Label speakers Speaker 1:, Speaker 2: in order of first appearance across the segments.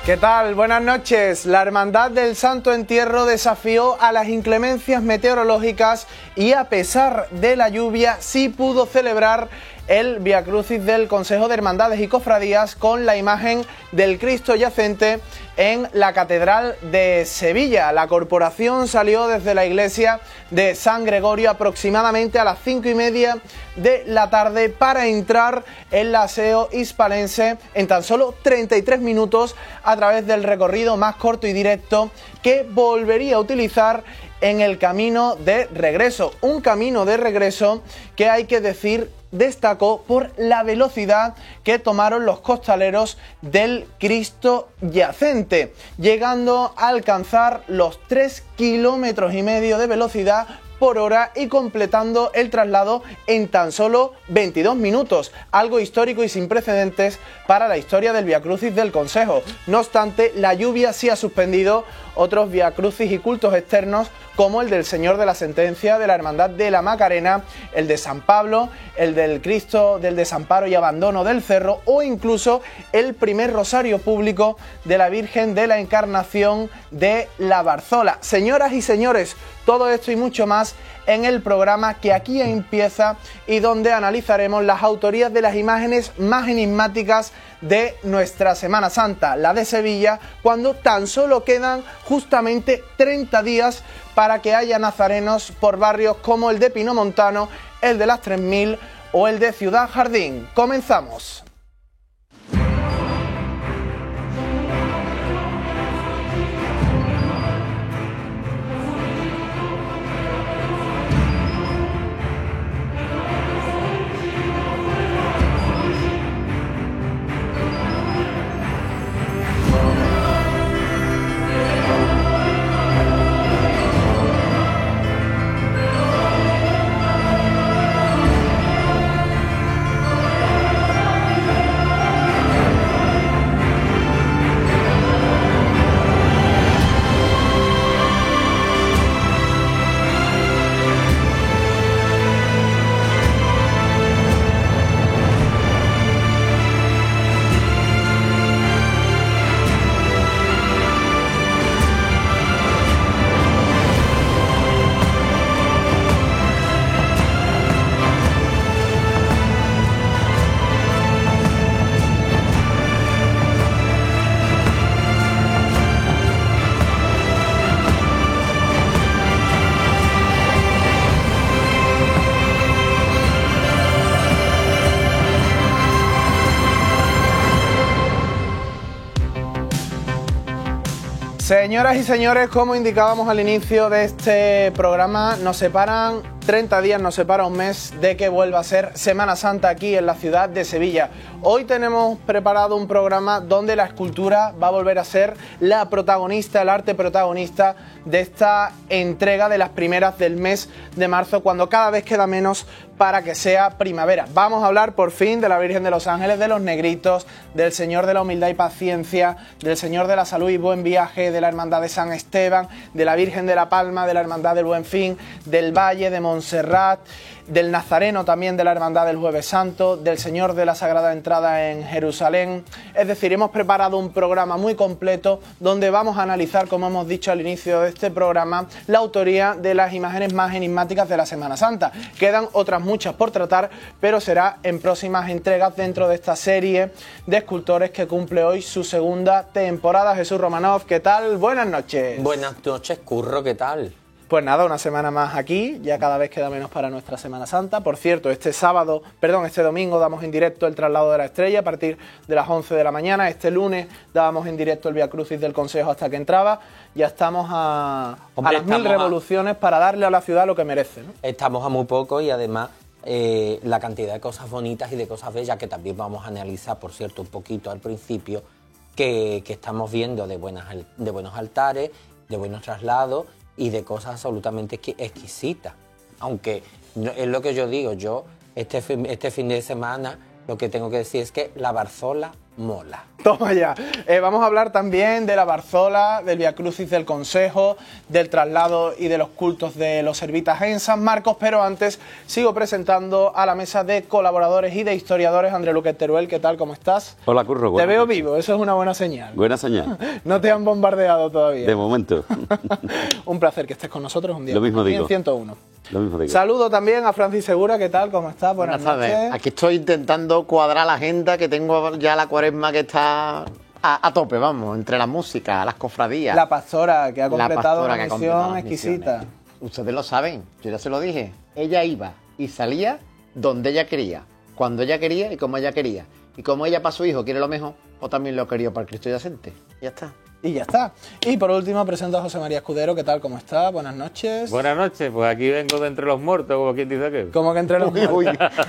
Speaker 1: ¿Qué tal? Buenas noches. La Hermandad del Santo Entierro desafió a las inclemencias meteorológicas y a pesar de la lluvia sí pudo celebrar el Vía Crucis del Consejo de Hermandades y Cofradías con la imagen del Cristo yacente en la Catedral de Sevilla. La corporación salió desde la iglesia de San Gregorio aproximadamente a las 5:30 de la tarde para entrar en el Aseo hispalense en tan solo 33 minutos a través del recorrido más corto y directo que volvería a utilizar en el camino de regreso. Un camino de regreso que, hay que decir, destacó por la velocidad que tomaron los costaleros del Cristo yacente, llegando a alcanzar los 3,5 kilómetros de velocidad por hora y completando el traslado en tan solo 22 minutos, algo histórico y sin precedentes para la historia del Vía Crucis del Consejo. No obstante, la lluvia sí ha suspendido otros Vía Crucis y cultos externos, como el del Señor de la Sentencia de la Hermandad de la Macarena, el de San Pablo, el del Cristo del Desamparo y Abandono del Cerro, o incluso el primer rosario público de la Virgen de la Encarnación de la Barzola. Señoras y señores, todo esto y mucho más en el programa que aquí empieza y donde analizaremos las autorías de las imágenes más enigmáticas de nuestra Semana Santa, la de Sevilla, cuando tan solo quedan justamente 30 días para que haya nazarenos por barrios como el de Pinomontano, el de las 3000 o el de Ciudad Jardín. Comenzamos. Señoras y señores, como indicábamos al inicio de este programa, nos separan 30 días, nos separa un mes de que vuelva a ser Semana Santa aquí en la ciudad de Sevilla. Hoy tenemos preparado un programa donde la escultura va a volver a ser la protagonista, el arte protagonista de esta entrega de las primeras del mes de marzo, cuando cada vez queda menos para que sea primavera. Vamos a hablar por fin de la Virgen de los Ángeles, de los Negritos, del Señor de la Humildad y Paciencia, del Señor de la Salud y Buen Viaje, de la Hermandad de San Esteban, de la Virgen de la Palma, de la Hermandad del Buen Fin, del Valle, de Montserrat, del Nazareno también, de la Hermandad del Jueves Santo, del Señor de la Sagrada Entrada en Jerusalén. Es decir, hemos preparado un programa muy completo donde vamos a analizar, como hemos dicho al inicio de este programa, la autoría de las imágenes más enigmáticas de la Semana Santa. Quedan otras muchas por tratar, pero será en próximas entregas dentro de esta serie de escultores que cumple hoy su segunda temporada. Jesús Romanov, ¿qué tal? Buenas noches.
Speaker 2: Buenas noches, Curro, ¿qué tal?
Speaker 1: Pues nada, una semana más aquí, ya cada vez queda menos para nuestra Semana Santa. Por cierto, este domingo damos en directo el traslado de la estrella a partir de las 11 de la mañana. Este lunes dábamos en directo el Vía Crucis del Consejo hasta que entraba. Ya estamos a las 1000 revoluciones para darle a la ciudad lo que merece, ¿no?
Speaker 2: Estamos a muy poco y además la cantidad de cosas bonitas y de cosas bellas que también vamos a analizar, por cierto, un poquito al principio, que estamos viendo de buenos altares, de buenos traslados y de cosas absolutamente exquisitas. Aunque es lo que yo digo, yo este fin de semana lo que tengo que decir es que la Barzola mola.
Speaker 1: Toma ya. Vamos a hablar también de la Barzola, del Via Crucis del Consejo, del traslado y de los cultos de los servitas en San Marcos, pero antes sigo presentando a la mesa de colaboradores y de historiadores. Andrés Luque Teruel, ¿qué tal? ¿Cómo estás?
Speaker 3: Hola, Curro.
Speaker 1: Te veo vivo, eso es una buena señal.
Speaker 3: Buena señal.
Speaker 1: No te han bombardeado todavía.
Speaker 3: De momento.
Speaker 1: Un placer que estés con nosotros un día.
Speaker 3: Lo mismo digo.
Speaker 1: En 101.
Speaker 3: Lo mismo digo.
Speaker 1: Saludo también a Francis Segura, ¿qué tal? ¿Cómo estás? Buenas noches.
Speaker 4: Aquí estoy intentando cuadrar la agenda, que tengo ya la cuaresma que está a tope, vamos, entre la música, las cofradías.
Speaker 1: La pastora que ha completado
Speaker 4: pastora
Speaker 1: una
Speaker 4: que ha completado
Speaker 1: misión
Speaker 4: las
Speaker 1: exquisita.
Speaker 4: misiones. Ustedes lo saben, yo ya se lo dije. Ella iba y salía donde ella quería, cuando ella quería y como ella quería. Y como ella para su hijo quiere lo mejor, o también lo quería para el Cristo yacente. Ya está.
Speaker 1: Y ya está. Y por último presento a José María Escudero, ¿qué tal? ¿Cómo está? Buenas noches.
Speaker 5: Buenas noches, pues aquí vengo de entre los muertos, como quien dice que.
Speaker 1: Como que entre los muertos.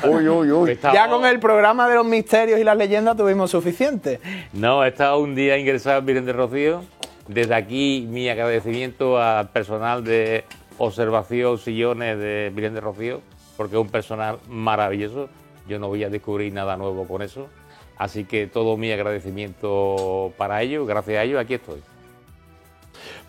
Speaker 4: Uy.
Speaker 1: Ya con el programa de los misterios y las leyendas tuvimos suficiente.
Speaker 5: No, he estado un día ingresado en Virgen de Rocío. Desde aquí mi agradecimiento al personal de observación sillones de Virgen de Rocío, porque es un personal maravilloso. Yo no voy a descubrir nada nuevo con eso. Así que todo mi agradecimiento para ellos, gracias a ellos aquí estoy.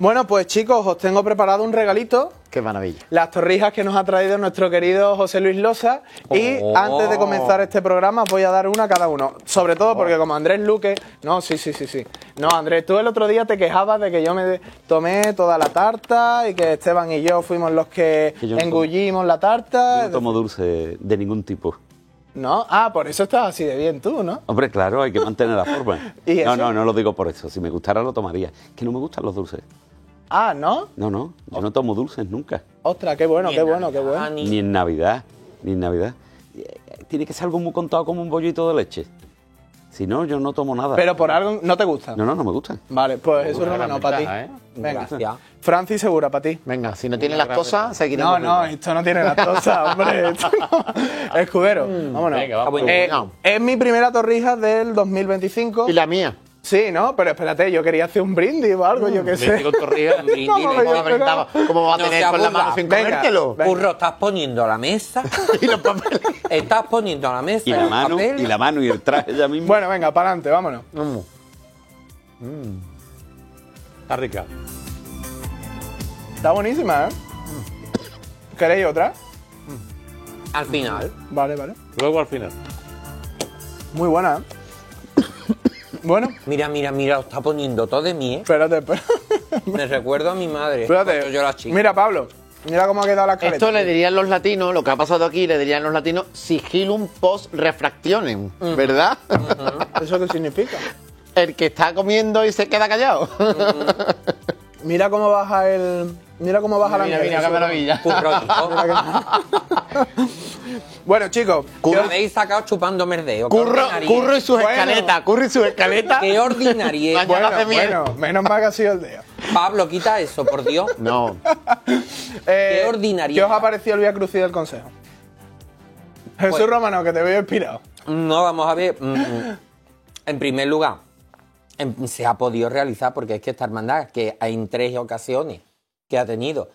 Speaker 1: Bueno, pues chicos, os tengo preparado un regalito.
Speaker 4: Qué maravilla.
Speaker 1: Las torrijas que nos ha traído nuestro querido José Luis Losa. Y antes de comenzar este programa os voy a dar una a cada uno. Sobre todo porque como Andrés Luque... No, sí. No, Andrés, tú el otro día te quejabas de que yo me tomé toda la tarta y que Esteban y yo fuimos los que
Speaker 3: yo no
Speaker 1: engullimos la tarta.
Speaker 3: Yo no tomo dulce de ningún tipo.
Speaker 1: ¿No? Ah, por eso estás así de bien tú, ¿no?
Speaker 3: Hombre, claro, hay que mantener la forma.
Speaker 1: ¿Y eso?
Speaker 3: No lo digo por eso. Si me gustara lo tomaría. Que no me gustan los dulces.
Speaker 1: Ah, ¿no?
Speaker 3: No, yo no tomo dulces nunca.
Speaker 1: Ostras, qué bueno, qué bueno, qué bueno.
Speaker 3: Ni en Navidad, Tiene que ser algo muy contado como un bollito de leche. Si no, yo no tomo nada.
Speaker 1: Pero por algo no te gusta.
Speaker 3: No me gustan.
Speaker 1: Vale, pues eso es
Speaker 5: Buena
Speaker 1: no para ti.
Speaker 5: ventaja, ¿eh?
Speaker 1: Venga.
Speaker 2: Gracias.
Speaker 1: Francis Segura, para ti.
Speaker 4: Venga, si no tiene lactosa, seguiremos.
Speaker 1: No, esto no tiene lactosa, hombre. Esto no. Escudero, vámonos.
Speaker 5: Venga, vamos.
Speaker 1: Es mi primera torrija del 2025.
Speaker 4: Y la mía.
Speaker 1: Sí, ¿no? Pero espérate, yo quería hacer un brindis o algo, yo qué sé.
Speaker 5: Vestido con torrijas, un brindis,
Speaker 1: ¿Cómo
Speaker 5: ¿no?
Speaker 1: me
Speaker 4: ¿Cómo,
Speaker 1: esperaba?
Speaker 4: ¿Cómo va a
Speaker 2: No
Speaker 4: tener
Speaker 2: se
Speaker 4: con la
Speaker 2: aburra.
Speaker 4: mano sin
Speaker 1: Venga.
Speaker 4: comértelo?
Speaker 1: Venga.
Speaker 2: Curro, estás poniendo a la mesa.
Speaker 4: Y los papeles.
Speaker 2: Estás poniendo a la mesa
Speaker 3: Y
Speaker 2: el
Speaker 3: la mano y el traje ya mismo.
Speaker 1: Bueno, venga, para adelante, vámonos.
Speaker 5: Está rica.
Speaker 1: Está buenísima, ¿eh? ¿Queréis otra?
Speaker 2: Al final.
Speaker 1: Vale.
Speaker 5: Luego al final.
Speaker 1: Muy buena, ¿eh? Bueno,
Speaker 2: Mira, lo está poniendo todo de mí, ¿eh?
Speaker 1: espérate.
Speaker 2: Me recuerdo a mi madre. cuando
Speaker 1: Espérate.
Speaker 2: yo era chica.
Speaker 1: Mira, Pablo, mira cómo ha quedado la escaleta.
Speaker 4: Esto le dirían los latinos, lo que ha pasado aquí, le dirían los latinos sigilum post refractionem, ¿verdad?
Speaker 1: ¿Eso qué significa?
Speaker 4: El que está comiendo y se queda callado.
Speaker 1: Mira cómo baja el... Mira cómo baja la miel.
Speaker 4: qué maravilla.
Speaker 2: Curro, hijo.
Speaker 1: Bueno, chicos,
Speaker 2: Me habéis sacado chupando merdeo. Qué
Speaker 4: Curro y sus
Speaker 1: Bueno.
Speaker 4: escaletas, curro y sus escaletas.
Speaker 2: Qué ordinaria.
Speaker 4: Vaya. hace miel.
Speaker 1: bueno, menos mal que ha sido el día.
Speaker 2: Pablo, quita eso, por Dios.
Speaker 4: No,
Speaker 1: Qué
Speaker 2: ordinariedad.
Speaker 1: ¿Qué os ha parecido el Via Crucis del Consejo? Jesús
Speaker 2: Pues-
Speaker 1: Romano, que te veo inspirado.
Speaker 2: No, vamos a ver. En primer lugar, se ha podido realizar porque es que esta hermandad, que en 3 ocasiones que ha tenido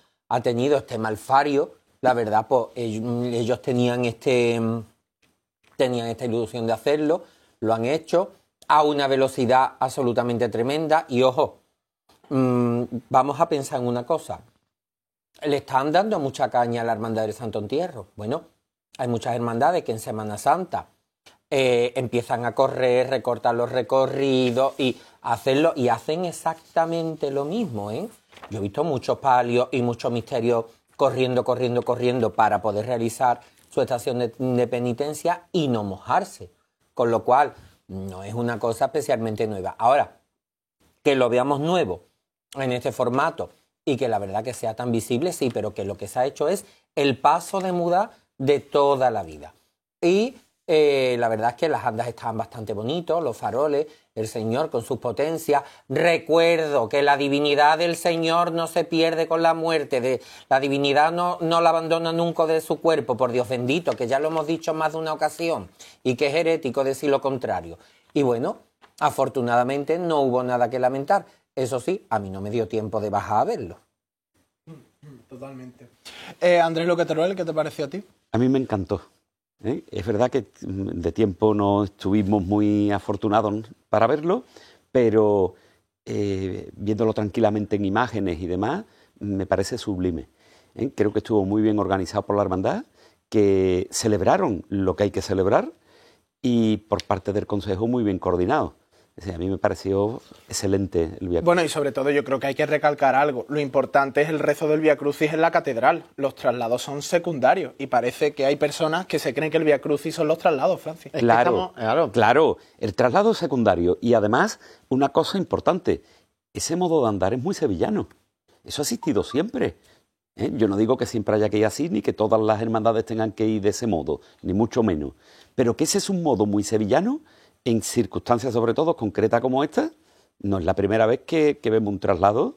Speaker 2: este malfario, la verdad, pues ellos tenían esta ilusión de hacerlo, lo han hecho a una velocidad absolutamente tremenda y ojo, vamos a pensar en una cosa. Le están dando mucha caña a la hermandad del Santo Entierro. Bueno, hay muchas hermandades que en Semana Santa empiezan a correr, recortar los recorridos y hacerlo, y hacen exactamente lo mismo, ¿eh? Yo he visto muchos palios y muchos misterios corriendo para poder realizar su estación de penitencia y no mojarse. Con lo cual, no es una cosa especialmente nueva. Ahora, que lo veamos nuevo en este formato y que la verdad que sea tan visible, sí, pero que lo que se ha hecho es el paso de muda de toda la vida. Y la verdad es que las andas estaban bastante bonitos, los faroles, el Señor con sus potencias. Recuerdo que la divinidad del Señor no se pierde con la muerte, la divinidad no la abandona nunca de su cuerpo, por Dios bendito, que ya lo hemos dicho en más de una ocasión, y que es herético decir lo contrario. Y bueno, afortunadamente no hubo nada que lamentar. Eso sí, a mí no me dio tiempo de bajar a verlo.
Speaker 1: Totalmente. Andrés Luque Teruel, ¿qué te pareció a ti?
Speaker 3: A mí me encantó. Es verdad que de tiempo no estuvimos muy afortunados para verlo, pero viéndolo tranquilamente en imágenes y demás, me parece sublime. Creo que estuvo muy bien organizado por la hermandad, que celebraron lo que hay que celebrar y por parte del Consejo muy bien coordinado. O sea, a mí me pareció excelente el Vía Crucis.
Speaker 1: Bueno, y sobre todo yo creo que hay que recalcar algo. Lo importante es el rezo del Vía Crucis en la catedral. Los traslados son secundarios y parece que hay personas que se creen que el Vía Crucis son los traslados, Francis.
Speaker 3: Claro, claro, el traslado es secundario y además una cosa importante, ese modo de andar es muy sevillano. Eso ha existido siempre. Yo no digo que siempre haya que ir así, ni que todas las hermandades tengan que ir de ese modo, ni mucho menos. Pero que ese es un modo muy sevillano, en circunstancias sobre todo concretas como esta. No es la primera vez que vemos un traslado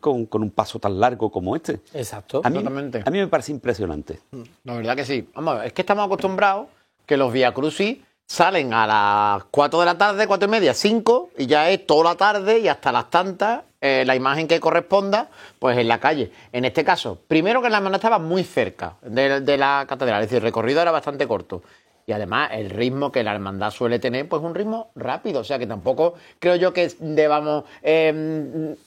Speaker 3: con un paso tan largo como este.
Speaker 2: Exacto.
Speaker 3: A mí
Speaker 4: Totalmente.
Speaker 3: me parece impresionante.
Speaker 4: La verdad que sí. Vamos, es que estamos acostumbrados que los Vía Crucis salen a las 4 de la tarde, 4 y media, 5, y ya es toda la tarde y hasta las tantas la imagen que corresponda, pues en la calle. En este caso, primero que la hermandad estaba muy cerca de la catedral, es decir, el recorrido era bastante corto. Y además el ritmo que la hermandad suele tener, pues un ritmo rápido. O sea que tampoco creo yo que debamos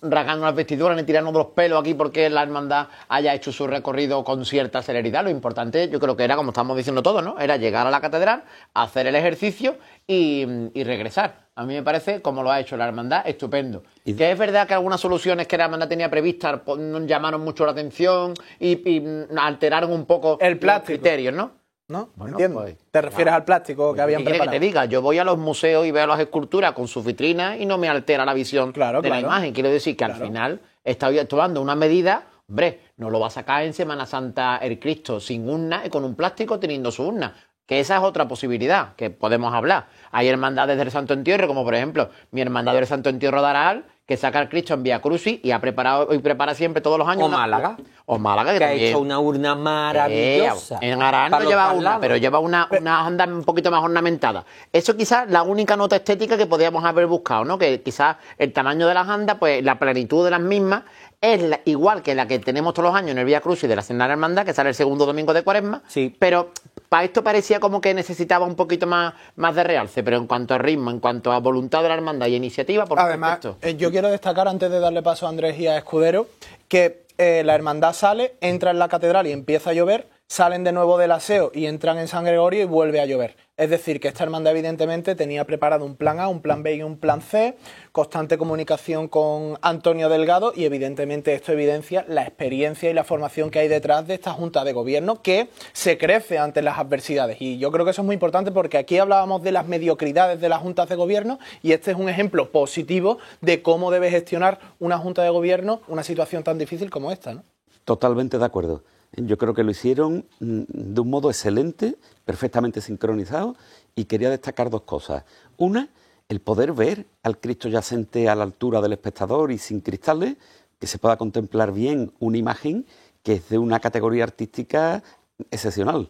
Speaker 4: rasgarnos las vestiduras ni tirarnos de los pelos aquí porque la hermandad haya hecho su recorrido con cierta celeridad. Lo importante yo creo que era, como estamos diciendo todos, ¿no? Era llegar a la catedral, hacer el ejercicio y regresar. A mí me parece, como lo ha hecho la hermandad, estupendo. Y que es verdad que algunas soluciones que la hermandad tenía previstas llamaron mucho la atención y alteraron un poco
Speaker 1: El
Speaker 4: los
Speaker 1: plástico.
Speaker 4: criterios, ¿no?
Speaker 1: ¿No?
Speaker 4: Bueno,
Speaker 1: Entiendo.
Speaker 4: pues,
Speaker 1: ¿Te refieres al plástico que habían
Speaker 4: ¿Qué quieres
Speaker 1: preparado?
Speaker 4: que te diga? Yo voy a los museos y veo las esculturas con sus vitrinas y no me altera la visión
Speaker 1: Claro,
Speaker 4: de la
Speaker 1: claro.
Speaker 4: imagen. Quiero decir que al final está tomando una medida. Hombre, no lo va a sacar en Semana Santa el Cristo sin urna y con un plástico teniendo su urna. Que esa es otra posibilidad que podemos hablar. Hay hermandades del Santo Entierro, como por ejemplo mi hermandad del Santo Entierro de Aral, que saca al Cristo en Vía Crucis y ha preparado y prepara siempre todos los años.
Speaker 2: O Málaga.
Speaker 4: O Málaga,
Speaker 2: Que ha
Speaker 4: también.
Speaker 2: hecho una urna maravillosa.
Speaker 4: En Aral
Speaker 2: para
Speaker 4: no
Speaker 2: los
Speaker 4: lleva una,
Speaker 2: traslados.
Speaker 4: pero lleva una onda un poquito más ornamentada. Eso quizás la única nota estética que podríamos haber buscado, ¿no? Que quizás el tamaño de las andas, pues la plenitud de las mismas es igual que la que tenemos todos los años en el Vía Crucis de la Cena de la Hermandad, que sale el segundo domingo de Cuaresma.
Speaker 2: Sí.
Speaker 4: Pero para esto parecía como que necesitaba un poquito más de realce, pero en cuanto a ritmo, en cuanto a voluntad de la hermandad y iniciativa, por
Speaker 1: Además,
Speaker 4: supuesto.
Speaker 1: yo quiero destacar, antes de darle paso a Andrés y a Escudero, que la hermandad sale, entra en la catedral y empieza a llover, salen de nuevo del aseo y entran en San Gregorio y vuelve a llover. Es decir, que esta hermandad evidentemente tenía preparado un plan A, un plan B y un plan C, constante comunicación con Antonio Delgado y evidentemente esto evidencia la experiencia y la formación que hay detrás de esta Junta de Gobierno que se crece ante las adversidades. Y yo creo que eso es muy importante porque aquí hablábamos de las mediocridades de las juntas de gobierno y este es un ejemplo positivo de cómo debe gestionar una Junta de Gobierno una situación tan difícil como esta, ¿no?
Speaker 3: Totalmente de acuerdo. Yo creo que lo hicieron de un modo excelente, perfectamente sincronizado, y quería destacar dos cosas. Una, el poder ver al Cristo yacente a la altura del espectador y sin cristales, que se pueda contemplar bien una imagen que es de una categoría artística excepcional.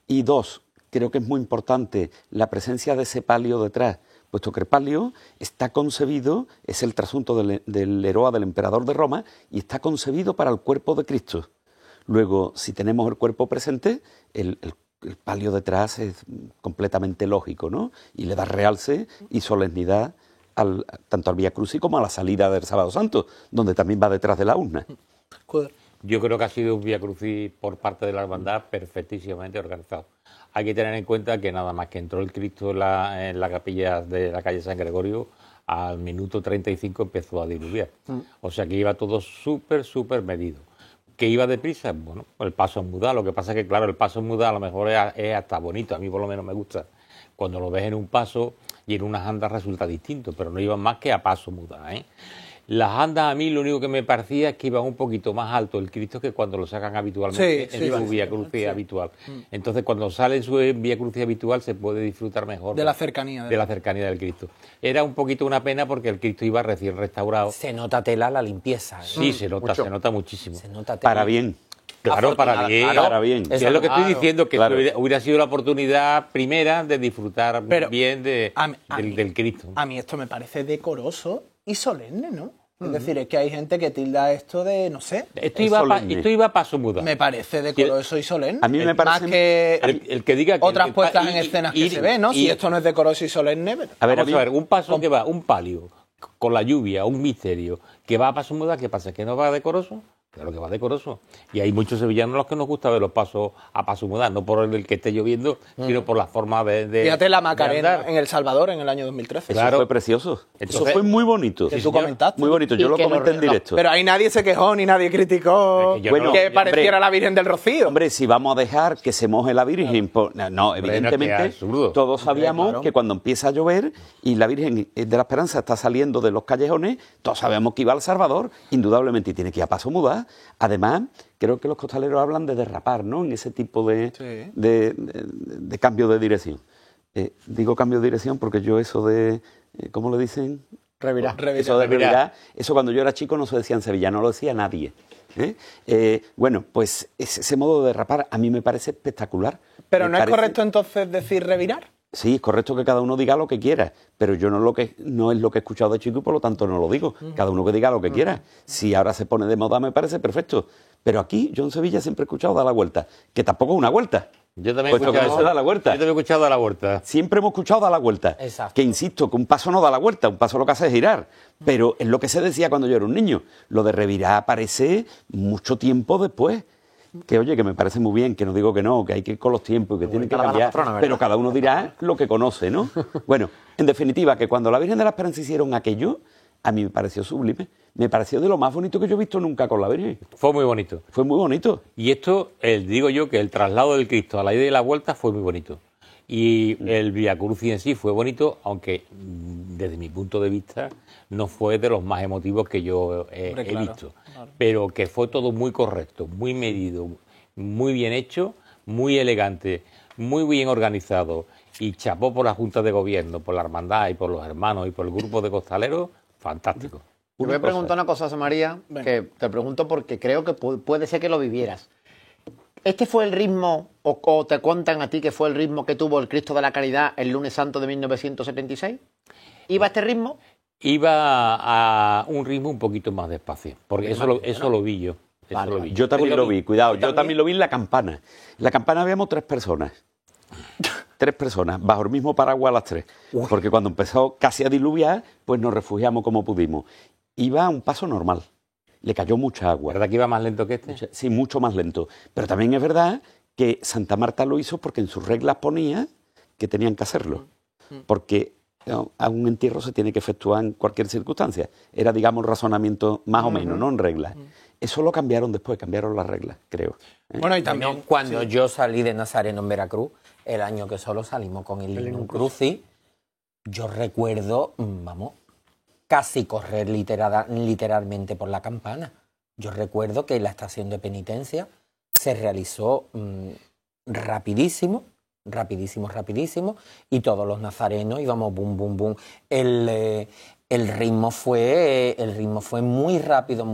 Speaker 3: Y dos, creo que es muy importante la presencia de ese palio detrás, puesto que el palio está concebido, es el trasunto del Heroa del emperador de Roma, y está concebido para el cuerpo de Cristo. Luego, si tenemos el cuerpo presente, el palio detrás es completamente lógico, ¿no? Y le da realce y solemnidad tanto al Vía Crucis como a la salida del Sábado Santo, donde también va detrás de la urna.
Speaker 5: Yo creo que ha sido un Vía Crucis por parte de la hermandad perfectísimamente organizado. Hay que tener en cuenta que nada más que entró el Cristo en la capilla de la calle San Gregorio, al minuto 35 empezó a diluviar. O sea que iba todo súper medido. ¿Que iba deprisa? Bueno, el paso en muda. Lo que pasa es que, claro, el paso en muda a lo mejor es hasta bonito. A mí por lo menos me gusta. Cuando lo ves en un paso y en unas andas resulta distinto, pero no iban más que a paso muda, ¿eh? Las andas a mí lo único que me parecía es que iban un poquito más alto el Cristo que cuando lo sacan habitualmente en su Vía Crucis habitual. Entonces, cuando sale en su Vía Crucis habitual se puede disfrutar mejor
Speaker 1: De la cercanía.
Speaker 5: de la cercanía del Cristo. Era un poquito una pena porque el Cristo iba recién restaurado.
Speaker 2: Se nota tela la limpieza. ¿eh?
Speaker 5: Sí, se nota muchísimo.
Speaker 2: Se nota tela.
Speaker 3: Para bien.
Speaker 5: Claro, para bien.
Speaker 3: Para bien.
Speaker 5: Sí, es lo que estoy diciendo, que
Speaker 3: claro.
Speaker 5: hubiera sido la oportunidad primera de disfrutar
Speaker 1: Pero
Speaker 5: bien
Speaker 1: a mí-
Speaker 5: del Cristo.
Speaker 1: A mí esto me parece decoroso y solemne, ¿no? Es decir, es que hay gente que tilda esto de, no sé,
Speaker 5: Esto iba a paso muda.
Speaker 1: me parece decoroso y solemne.
Speaker 3: A mí me parece...
Speaker 1: Más que
Speaker 5: El que diga que
Speaker 1: otras puestas en escenas que se ven, ¿no? Si esto no es decoroso y solemne... pero-
Speaker 3: A ver,
Speaker 5: Vamos a ver, un paso que va, un palio, con la lluvia, un misterio, que va a paso muda, ¿qué pasa? ¿Que no va decoroso? Claro que va decoroso. Y hay muchos sevillanos a los que nos gusta ver los pasos a paso muda, no por el que esté lloviendo, sino por la forma de
Speaker 1: Fíjate la
Speaker 5: de
Speaker 1: Macarena
Speaker 5: andar.
Speaker 1: en El Salvador en el año 2013.
Speaker 3: Eso
Speaker 5: Claro.
Speaker 3: fue precioso. Eso
Speaker 5: Entonces-
Speaker 3: fue muy bonito.
Speaker 1: Que tú comentaste.
Speaker 3: Muy bonito. Yo
Speaker 4: Y
Speaker 3: lo
Speaker 4: que
Speaker 3: comenté en directo.
Speaker 1: Pero ahí nadie se quejó ni nadie criticó
Speaker 5: Es que yo
Speaker 3: Bueno,
Speaker 5: no-
Speaker 1: que
Speaker 5: yo-
Speaker 1: pareciera la Virgen del Rocío.
Speaker 3: Hombre, si vamos a dejar que se moje la Virgen... No, evidentemente,
Speaker 5: no, es que es absurdo.
Speaker 3: todos sabíamos
Speaker 1: claro.
Speaker 3: que cuando empieza a llover y la Virgen de la Esperanza está saliendo de los callejones, todos sabemos que iba al Salvador, indudablemente, y tiene que ir a paso mudar. Además, creo que los costaleros hablan de derrapar, ¿no? En ese tipo de,
Speaker 1: Sí.
Speaker 3: de cambio de dirección. Digo cambio de dirección porque yo eso de... ¿Cómo lo dicen?
Speaker 4: Revirá.
Speaker 3: Eso de
Speaker 5: Revirá.
Speaker 3: revirá, eso cuando yo era chico no se decía en Sevilla, no lo decía nadie. Bueno, pues ese modo de derrapar a mí me parece espectacular.
Speaker 1: Pero
Speaker 3: Me
Speaker 1: no es
Speaker 3: parece-
Speaker 1: correcto entonces decir revirar.
Speaker 3: Sí, es correcto que cada uno diga lo que quiera, pero yo no es lo que he escuchado de chico y por lo tanto no lo digo. Cada uno que diga lo que quiera. Si ahora se pone de moda me parece perfecto. Pero aquí yo en Sevilla siempre he escuchado dar la vuelta, que tampoco es una vuelta.
Speaker 5: Yo también he
Speaker 3: Puesto que
Speaker 5: escuchado
Speaker 3: no se da la vuelta.
Speaker 5: Yo también he escuchado dar la vuelta.
Speaker 3: Siempre hemos escuchado dar la vuelta.
Speaker 2: Exacto.
Speaker 3: Que insisto, que un paso no da la vuelta, un paso lo que hace es girar. Pero es lo que se decía cuando yo era un niño. Lo de revirar aparece mucho tiempo después. Que oye, que me parece muy bien, que no digo que no, que hay que ir con los tiempos y que tiene que
Speaker 4: la
Speaker 3: cambiar.
Speaker 4: patrona, ¿verdad?
Speaker 3: Pero cada uno dirá lo que conoce, ¿no? Bueno, en definitiva, que cuando la Virgen de la Esperanza hicieron aquello, a mí me pareció sublime. Me pareció de lo más bonito que yo he visto nunca con la Virgen.
Speaker 5: Fue muy bonito.
Speaker 3: Fue muy bonito.
Speaker 5: Y esto, digo yo, que el traslado del Cristo a la ida y la vuelta fue muy bonito. Y el Via Crucis en sí fue bonito, aunque desde mi punto de vista no fue de los más emotivos que yo he
Speaker 1: claro,
Speaker 5: visto. Pero que fue todo muy correcto, muy medido, muy bien hecho, muy elegante, muy bien organizado. Y chapó por la Junta de Gobierno, por la Hermandad y por los hermanos y por el grupo de costaleros, fantástico.
Speaker 4: Te voy a preguntar una cosa, José María,
Speaker 1: Venga.
Speaker 4: que te pregunto porque creo que puede ser que lo vivieras. ¿Este fue el ritmo, o te cuentan a ti que fue el ritmo que tuvo el Cristo de la Caridad el lunes santo de 1976? ¿Iba a este ritmo?
Speaker 5: Iba a un ritmo un poquito más despacio, porque eso lo vi yo. Eso
Speaker 4: Vale,
Speaker 5: lo
Speaker 4: vale.
Speaker 5: vi.
Speaker 3: Yo también lo vi, cuidado,
Speaker 2: ¿Tú
Speaker 3: yo también lo vi en la campana. En la campana habíamos 3 personas. 3 personas, bajo el mismo paraguas las 3. Porque cuando empezó casi a diluviar, pues nos refugiamos como pudimos. Iba a un paso normal. Le cayó mucha agua.
Speaker 5: ¿Verdad que iba más lento que este?
Speaker 3: Sí, mucho más lento. Pero también es verdad que Santa Marta lo hizo porque en sus reglas ponía que tenían que hacerlo. Porque a un entierro se tiene que efectuar en cualquier circunstancia. Era, digamos, razonamiento más o menos, no en reglas. Eso lo cambiaron después, cambiaron las reglas, creo.
Speaker 1: Bueno, y también
Speaker 2: Cuando yo salí de Nazareno en Veracruz, el año que solo salimos con el Lignum Crucis, yo recuerdo, vamos, casi correr literalmente por la campana. Yo recuerdo que la estación de penitencia se realizó rapidísimo, y todos los nazarenos íbamos bum, bum, bum. El ritmo fue muy rápido.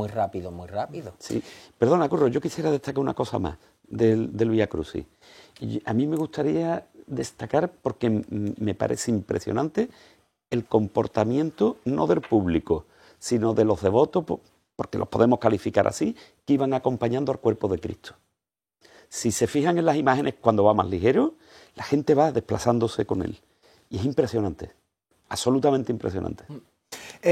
Speaker 3: Sí. Perdona, Curro, yo quisiera destacar una cosa más del Vía Crucis. Y a mí me gustaría destacar, porque me parece impresionante, el comportamiento no del público, sino de los devotos, porque los podemos calificar así, que iban acompañando al cuerpo de Cristo. Si se fijan en las imágenes, cuando va más ligero, la gente va desplazándose con él. Y es impresionante, absolutamente impresionante.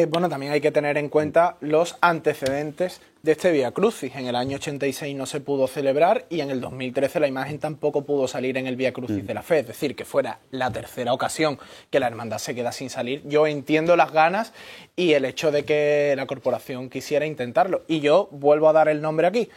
Speaker 1: Bueno, también hay que tener en cuenta los antecedentes de este Vía Crucis. En el año 86 no se pudo celebrar y en el 2013 la imagen tampoco pudo salir en el Vía Crucis de la Fe. Es decir, que fuera la tercera ocasión que la hermandad se queda sin salir. Yo entiendo las ganas y el hecho de que la corporación quisiera intentarlo. Y yo vuelvo a dar el nombre aquí.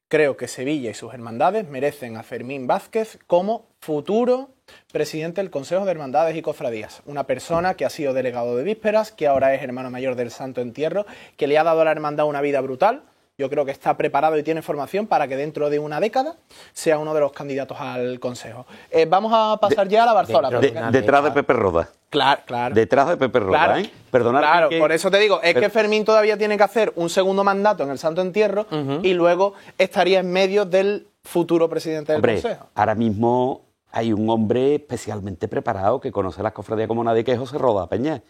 Speaker 1: Creo que Sevilla y sus hermandades merecen a Fermín Vázquez como futuro presidente del Consejo de Hermandades y Cofradías. Una persona que ha sido delegado de vísperas, que ahora es hermano mayor del Santo Entierro, que le ha dado a la hermandad una vida brutal. Yo creo que está preparado y tiene formación para que dentro de una década sea uno de los candidatos al Consejo. Vamos a pasar ya a la Barzola.
Speaker 3: Detrás de Pepe Roda.
Speaker 1: Claro.
Speaker 3: Detrás de Pepe Roda,
Speaker 1: Claro,
Speaker 3: Perdonad
Speaker 1: claro,
Speaker 3: que...
Speaker 1: por eso te digo, es que Fermín todavía tiene que hacer un segundo mandato en el Santo Entierro y luego estaría en medio del futuro presidente del
Speaker 3: Hombre,
Speaker 1: Consejo.
Speaker 3: ahora mismo hay un hombre especialmente preparado que conoce las cofradías como nadie, que es José Roda Peña.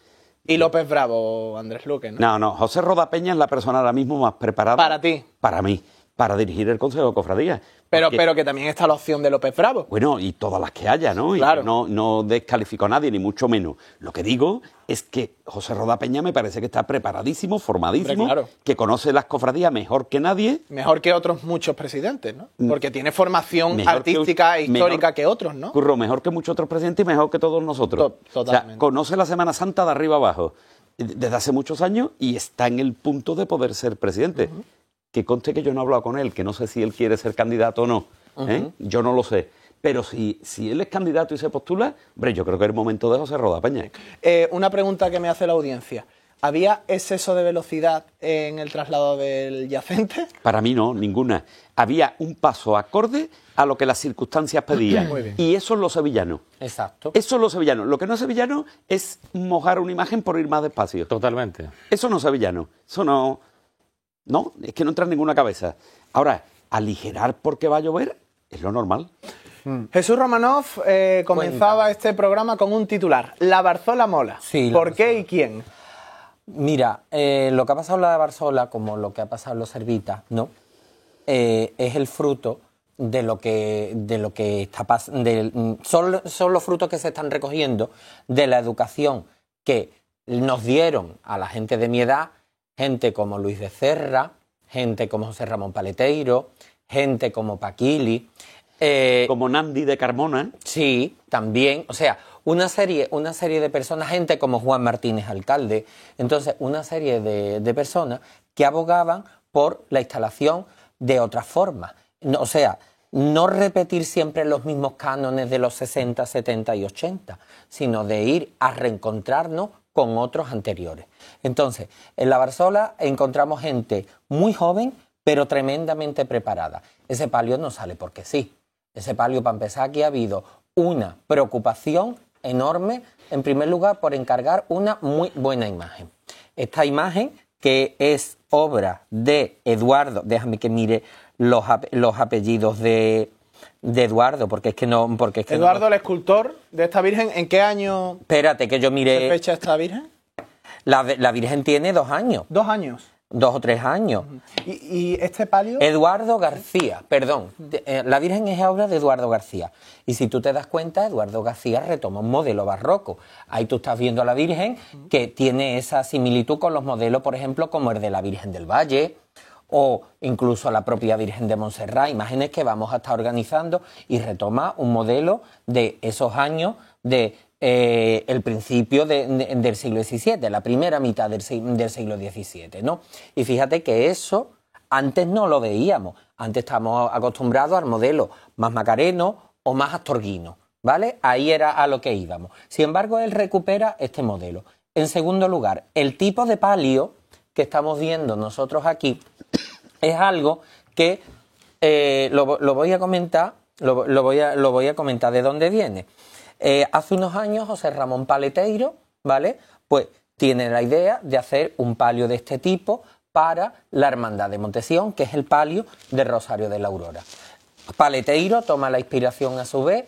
Speaker 1: Y López Bravo, Andrés Luque, ¿no?
Speaker 3: No, José Rodapeña es la persona ahora mismo más preparada.
Speaker 1: Para ti.
Speaker 3: Para mí, para dirigir el Consejo de Cofradías.
Speaker 1: Pero
Speaker 3: Porque,
Speaker 1: que también está la opción de López Bravo.
Speaker 3: bueno, y todas las que haya, ¿no?
Speaker 1: Claro.
Speaker 3: Y no descalifico a nadie, ni mucho menos. Lo que digo es que José Rodapeña me parece que está preparadísimo, formadísimo,
Speaker 1: Hombre, claro.
Speaker 3: que conoce las cofradías mejor que nadie.
Speaker 1: Mejor que otros muchos presidentes, ¿no? Porque tiene formación
Speaker 3: Mejor
Speaker 1: artística e histórica
Speaker 3: mejor-
Speaker 1: que otros, ¿no?
Speaker 3: Curro, mejor que muchos otros presidentes y mejor que todos nosotros.
Speaker 1: Totalmente.
Speaker 3: O sea, conoce la Semana Santa de arriba abajo desde hace muchos años y está en el punto de poder ser presidente. Que conste que yo no he hablado con él, que no sé si él quiere ser candidato o no. Yo no lo sé. Pero si él es candidato y se postula, hombre, yo creo que es el momento de José Rodapeña.
Speaker 1: Una pregunta que me hace la audiencia. ¿Había exceso de velocidad en el traslado del yacente?
Speaker 3: Para mí no, ninguna. Había un paso acorde a lo que las circunstancias pedían.
Speaker 1: Muy bien.
Speaker 3: Y eso es lo sevillano.
Speaker 2: Exacto.
Speaker 3: Eso es lo sevillano. Lo que no es sevillano es mojar una imagen por ir más despacio.
Speaker 5: Totalmente.
Speaker 3: Eso no es sevillano. Eso no... No, es que no entra en ninguna cabeza. Ahora, aligerar porque va a llover es lo normal.
Speaker 1: Jesús Romanov comenzaba este programa con un titular. La Barzola mola.
Speaker 2: Sí, la
Speaker 1: ¿Por qué y quién?
Speaker 2: Mira, lo que ha pasado en la Barzola, como lo que ha pasado en los Servitas, ¿no? Es el fruto de lo que está pasando. Son los frutos que se están recogiendo de la educación que nos dieron a la gente de mi edad, gente como Luis de Cerra, gente como José Ramón Paleteiro, gente como Paquili.
Speaker 3: Como Nandi de Carmona.
Speaker 2: Sí, también, o sea, una serie de personas, gente como Juan Martínez, alcalde, entonces una serie de personas que abogaban por la instalación de otras formas. O sea, no repetir siempre los mismos cánones de los 60, 70 y 80, sino de ir a reencontrarnos con otros anteriores. Entonces, en la Barzola encontramos gente muy joven, pero tremendamente preparada. Ese palio no sale porque sí. Ese palio, para empezar, aquí ha habido una preocupación enorme, en primer lugar, por encargar una muy buena imagen. Esta imagen, que es obra de Eduardo, déjame que mire los apellidos de Eduardo, porque es que no...
Speaker 1: Eduardo, el escultor de esta Virgen, ¿en qué año
Speaker 2: Espérate, que yo
Speaker 1: se
Speaker 2: mire...
Speaker 1: fecha esta Virgen?
Speaker 2: La Virgen tiene 2 años,
Speaker 1: 2 años.
Speaker 2: 2 o 3 años.
Speaker 1: ¿Y este palio?
Speaker 2: Eduardo García, perdón. La Virgen es obra de Eduardo García. Y si tú te das cuenta, Eduardo García retoma un modelo barroco. Ahí tú estás viendo a la Virgen que tiene esa similitud con los modelos, por ejemplo, como el de la Virgen del Valle o incluso la propia Virgen de Montserrat. Imágenes que vamos a estar organizando y retoma un modelo de esos años de... el principio del siglo XVII, la primera mitad del siglo XVII, ¿no? Y fíjate que eso antes no lo veíamos. Antes estábamos acostumbrados al modelo más macareno o más astorguino, ¿vale? Ahí era a lo que íbamos. Sin embargo, él recupera este modelo. En segundo lugar, el tipo de palio que estamos viendo nosotros aquí es algo que lo voy a comentar, lo voy a comentar de dónde viene. Hace unos años José Ramón Paleteiro, ¿vale? Pues tiene la idea de hacer un palio de este tipo para la Hermandad de Montesión, que es el palio de Rosario de la Aurora. Paleteiro toma la inspiración a su vez,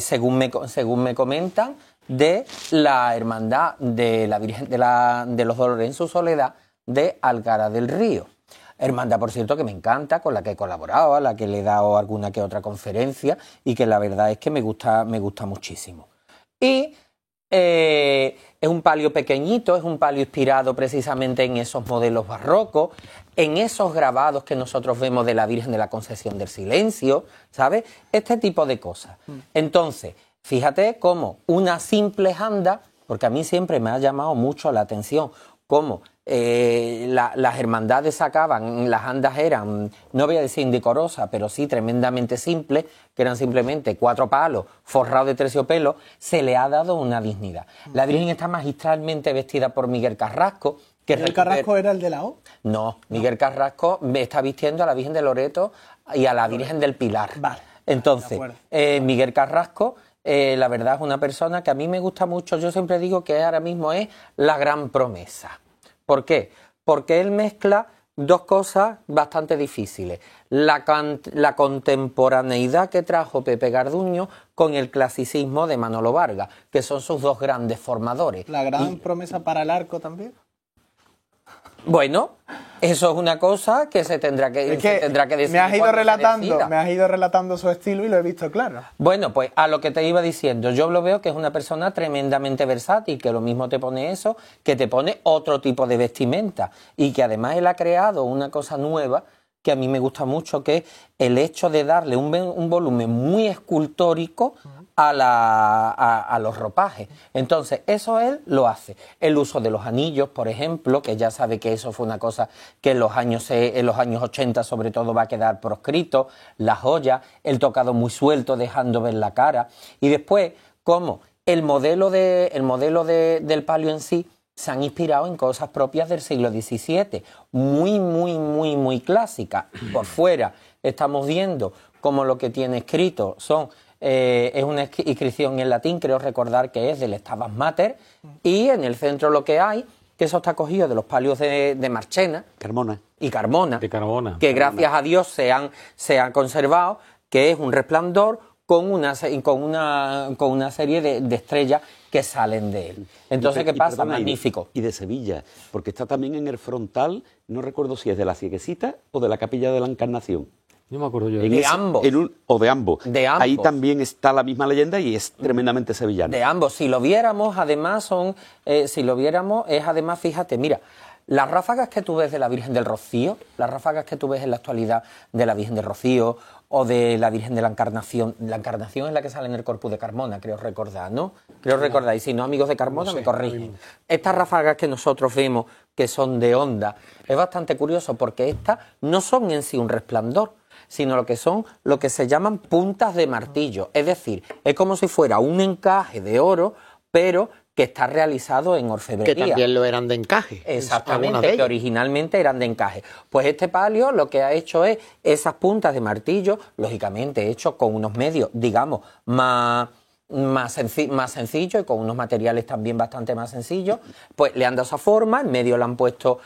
Speaker 2: según me comentan, de la Hermandad de la Virgen de los Dolores en su Soledad de Algara del Río. Hermandad, por cierto, que me encanta, con la que he colaborado, a la que le he dado alguna que otra conferencia y que la verdad es que me gusta muchísimo. Y es un palio pequeñito, es un palio inspirado precisamente en esos modelos barrocos, en esos grabados que nosotros vemos de la Virgen de la Concesión del Silencio, ¿sabes? Este tipo de cosas. Entonces, fíjate cómo una simple janda, porque a mí siempre me ha llamado mucho la atención cómo las hermandades sacaban, las andas eran, no voy a decir indecorosas, pero sí tremendamente simples, que eran simplemente 4 palos forrados de terciopelo, se le ha dado una dignidad. La Virgen está magistralmente vestida por Miguel Carrasco.
Speaker 1: ¿Miguel Carrasco era el de la O?
Speaker 2: No, Miguel Carrasco está vistiendo a la Virgen de Loreto y a la Virgen del Pilar.
Speaker 1: Vale.
Speaker 2: Entonces, Miguel Carrasco, la verdad es una persona que a mí me gusta mucho. Yo siempre digo que ahora mismo es la gran promesa. ¿Por qué? Porque él mezcla dos cosas bastante difíciles. La contemporaneidad que trajo Pepe Garduño con el clasicismo de Manolo Vargas, que son sus dos grandes formadores.
Speaker 1: La gran promesa para el arco también.
Speaker 2: Bueno, eso es una cosa que se tendrá que decir.
Speaker 1: Me has ido relatando su estilo y lo he visto claro.
Speaker 2: Bueno, pues a lo que te iba diciendo, yo lo veo que es una persona tremendamente versátil, que lo mismo te pone eso, que te pone otro tipo de vestimenta y que además él ha creado una cosa nueva que a mí me gusta mucho, que es el hecho de darle un volumen muy escultórico a los ropajes. Entonces, eso él lo hace. El uso de los anillos, por ejemplo, que ya sabe que eso fue una cosa que en los años 80 sobre todo va a quedar proscrito, las joyas, el tocado muy suelto dejando ver la cara. Y después, como el modelo del palio en sí se han inspirado en cosas propias del siglo XVII, muy clásicas. Por fuera estamos viendo como lo que tiene escrito es una inscripción en latín, creo recordar que es del Stabat Mater, y en el centro lo que hay, que eso está cogido de los palios de Marchena y Carmona, que gracias a Dios se han conservado, que es un resplandor con una serie de estrellas que salen de él. Entonces, ¿qué pasa? Magnífico.
Speaker 3: Y de Sevilla, porque está también en el frontal, no recuerdo si es de la Cieguecita o de la Capilla de la Encarnación.
Speaker 5: No me acuerdo yo.
Speaker 2: De ambos.
Speaker 3: De ambos. Ahí también está la misma leyenda y es tremendamente sevillano.
Speaker 2: De ambos. Si lo viéramos, además, fíjate, mira, las ráfagas que tú ves de la Virgen del Rocío, las ráfagas que tú ves en la actualidad de la Virgen del Rocío o de la Virgen de la Encarnación es la que sale en el Corpus de Carmona, creo recordar, ¿no? Creo recordar, y si no, amigos de Carmona, me corrigen. Estas ráfagas que nosotros vemos, que son de onda, es bastante curioso porque estas no son en sí un resplandor, sino lo que se llaman puntas de martillo. Es decir, es como si fuera un encaje de oro, pero que está realizado en orfebrería.
Speaker 4: Que también lo eran de encaje.
Speaker 2: Exactamente, que originalmente eran de encaje. Pues este palio lo que ha hecho es esas puntas de martillo, lógicamente hecho con unos medios, digamos, más sencillo y con unos materiales también bastante más sencillos, pues le han dado esa forma, en medio le han puesto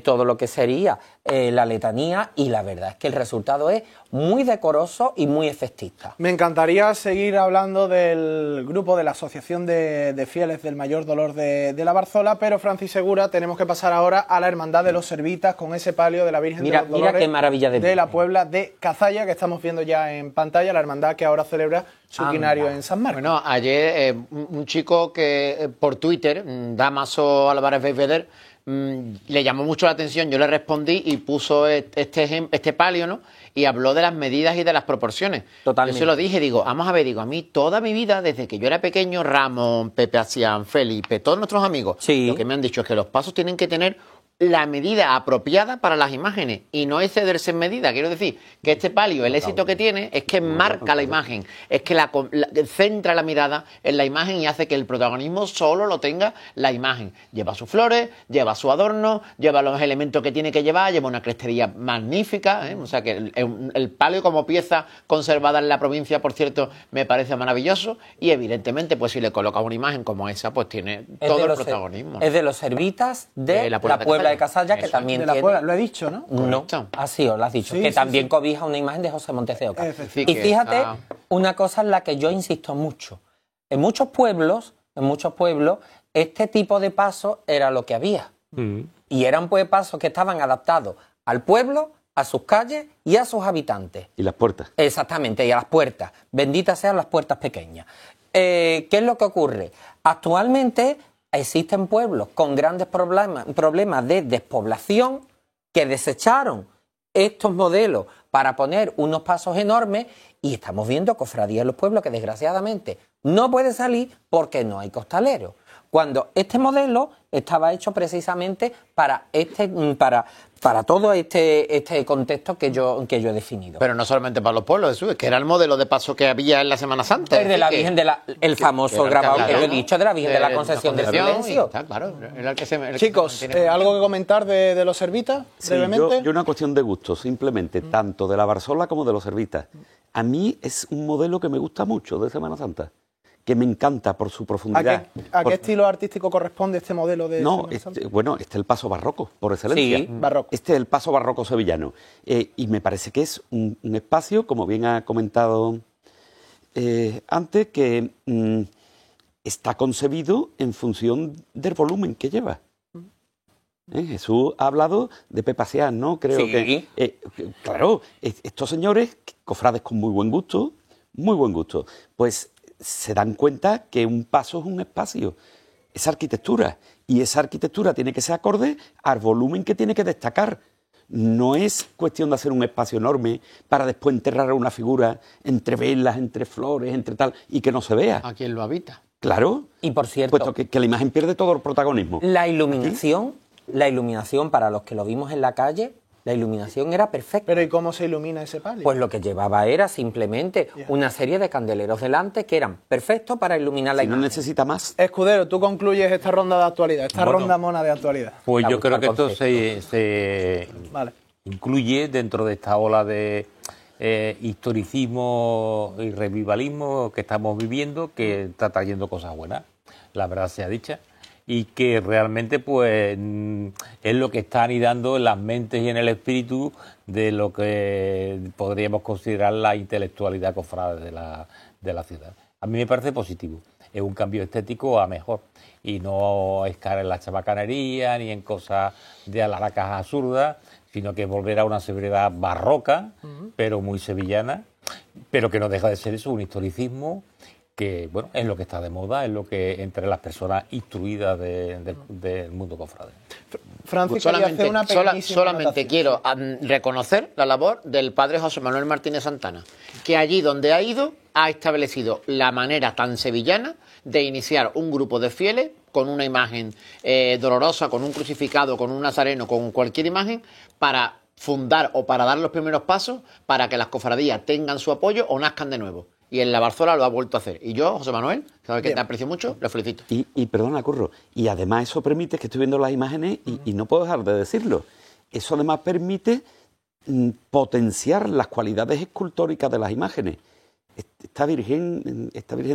Speaker 2: todo lo que sería la letanía, y la verdad es que el resultado es muy decoroso y muy efectista.
Speaker 1: Me encantaría seguir hablando del grupo de la Asociación de Fieles del Mayor Dolor de la Barzola, pero Francis Segura, tenemos que pasar ahora a la Hermandad de los Servitas con ese palio de la Virgen de los Dolores,
Speaker 2: mira qué maravilla
Speaker 1: de la Puebla de Cazalla, que estamos viendo ya en pantalla, la hermandad que ahora celebra su quinario en San Marcos.
Speaker 4: Bueno, ayer un chico que por Twitter, Damaso Álvarez Belvedere, le llamó mucho la atención, yo le respondí y puso este palio, ¿no? Y habló de las medidas y de las proporciones.
Speaker 2: Totalmente.
Speaker 4: Yo se lo dije, vamos a ver, a mí toda mi vida, desde que yo era pequeño, Ramón, Pepe Asián, Felipe, todos nuestros amigos, lo que me han dicho es que los pasos tienen que tener la medida apropiada para las imágenes y no excederse en medida. Quiero decir que este palio, el éxito que tiene es que marca la imagen, es que centra la mirada en la imagen y hace que el protagonismo solo lo tenga la imagen. Lleva sus flores, lleva su adorno, lleva los elementos que tiene que llevar, lleva una crestería magnífica, ¿eh? O sea que el palio como pieza conservada en la provincia, por cierto, me parece maravilloso, y evidentemente pues si le colocas una imagen como esa, pues tiene todo el protagonismo.
Speaker 2: Es de los Servitas de la Puebla de Cazalla, que también
Speaker 1: de la
Speaker 2: tiene...
Speaker 1: Puebla, lo he dicho, ¿no?
Speaker 2: No, así os lo has dicho,
Speaker 1: Sí,
Speaker 2: que
Speaker 1: sí,
Speaker 2: también
Speaker 1: sí.
Speaker 2: cobija una imagen de José Montes de Oca.
Speaker 1: Efectivamente.
Speaker 2: Y fíjate, una cosa en la que yo insisto mucho. En muchos pueblos, este tipo de pasos era lo que había. Y eran pues pasos que estaban adaptados al pueblo, a sus calles y a sus habitantes.
Speaker 3: Y las puertas.
Speaker 2: Exactamente, y a las puertas. Benditas sean las puertas pequeñas. ¿Qué es lo que ocurre? Actualmente existen pueblos con grandes problemas de despoblación que desecharon estos modelos para poner unos pasos enormes, y estamos viendo cofradías en los pueblos que desgraciadamente no puede salir porque no hay costaleros. Cuando este modelo estaba hecho precisamente para todo este contexto que yo he definido.
Speaker 4: Pero no solamente para los pueblos, Jesús, es que era el modelo de paso que había en la Semana Santa.
Speaker 2: El de la Virgen el famoso grabado que yo he dicho de la Virgen de la Concepción del Silencio.
Speaker 4: Claro,
Speaker 1: Chicos, ¿algo que comentar de los Servitas,
Speaker 3: Sí,
Speaker 1: brevemente?
Speaker 3: yo una cuestión de gusto, simplemente, tanto de la Barzola como de los Servitas. A mí es un modelo que me gusta mucho de Semana Santa, que me encanta por su profundidad.
Speaker 1: ¿A qué estilo artístico corresponde este modelo de
Speaker 3: No,
Speaker 1: Semana Santa?
Speaker 3: bueno, este es el paso barroco, por excelencia.
Speaker 2: Sí,
Speaker 1: barroco.
Speaker 3: Este es el paso barroco sevillano. Y me parece que es un espacio, como bien ha comentado antes, que está concebido en función del volumen que lleva. Jesús ha hablado de Pepa Cián, ¿no? Creo
Speaker 2: Sí.
Speaker 3: que, claro, estos señores, cofrades con muy buen gusto, pues se dan cuenta que un paso es un espacio, es arquitectura, y esa arquitectura tiene que ser acorde al volumen que tiene que destacar. No es cuestión de hacer un espacio enorme para después enterrar a una figura entre velas, entre flores, entre tal, y que no se vea.
Speaker 4: ¿A quién lo habita?
Speaker 3: Claro,
Speaker 2: Y por cierto,
Speaker 3: puesto que la imagen pierde todo el protagonismo.
Speaker 2: la iluminación, para los que lo vimos en la calle, la iluminación era perfecta.
Speaker 1: Pero ¿y cómo se ilumina ese palio?
Speaker 2: Pues lo que llevaba era simplemente una serie de candeleros delante que eran perfectos para iluminar la
Speaker 3: Si no
Speaker 2: imagen.
Speaker 3: necesita más.
Speaker 1: Escudero, tú concluyes esta ronda de actualidad, esta
Speaker 5: Bueno.
Speaker 1: ronda mona de actualidad.
Speaker 5: Pues
Speaker 2: Me
Speaker 5: yo
Speaker 2: gusta
Speaker 5: creo
Speaker 2: el
Speaker 5: que esto
Speaker 2: concepto.
Speaker 5: se
Speaker 1: Vale.
Speaker 5: incluye dentro de esta ola de historicismo y revivalismo que estamos viviendo, que está trayendo cosas buenas, la verdad sea dicha, y que realmente pues es lo que está anidando en las mentes y en el espíritu de lo que podríamos considerar la intelectualidad cofrade de la ciudad. A mí me parece positivo, es un cambio estético a mejor y no es caer en la chabacanería ni en cosas de alaracas absurdas, sino que volver a una severidad barroca, pero muy sevillana, pero que no deja de ser eso, un historicismo que, bueno, es lo que está de moda, es lo que entre las personas instruidas del mundo cofrade.
Speaker 1: Francis, quería hacer una pequeñísima
Speaker 4: Solamente
Speaker 1: anotación.
Speaker 4: quiero reconocer la labor del padre José Manuel Martínez Santana, que allí donde ha ido ha establecido la manera tan sevillana de iniciar un grupo de fieles con una imagen dolorosa, con un crucificado, con un nazareno, con cualquier imagen, para fundar o para dar los primeros pasos para que las cofradías tengan su apoyo o nazcan de nuevo. Y en la Barzola lo ha vuelto a hacer. Y yo, José Manuel, sabes que
Speaker 1: Bien.
Speaker 4: te aprecio mucho, lo felicito.
Speaker 3: Y perdona, Curro, y además eso permite, que estoy viendo las imágenes y no puedo dejar de decirlo, eso además permite potenciar las cualidades escultóricas de las imágenes. Esta Virgen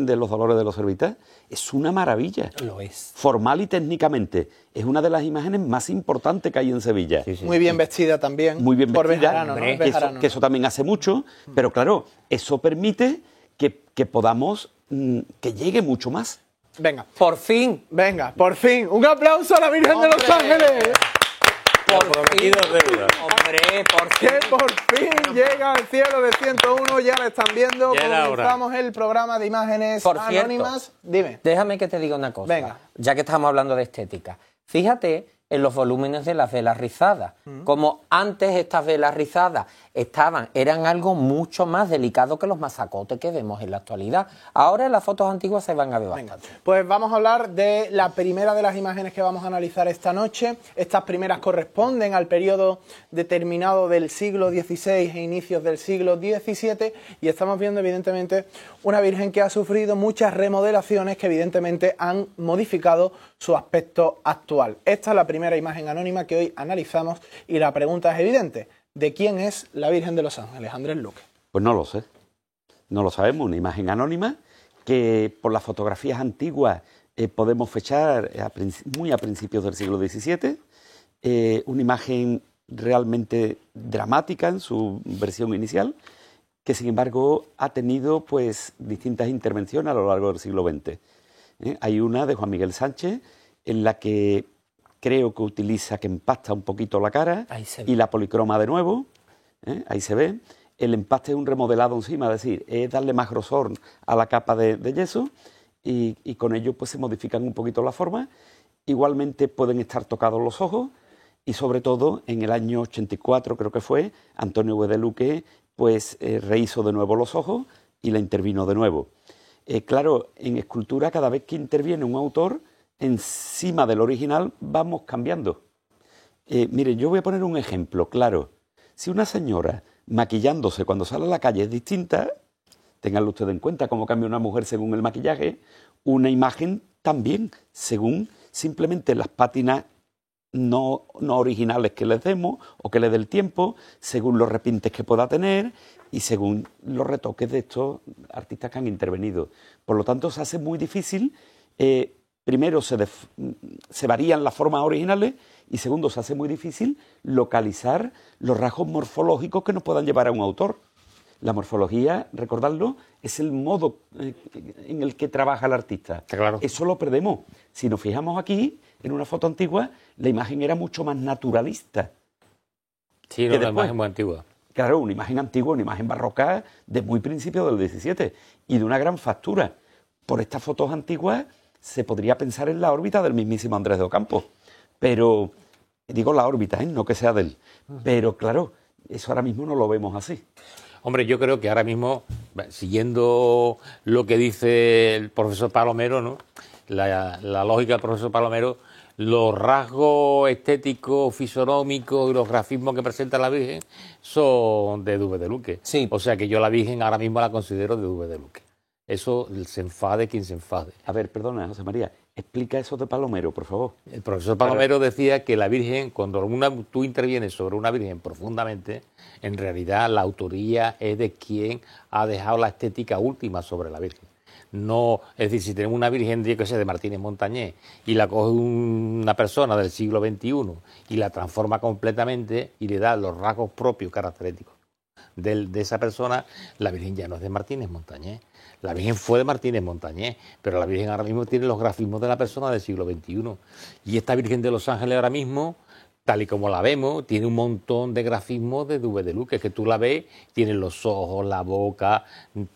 Speaker 3: de los Dolores de los Servitas es una maravilla.
Speaker 2: Lo es.
Speaker 3: Formal y técnicamente, es una de las imágenes más importantes que hay en Sevilla.
Speaker 5: Sí, sí.
Speaker 1: Muy bien vestida también.
Speaker 3: Muy bien
Speaker 1: por
Speaker 3: vestida,
Speaker 1: Bejarano, ¿no?
Speaker 2: hombre,
Speaker 1: Bejarano.
Speaker 3: que eso también hace mucho, pero claro, eso permite que podamos, que llegue mucho más.
Speaker 1: Venga,
Speaker 2: Por fin,
Speaker 1: por fin. Un aplauso a la Virgen de los Ángeles.
Speaker 5: Lo prometido es deuda.
Speaker 2: hombre, por fin.
Speaker 1: Que por fin llega al cielo de 101, ya la están viendo.
Speaker 5: Ya era hora.
Speaker 1: Comenzamos el programa de imágenes
Speaker 2: Por
Speaker 1: anónimas.
Speaker 2: cierto,
Speaker 1: Dime.
Speaker 2: Déjame que te diga una cosa.
Speaker 1: Venga.
Speaker 2: Ya que estamos hablando de estética. Fíjate en los volúmenes de las velas rizadas. Como antes estas velas rizadas eran algo mucho más delicado que los masacotes que vemos en la actualidad. Ahora en las fotos antiguas se van a ver
Speaker 1: Venga,
Speaker 2: bastante.
Speaker 1: pues vamos a hablar de la primera de las imágenes que vamos a analizar esta noche. Estas primeras corresponden al periodo determinado del siglo XVI e inicios del siglo XVII y estamos viendo evidentemente una Virgen que ha sufrido muchas remodelaciones que evidentemente han modificado su aspecto actual. Esta es la primera imagen anónima que hoy analizamos y la pregunta es evidente. ¿De quién es la Virgen de los Ángeles? Andrés Luque.
Speaker 3: Pues no lo sé, no lo sabemos, una imagen anónima que por las fotografías antiguas podemos fechar muy a principios del siglo XVII, una imagen realmente dramática en su versión inicial, que sin embargo ha tenido pues distintas intervenciones a lo largo del siglo XX. Hay una de Juan Miguel Sánchez en la que creo que utiliza, que empasta un poquito la cara
Speaker 2: Ahí se ve.
Speaker 3: y la policroma de nuevo, ahí se ve. El empaste es un remodelado encima, es decir, es darle más grosor a la capa de yeso y con ello pues se modifican un poquito la forma. Igualmente pueden estar tocados los ojos y sobre todo en el año 84 creo que fue, Antonio Guedeluque pues rehizo de nuevo los ojos y la intervino de nuevo. Claro, en escultura cada vez que interviene un autor, encima del original vamos cambiando. Miren, yo voy a poner un ejemplo claro. Si una señora maquillándose cuando sale a la calle es distinta, ténganlo ustedes en cuenta cómo cambia una mujer según el maquillaje, una imagen también, según simplemente las pátinas no originales que les demos o que le dé el tiempo, según los repintes que pueda tener y según los retoques de estos artistas que han intervenido. Por lo tanto, se hace muy difícil. Primero, se varían las formas originales y segundo, se hace muy difícil localizar los rasgos morfológicos que nos puedan llevar a un autor. La morfología, recordadlo, es el modo en el que trabaja el artista.
Speaker 5: Claro.
Speaker 3: Eso lo perdemos. Si nos fijamos aquí, en una foto antigua, la imagen era mucho más naturalista.
Speaker 5: Sí, era una imagen muy antigua.
Speaker 3: Claro, una imagen antigua, una imagen barroca de muy principio del 17 y de una gran factura. Por estas fotos antiguas se podría pensar en la órbita del mismísimo Andrés de Ocampo. Pero, digo la órbita, no que sea de él. Pero claro, eso ahora mismo no lo vemos así.
Speaker 5: Hombre, yo creo que ahora mismo, siguiendo lo que dice el profesor Palomero, ¿no? La lógica del profesor Palomero, los rasgos estéticos, fisonómicos y los grafismos que presenta la Virgen son de Dubé de Luque.
Speaker 2: Sí.
Speaker 5: O sea que yo la Virgen ahora mismo la considero de Dubé de Luque. Eso se enfade quien se enfade.
Speaker 3: A ver, perdona, José María, explica eso de Palomero, por favor.
Speaker 5: El profesor Palomero decía que la Virgen, cuando tú intervienes sobre una Virgen profundamente, en realidad la autoría es de quien ha dejado la estética última sobre la Virgen. No, es decir, si tenemos una Virgen, yo que sé, de Martínez Montañés, y la coge una persona del siglo XXI y la transforma completamente y le da los rasgos propios, característicos de esa persona, la Virgen ya no es de Martínez Montañés. La Virgen fue de Martínez Montañés, pero la Virgen ahora mismo tiene los grafismos de la persona del siglo XXI. Y esta Virgen de los Ángeles ahora mismo, tal y como la vemos, tiene un montón de grafismos de Dubé de Luque, que tú la ves, tiene los ojos, la boca,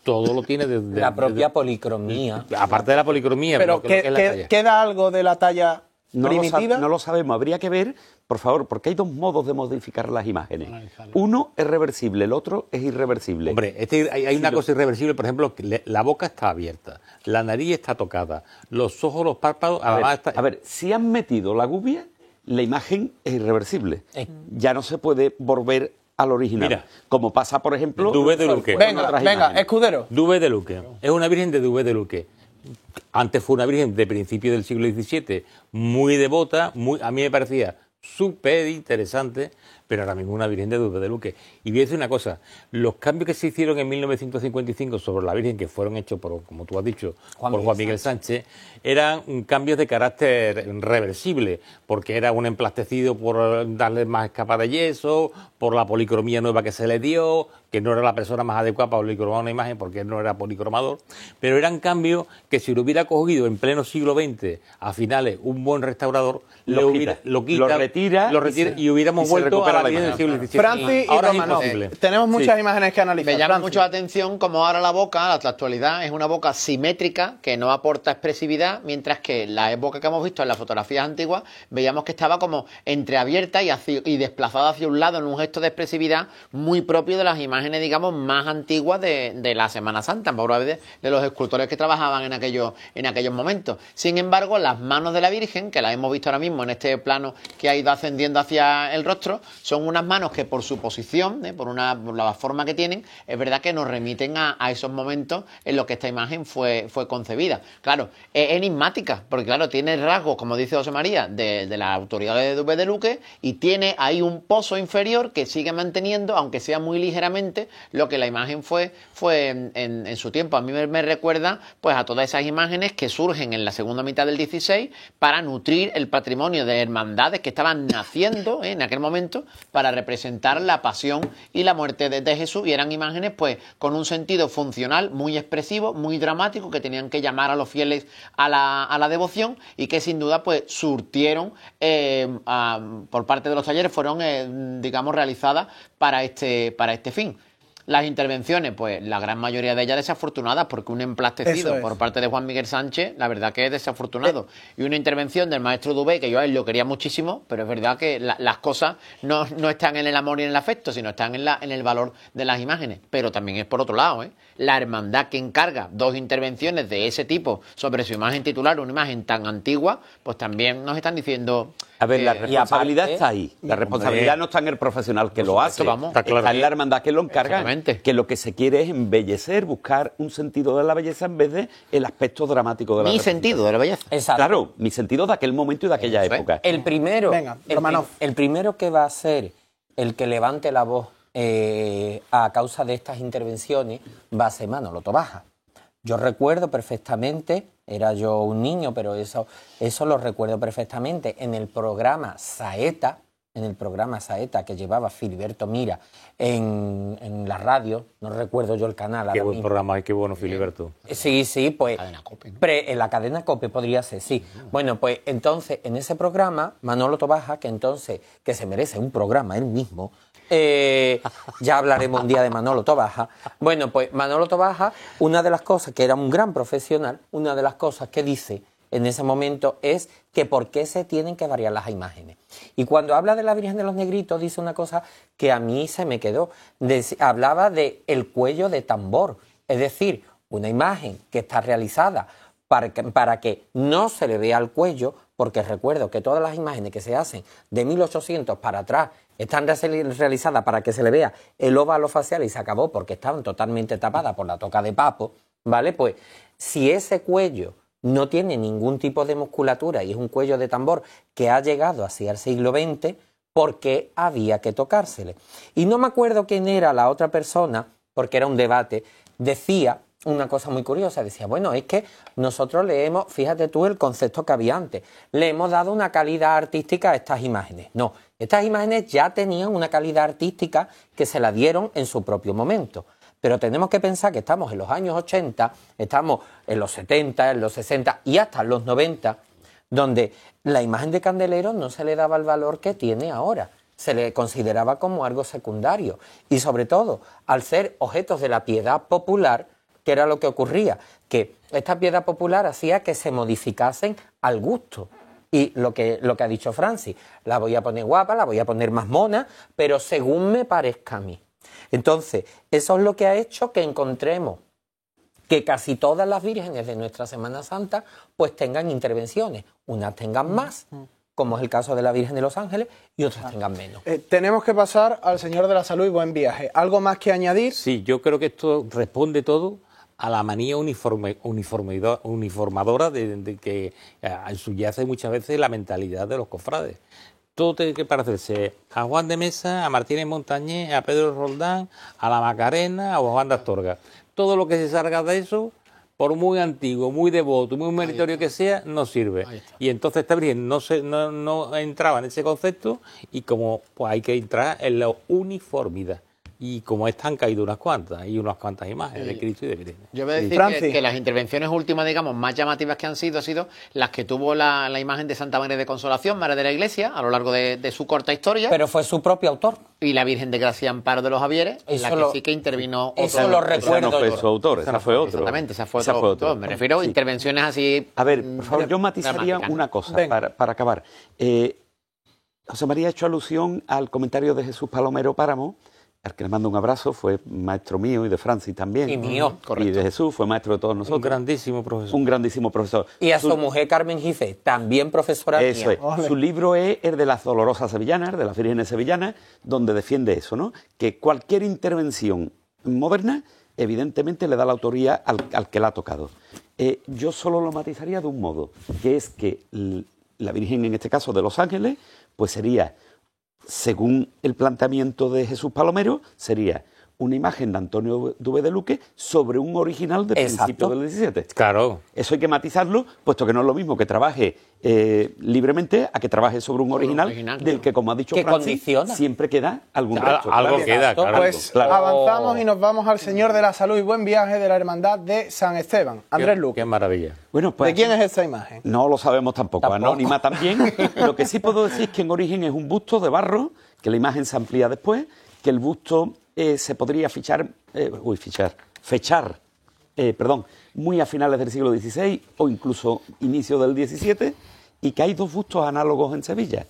Speaker 5: todo lo tiene de
Speaker 2: La propia policromía.
Speaker 5: aparte de la policromía.
Speaker 1: Pero
Speaker 5: lo que es la talla.
Speaker 1: ¿queda algo de la talla
Speaker 3: No
Speaker 1: primitiva?
Speaker 3: no lo sabemos, habría que ver, por favor, porque hay dos modos de modificar las imágenes. Uno es reversible, el otro es irreversible.
Speaker 5: Hombre, hay una cosa irreversible, por ejemplo, que la boca está abierta, la nariz está tocada, los ojos, los párpados...
Speaker 3: A ver, si han metido la gubia, la imagen es irreversible. Ya no se puede volver al original.
Speaker 5: Mira,
Speaker 3: como pasa, por ejemplo...
Speaker 5: Dubé de Luque.
Speaker 1: Venga, Escudero.
Speaker 5: Dubé de Luque. Es una virgen de Dubé de Luque. Antes fue una virgen de principio del siglo XVII, muy devota, a mí me parecía súper interesante, pero ahora mismo una virgen de Dubé de Luque. Y voy a decir una cosa, los cambios que se hicieron en 1955 sobre la virgen, que fueron hechos por, como tú has dicho, por Juan Miguel Sánchez, eran cambios de carácter reversible, porque era un emplastecido por darle más capa de yeso, por la policromía nueva que se le dio, que no era la persona más adecuada para policromar una imagen porque él no era policromador, pero eran cambios que si lo hubiera cogido en pleno siglo XX, a finales, un buen restaurador, lo retira y hubiéramos vuelto a la virgen del siglo XVII.
Speaker 1: Francis y Romanov, tenemos muchas imágenes que analizar.
Speaker 4: Me llama
Speaker 1: Francis.
Speaker 4: mucho la atención como ahora la boca, la actualidad, es una boca simétrica que no aporta expresividad, mientras que la época que hemos visto en las fotografías antiguas veíamos que estaba como entreabierta y desplazada hacia un lado en un gesto de expresividad muy propio de las imágenes, digamos, más antiguas de la Semana Santa, por de los escultores que trabajaban en aquellos momentos. Sin embargo, las manos de la Virgen, que las hemos visto ahora mismo en este plano que ha ido ascendiendo hacia el rostro, son unas manos que por su posición, por la forma que tienen, es verdad que nos remiten a esos momentos en los que esta imagen fue concebida. Claro, es enigmática, porque claro, tiene rasgos, como dice José María, de la autoridad de Dubé de Luque, y tiene ahí un pozo inferior que sigue manteniendo, aunque sea muy ligeramente, lo que la imagen fue en su tiempo. A mí me recuerda pues a todas esas imágenes que surgen en la segunda mitad del 16 para nutrir el patrimonio de hermandades que estaban naciendo en aquel momento para representar la pasión y la muerte de Jesús, y eran imágenes pues con un sentido funcional muy expresivo, muy dramático, que tenían que llamar a los fieles a la devoción, y que sin duda pues surtieron por parte de los talleres, fueron digamos realizadas para este fin. Las intervenciones, pues la gran mayoría de ellas desafortunadas, porque un emplastecido por parte de Juan Miguel Sánchez, la verdad que es desafortunado. Y una intervención del maestro Dubé, que yo a él lo quería muchísimo, pero es verdad que las cosas no están en el amor y en el afecto, sino están en el valor de las imágenes. Pero también es por otro lado, la hermandad que encarga 2 intervenciones de ese tipo sobre su imagen titular, una imagen tan antigua, pues también nos están diciendo...
Speaker 3: A ver, la
Speaker 4: que-
Speaker 3: responsabilidad
Speaker 2: aparte-
Speaker 3: está ahí. La responsabilidad no está en el profesional que lo hace.
Speaker 4: vamos.
Speaker 5: Está claro.
Speaker 3: Está en la hermandad que lo encarga.
Speaker 4: Exactamente.
Speaker 3: Que lo que se quiere es embellecer, buscar un sentido de la belleza en vez de el aspecto dramático de la
Speaker 4: Mi
Speaker 3: representación.
Speaker 4: sentido de la belleza.
Speaker 2: Exacto.
Speaker 3: Claro, mi sentido de aquel momento y de aquella
Speaker 4: Eso es.
Speaker 3: época.
Speaker 2: El primero,
Speaker 1: Venga, Romanov.
Speaker 2: el primero que va a ser el que levante la voz a causa de estas intervenciones va a ser Manolo Tobaja. Yo recuerdo perfectamente, era yo un niño, pero eso lo recuerdo perfectamente, en el programa Saeta que llevaba Filiberto Mira en la radio, no recuerdo yo el canal
Speaker 5: Qué
Speaker 2: ahora
Speaker 5: buen
Speaker 2: mismo.
Speaker 5: programa y qué bueno, Filiberto.
Speaker 2: Sí, pues
Speaker 4: Cadena COPE, ¿no?
Speaker 2: en la cadena COPE podría ser, sí. Bueno, pues entonces en ese programa, Manolo Tobaja, que se merece un programa él mismo, ya hablaremos un día de Manolo Tobaja. Bueno, pues Manolo Tobaja, una de las cosas que era un gran profesional, una de las cosas que dice en ese momento es que por qué se tienen que variar las imágenes. Y cuando habla de la Virgen de los Negritos dice una cosa que a mí se me quedó. Hablaba de el cuello de tambor, es decir, una imagen que está realizada para que no se le vea el cuello, porque recuerdo que todas las imágenes que se hacen de 1800 para atrás están realizadas para que se le vea el óvalo facial y se acabó porque estaban totalmente tapadas por la toca de papo, ¿vale? Pues si ese cuello no tiene ningún tipo de musculatura y es un cuello de tambor que ha llegado hacia el siglo XX, ¿por qué había que tocársele? Y no me acuerdo quién era la otra persona, porque era un debate, decía una cosa muy curiosa, decía, bueno, es que nosotros le hemos, fíjate tú el concepto que había antes, le hemos dado una calidad artística a estas imágenes. No, estas imágenes ya tenían una calidad artística que se la dieron en su propio momento. Pero tenemos que pensar que estamos en los años 80, estamos en los 70, en los 60 y hasta en los 90, donde la imagen de candelero no se le daba el valor que tiene ahora. Se le consideraba como algo secundario. Y sobre todo, al ser objetos de la piedad popular, ¿qué era lo que ocurría? Que esta piedad popular hacía que se modificasen al gusto. Y lo que ha dicho Francis, la voy a poner guapa, la voy a poner más mona, pero según me parezca a mí. Entonces, eso es lo que ha hecho que encontremos que casi todas las vírgenes de nuestra Semana Santa pues tengan intervenciones. Unas tengan más, como es el caso de la Virgen de los Ángeles, y otras tengan menos.
Speaker 1: Tenemos que pasar al Señor de la Salud y buen viaje. ¿Algo más que añadir?
Speaker 5: Sí, yo creo que esto responde todo a la manía uniformadora de que subyace muchas veces la mentalidad de los cofrades. Todo tiene que parecerse a Juan de Mesa, a Martínez Montañés, a Pedro Roldán, a la Macarena o a Juan de Astorga. Todo lo que se salga de eso, por muy antiguo, muy devoto, muy meritorio que sea, no sirve. Y entonces esta Virgen no entraba en ese concepto y como pues hay que entrar en la uniformidad. Y como están caído unas cuantas imágenes de Cristo y de Virgen.
Speaker 4: Yo voy a decir
Speaker 1: Francis.
Speaker 4: que las intervenciones últimas, digamos, más llamativas que han sido las que tuvo la imagen de Santa María de Consolación, Madre de la Iglesia, a lo largo de su corta historia,
Speaker 2: Pero fue su propio autor.
Speaker 4: y la Virgen de Gracia y Amparo de los Javieres, en la
Speaker 2: Eso
Speaker 4: que
Speaker 2: lo-
Speaker 4: sí que intervino
Speaker 2: eso
Speaker 4: otro
Speaker 2: lo
Speaker 4: autor.
Speaker 3: Esa no
Speaker 2: recuerdo
Speaker 3: fue
Speaker 2: yo.
Speaker 3: su autor, esa fue otro.
Speaker 4: Exactamente, esa fue
Speaker 3: Esa
Speaker 4: otro
Speaker 3: fue
Speaker 4: autor. Me refiero a
Speaker 3: Sí.
Speaker 4: intervenciones así...
Speaker 3: A ver, por favor, yo matizaría
Speaker 4: dramáticas, ¿no?
Speaker 3: una cosa
Speaker 1: Venga.
Speaker 3: para acabar. José María ha hecho alusión al comentario de Jesús Palomero Páramo, al que le mando un abrazo, fue maestro mío y de Francis también.
Speaker 2: Y mío.
Speaker 3: Y de Jesús, fue maestro de todos nosotros.
Speaker 5: Un grandísimo profesor.
Speaker 3: Un grandísimo profesor.
Speaker 2: Y a su mujer Carmen Gife, también profesora
Speaker 3: Eso
Speaker 2: mía.
Speaker 3: es.
Speaker 1: Ole.
Speaker 3: Su libro es el de las dolorosas sevillanas, el de las vírgenes sevillanas, donde defiende eso, ¿no? Que cualquier intervención moderna, evidentemente, le da la autoría al que la ha tocado. Yo solo lo matizaría de un modo, que es que la Virgen, en este caso de Los Ángeles, pues sería, según el planteamiento de Jesús Palomero, sería una imagen de Antonio Dubé de Luque sobre un original del
Speaker 2: Exacto.
Speaker 3: principio del 17.
Speaker 5: Claro.
Speaker 3: Eso hay que matizarlo, puesto que no es lo mismo que trabaje libremente a que trabaje sobre un original,
Speaker 4: original,
Speaker 3: del
Speaker 4: claro.
Speaker 3: que, como ha dicho
Speaker 2: Que
Speaker 3: Francis,
Speaker 2: condiciona.
Speaker 3: siempre queda algún resto.
Speaker 5: Algo
Speaker 3: claro.
Speaker 5: queda, claro.
Speaker 1: Pues
Speaker 3: claro.
Speaker 1: avanzamos y nos vamos al Señor de la Salud y buen viaje de la Hermandad de San Esteban. Andrés
Speaker 5: Qué
Speaker 1: Luque.
Speaker 5: maravilla.
Speaker 3: Bueno, pues
Speaker 1: ¿De quién es esta imagen?
Speaker 3: no lo sabemos tampoco. Anónima también. Lo que sí puedo decir es que en origen es un busto de barro, que la imagen se amplía después, que el busto se podría fechar muy a finales del siglo XVI o incluso inicio del XVII, y que hay dos bustos análogos en Sevilla.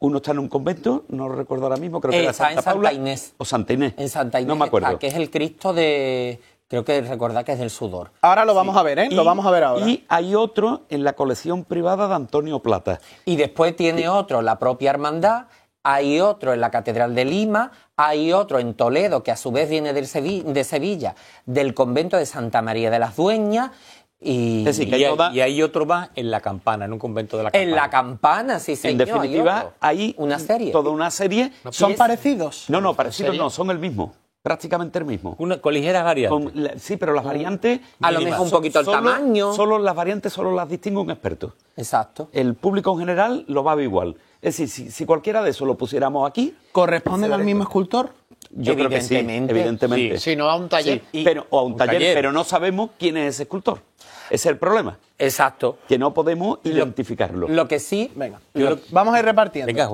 Speaker 3: Uno está en un convento, no lo recuerdo ahora mismo, creo que era
Speaker 2: Está en
Speaker 3: Santa
Speaker 2: Santa
Speaker 3: Paula
Speaker 2: Inés.
Speaker 3: o Santa Inés.
Speaker 2: En Santa Inés
Speaker 3: no me acuerdo.
Speaker 2: está, que es el Cristo de Creo que recordad que es del sudor.
Speaker 1: Ahora lo vamos a ver, ¿eh? Lo vamos a ver ahora.
Speaker 3: Y hay otro en la colección privada de Antonio Plata.
Speaker 2: Y después tiene otro la propia hermandad, hay otro en la Catedral de Lima, hay otro en Toledo, que a su vez viene de Sevilla, del convento de Santa María de las Dueñas. Y,
Speaker 3: Es decir, que
Speaker 5: Y hay otro más en La Campana, en un convento de La Campana.
Speaker 2: en La Campana, sí, señor.
Speaker 3: En definitiva, hay
Speaker 2: una serie.
Speaker 3: toda una serie.
Speaker 1: ¿Son parecidos?
Speaker 3: No, parecidos no, son el mismo. Prácticamente el mismo.
Speaker 5: Con ligeras variantes.
Speaker 3: Sí, pero las variantes...
Speaker 2: A lo mejor un poquito el tamaño.
Speaker 3: Solo las variantes solo las distingue un experto.
Speaker 2: Exacto.
Speaker 3: El público en general lo va a ver igual. Es decir, si cualquiera de eso lo pusiéramos aquí...
Speaker 1: ¿Corresponden al mismo escultor?
Speaker 3: Yo creo que sí, evidentemente.
Speaker 4: Si no, a un taller.
Speaker 3: Pero, un taller, pero no sabemos quién es ese escultor. Ese es el problema,
Speaker 2: Exacto.
Speaker 3: que no podemos identificarlo.
Speaker 2: Lo que sí...
Speaker 1: Venga, vamos a ir repartiendo.
Speaker 5: Venga,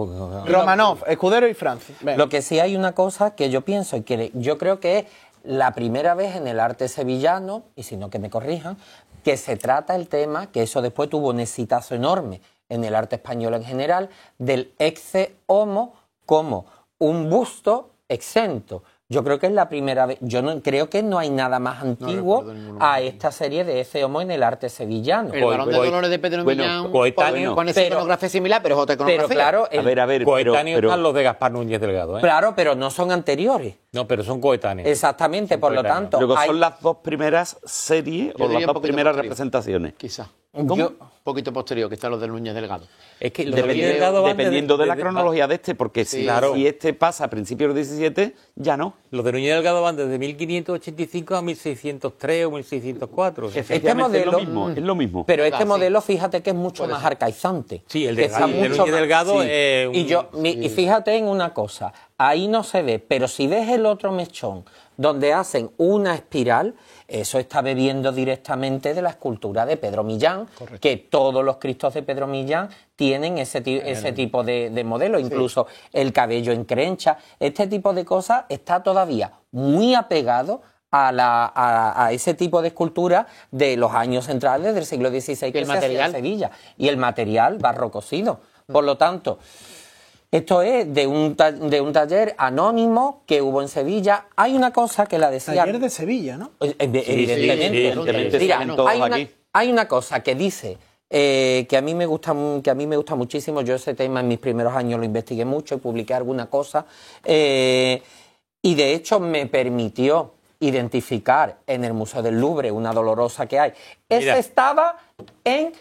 Speaker 1: Romanov, Escudero y Francis. Venga.
Speaker 2: Lo que sí hay una cosa que yo pienso y que yo creo que es la primera vez en el arte sevillano, y si no que me corrijan, que se trata el tema, que eso después tuvo un exitazo enorme en el arte español en general, del ecce homo como un busto exento. Yo creo que es la primera vez, creo que no hay nada más antiguo a esta serie de ecce homo en el arte sevillano.
Speaker 4: El Barón de Dolores de Pedro Millán,
Speaker 5: coetáneo,
Speaker 4: con esa iconografía similar, pero es otra iconografía.
Speaker 2: Pero claro,
Speaker 3: A ver,
Speaker 5: coetáneos
Speaker 3: pero
Speaker 5: están los de Gaspar Núñez Delgado, ¿eh?
Speaker 2: claro, pero no son anteriores.
Speaker 5: No, pero son coetáneos.
Speaker 2: Exactamente, por lo
Speaker 5: coetáneos.
Speaker 2: tanto...
Speaker 3: luego
Speaker 2: hay-
Speaker 3: son las dos primeras series
Speaker 4: Yo
Speaker 3: o las
Speaker 4: diría un
Speaker 3: dos
Speaker 4: poquito
Speaker 3: primeras
Speaker 4: posterior.
Speaker 3: representaciones.
Speaker 4: Quizá.
Speaker 3: ¿Cómo?
Speaker 2: Yo-
Speaker 4: Un poquito posterior, que están los de Núñez Delgado.
Speaker 5: Es que los de Núñez
Speaker 3: Dependiendo,
Speaker 5: Delgado van
Speaker 3: dependiendo de la
Speaker 5: desde-
Speaker 3: cronología de este, porque si este pasa a principios del 17, ya no.
Speaker 5: Los de Núñez Delgado van desde 1585 a 1603 o 1604. O sea,
Speaker 3: Efectivamente,
Speaker 2: modelo-
Speaker 3: es lo mismo.
Speaker 2: Pero este
Speaker 4: Ah, sí.
Speaker 2: modelo, fíjate que es mucho más arcaizante.
Speaker 5: Sí, el
Speaker 2: que
Speaker 5: de
Speaker 2: está
Speaker 5: el de
Speaker 2: mucho
Speaker 5: Núñez
Speaker 2: más-
Speaker 5: Delgado
Speaker 3: sí.
Speaker 5: es un-
Speaker 2: Y fíjate en una cosa, ahí no se ve, pero si ves el otro mechón, donde hacen una espiral, eso está bebiendo directamente de la escultura de Pedro Millán, que todos los Cristos de Pedro Millán tienen ese tipo de modelo, incluso el cabello en crencha. Este tipo de cosas está todavía muy apegado a ese tipo de escultura de los años centrales del siglo XVI que
Speaker 4: el
Speaker 2: se hacía
Speaker 4: material?
Speaker 2: en Sevilla. Y el material barro cocido. Por lo tanto, esto es de un taller anónimo que hubo en Sevilla. Hay una cosa que la decía...
Speaker 1: Taller de Sevilla, ¿no?
Speaker 2: Evidentemente.
Speaker 3: sí, evidentemente,
Speaker 2: Mira,
Speaker 3: salen todos aquí.
Speaker 2: hay una cosa que dice que a mí me gusta muchísimo. Yo ese tema en mis primeros años lo investigué mucho y publiqué alguna cosa. Y de hecho me permitió identificar en el Museo del Louvre una dolorosa que hay.
Speaker 5: Mira.
Speaker 2: Ese estaba en...